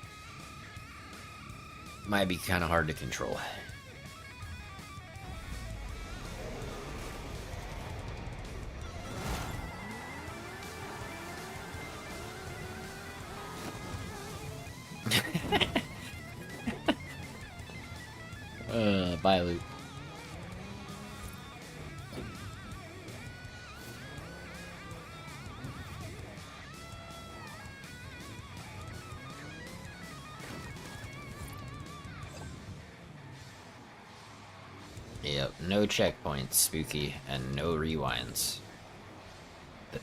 might be kind of hard to control. Bye, Luke. Yep, no checkpoints, Spooky, and no rewinds.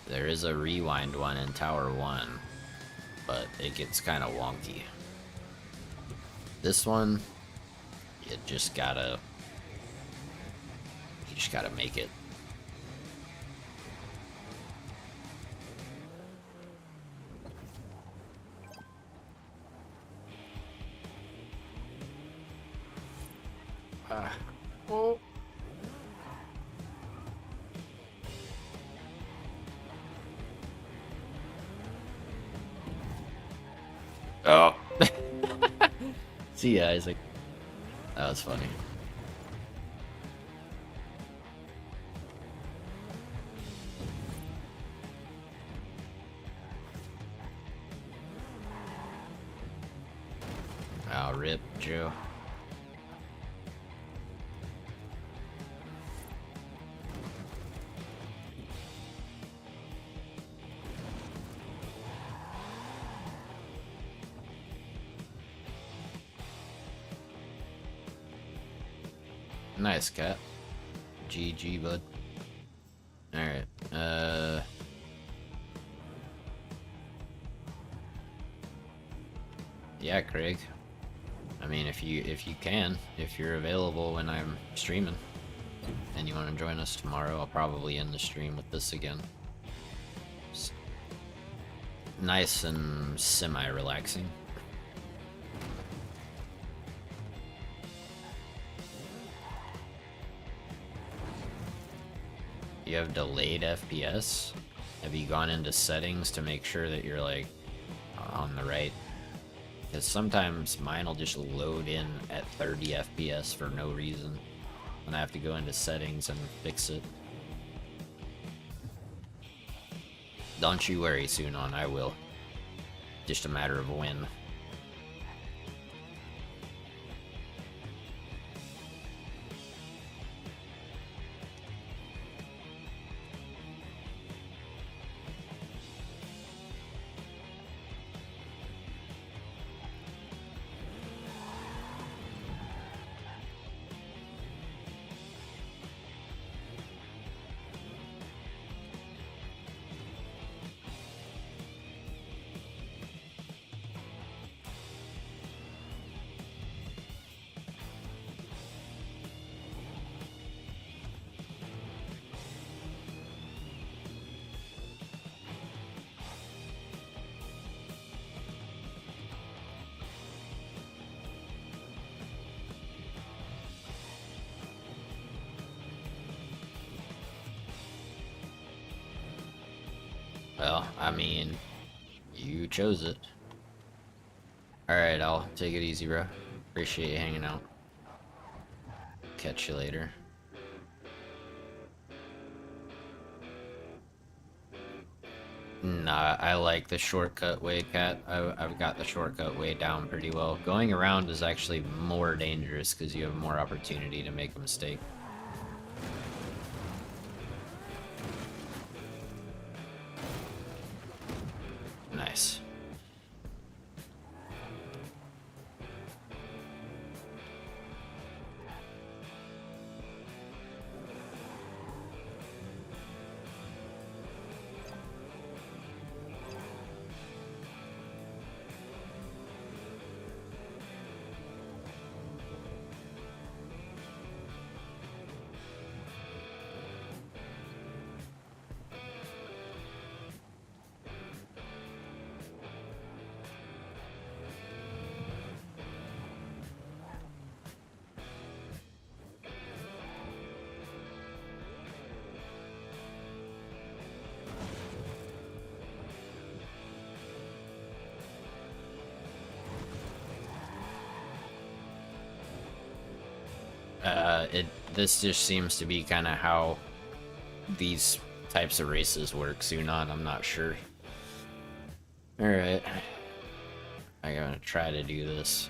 There is a rewind one in Tower 1, but it gets kind of wonky. This one, you just gotta make it. Oh. Oh. See ya, Isaac. That was funny. Oh, rip, Joe. Nice, cat. GG, bud. Alright, yeah, Craig. I mean, if you can, if you're available when I'm streaming, and you want to join us tomorrow, I'll probably end the stream with this again. It's nice and semi-relaxing. You have delayed FPS? Have you gone into settings to make sure that you're like on the right? Because sometimes mine will just load in at 30 FPS for no reason, and I have to go into settings and fix it. Don't you worry, Sunon, I will. Just a matter of when. Well, I mean, you chose it. Alright, I'll take it easy, bro. Appreciate you hanging out. Catch you later. Nah, I like the shortcut way, Cat. I've got the shortcut way down pretty well. Going around is actually more dangerous because you have more opportunity to make a mistake. Nice. This just seems to be kind of how these types of races work. Sunon, I'm not sure. Alright. I'm gonna try to do this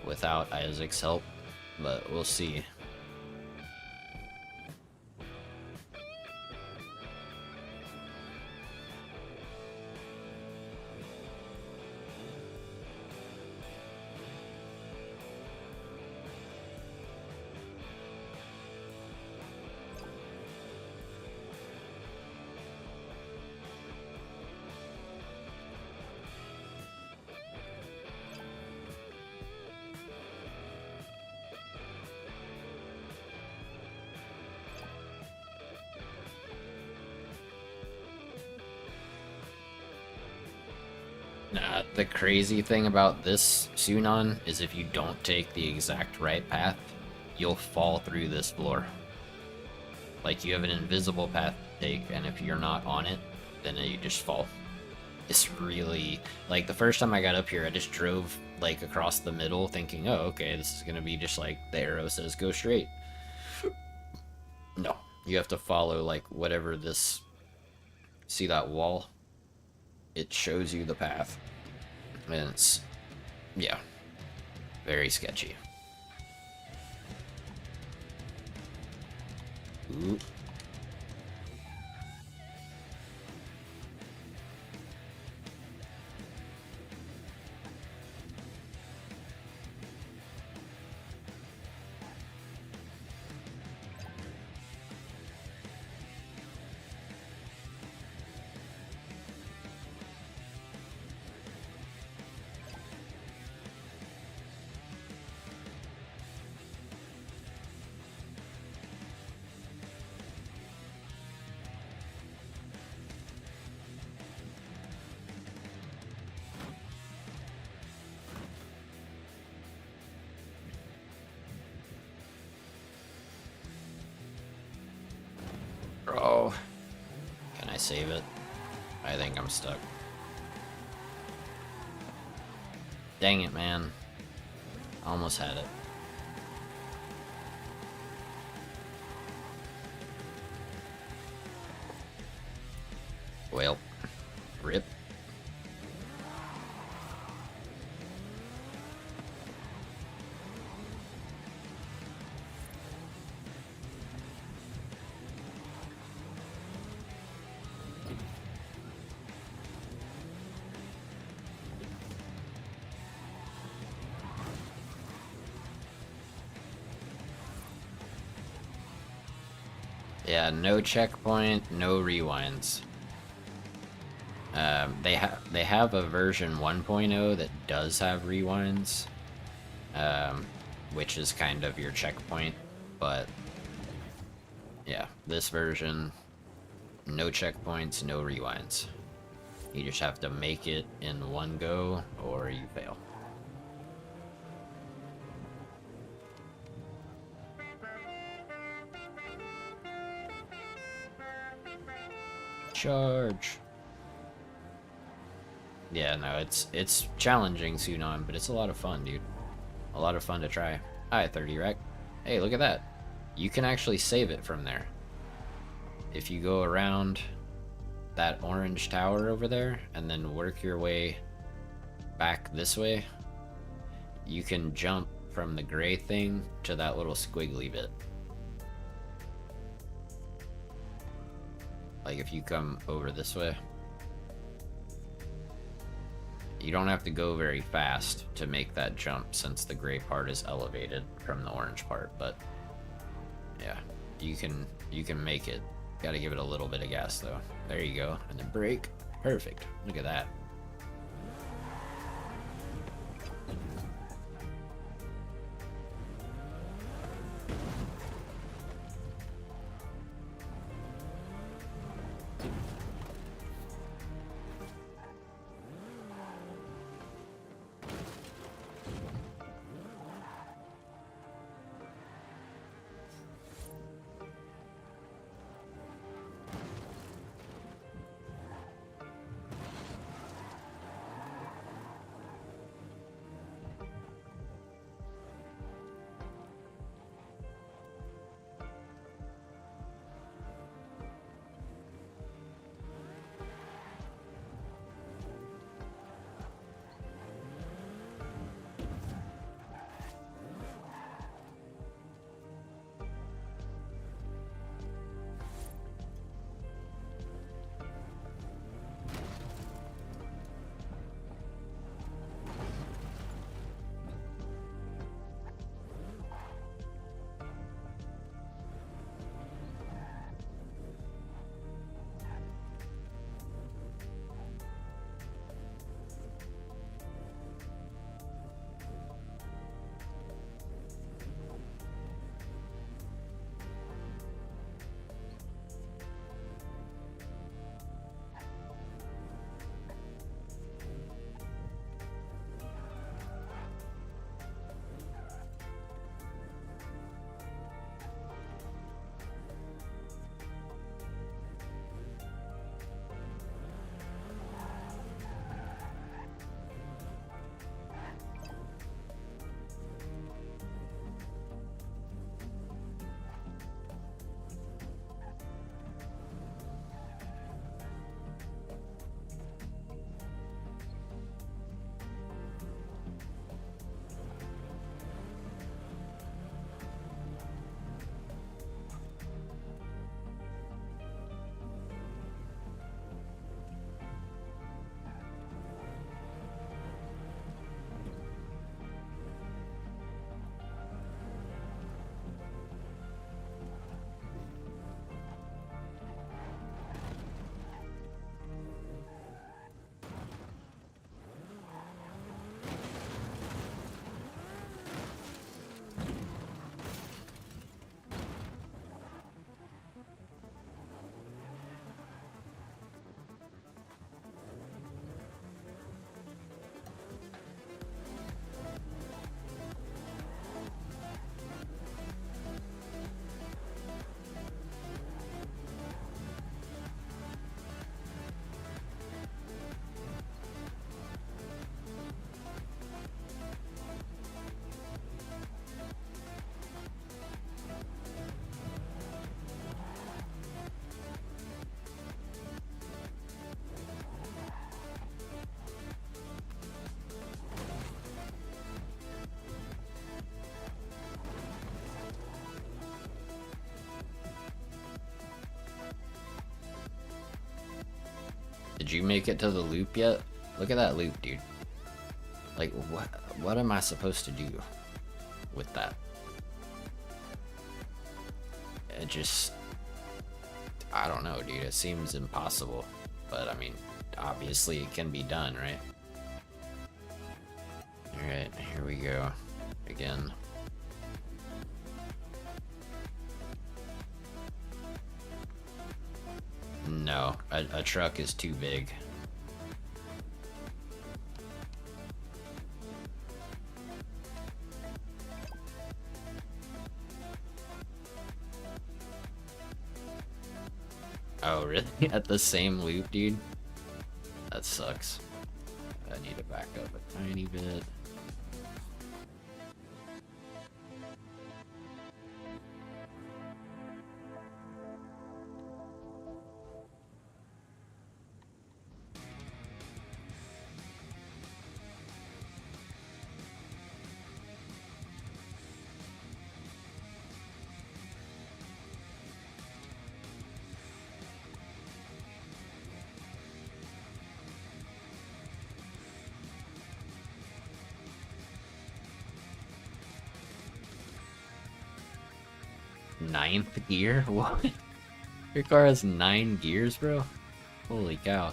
without Isaac's help, but we'll see. The crazy thing about this, Sunon, is if you don't take the exact right path, you'll fall through this floor. Like, you have an invisible path to take, and if you're not on it, then you just fall. It's really... Like, the first time I got up here, I just drove, like, across the middle, thinking, oh, okay, this is gonna be just like the arrow says, go straight. No. You have to follow, like, whatever this... See that wall? It shows you the path. And it's, yeah, very sketchy. Ooh. save it. I think I'm stuck. Dang it, man. Almost had it. Well, rip. Yeah, no checkpoint, no rewinds. They have a version 1.0 that does have rewinds, which is kind of your checkpoint, but yeah, this version, no checkpoints, no rewinds. You just have to make it in one go or you fail. Charge. Yeah, no, it's challenging Sunon, but it's a lot of fun, dude. A lot of fun to try. Hi, 30 Rec. Hey, look at that. You can actually save it from there. If you go around that orange tower over there and then work your way back this way, you can jump from the gray thing to that little squiggly bit. Like if you come over this way. You don't have to go very fast to make that jump since the gray part is elevated from the orange part, but yeah, you can make it. Gotta give it a little bit of gas though. There you go, and then brake. Perfect. Look at that. Did you make it to the loop yet? Look at that loop, dude. Like, what am I supposed to do with that? It just... I don't know, dude. It seems impossible. But, I mean, obviously it can be done, right? Alright, here we go. Again. No, a truck is too big. Oh, really? At the same loop, dude? That sucks. I need to back up a tiny bit. Ninth gear? What? Your car has 9 gears, bro? Holy cow.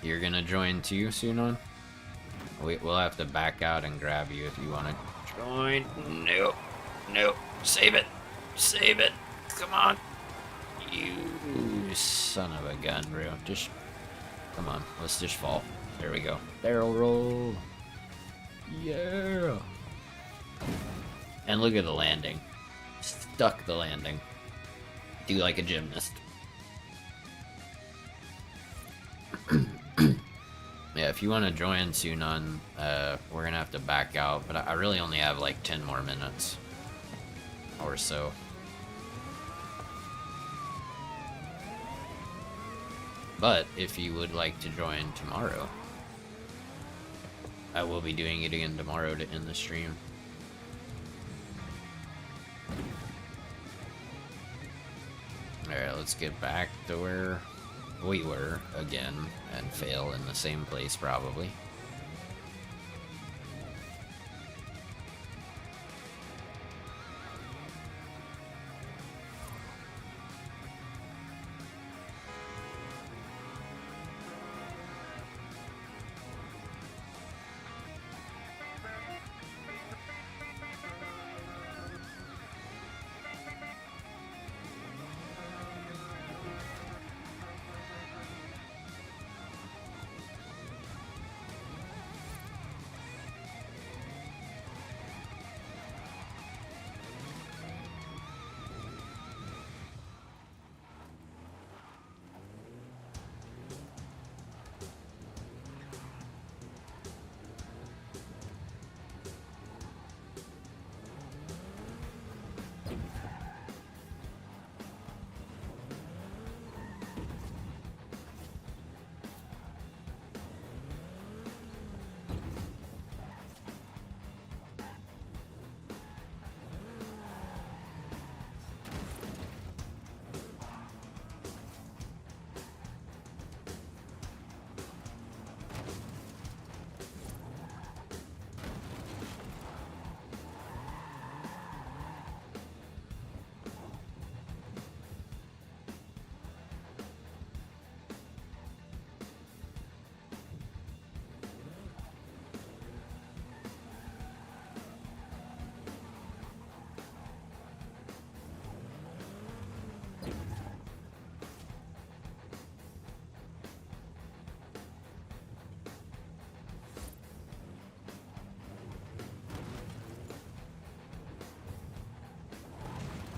You're gonna join too soon on? We'll have to back out and grab you if you wanna join. Nope. Nope. Save it. Save it. Come on. You son of a gun, bro. Just... Come on, let's just fall. There we go. Barrel roll. Yeah. And look at the landing. Stuck the landing. Do like a gymnast. Yeah, if you want to join soon on, we're gonna have to back out, but I really only have like 10 more minutes or so. But if you would like to join tomorrow, I will be doing it again tomorrow to end the stream. Alright, let's get back to where we were again and fail in the same place probably.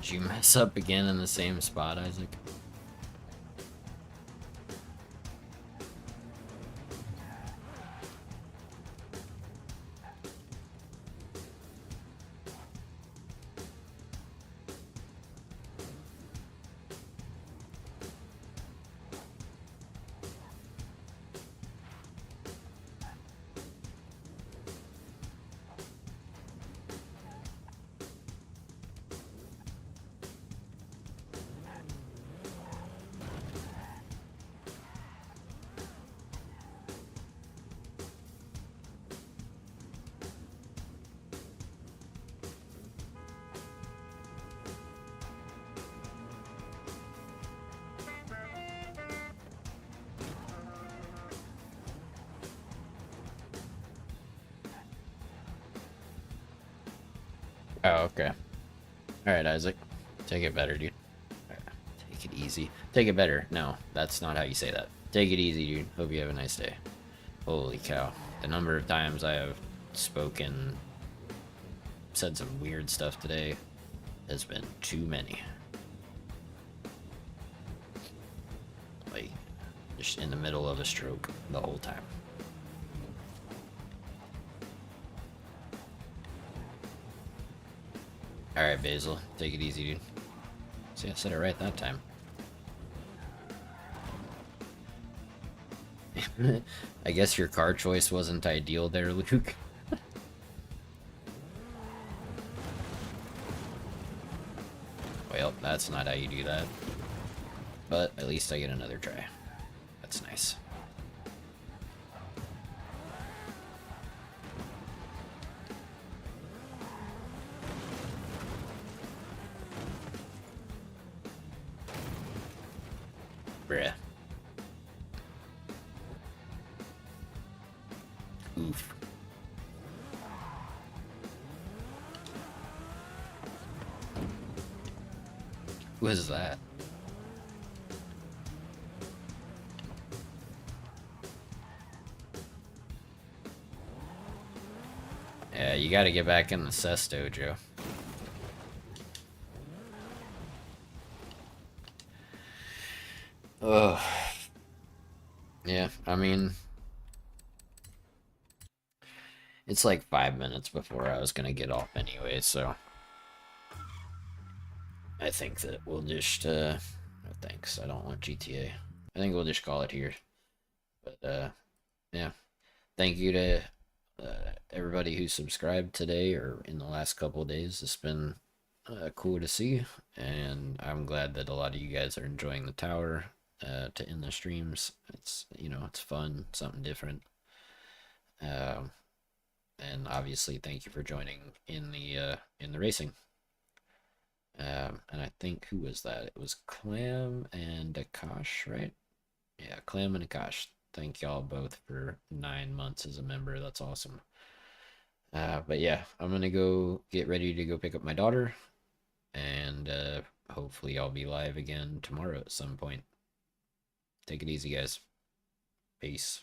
Did you mess up again in the same spot, Isaac? Oh, okay. Alright, Isaac. Take it better, dude. Take it easy. Take it better. No, that's not how you say that. Take it easy, dude. Hope you have a nice day. Holy cow. The number of times I have spoken, said some weird stuff today has been too many. Like, just in the middle of a stroke the whole time. Alright, Basil. Take it easy, dude. See, I said it right that time. I guess your car choice wasn't ideal there, Luke. Well, that's not how you do that. But at least I get another try. That's nice. Bruh. Oof. What is that? Yeah, you gotta get back in the cess dojo. Ugh. Yeah, I mean, it's like 5 minutes before I was gonna get off anyway, so I think that we'll just, no thanks, I don't want GTA. I think we'll just call it here. But, yeah. Thank you to everybody who subscribed today or in the last couple of days. It's been cool to see, and I'm glad that a lot of you guys are enjoying the tower to end the streams. It's, you know, it's fun, something different. And obviously, thank you for joining in the racing. And I think, who was that? It was Clam and Akash, right? Yeah, Clam and Akash. Thank y'all both for 9 months as a member. That's awesome. But yeah, I'm gonna go get ready to go pick up my daughter, and hopefully I'll be live again tomorrow at some point. Take it easy, guys. Peace.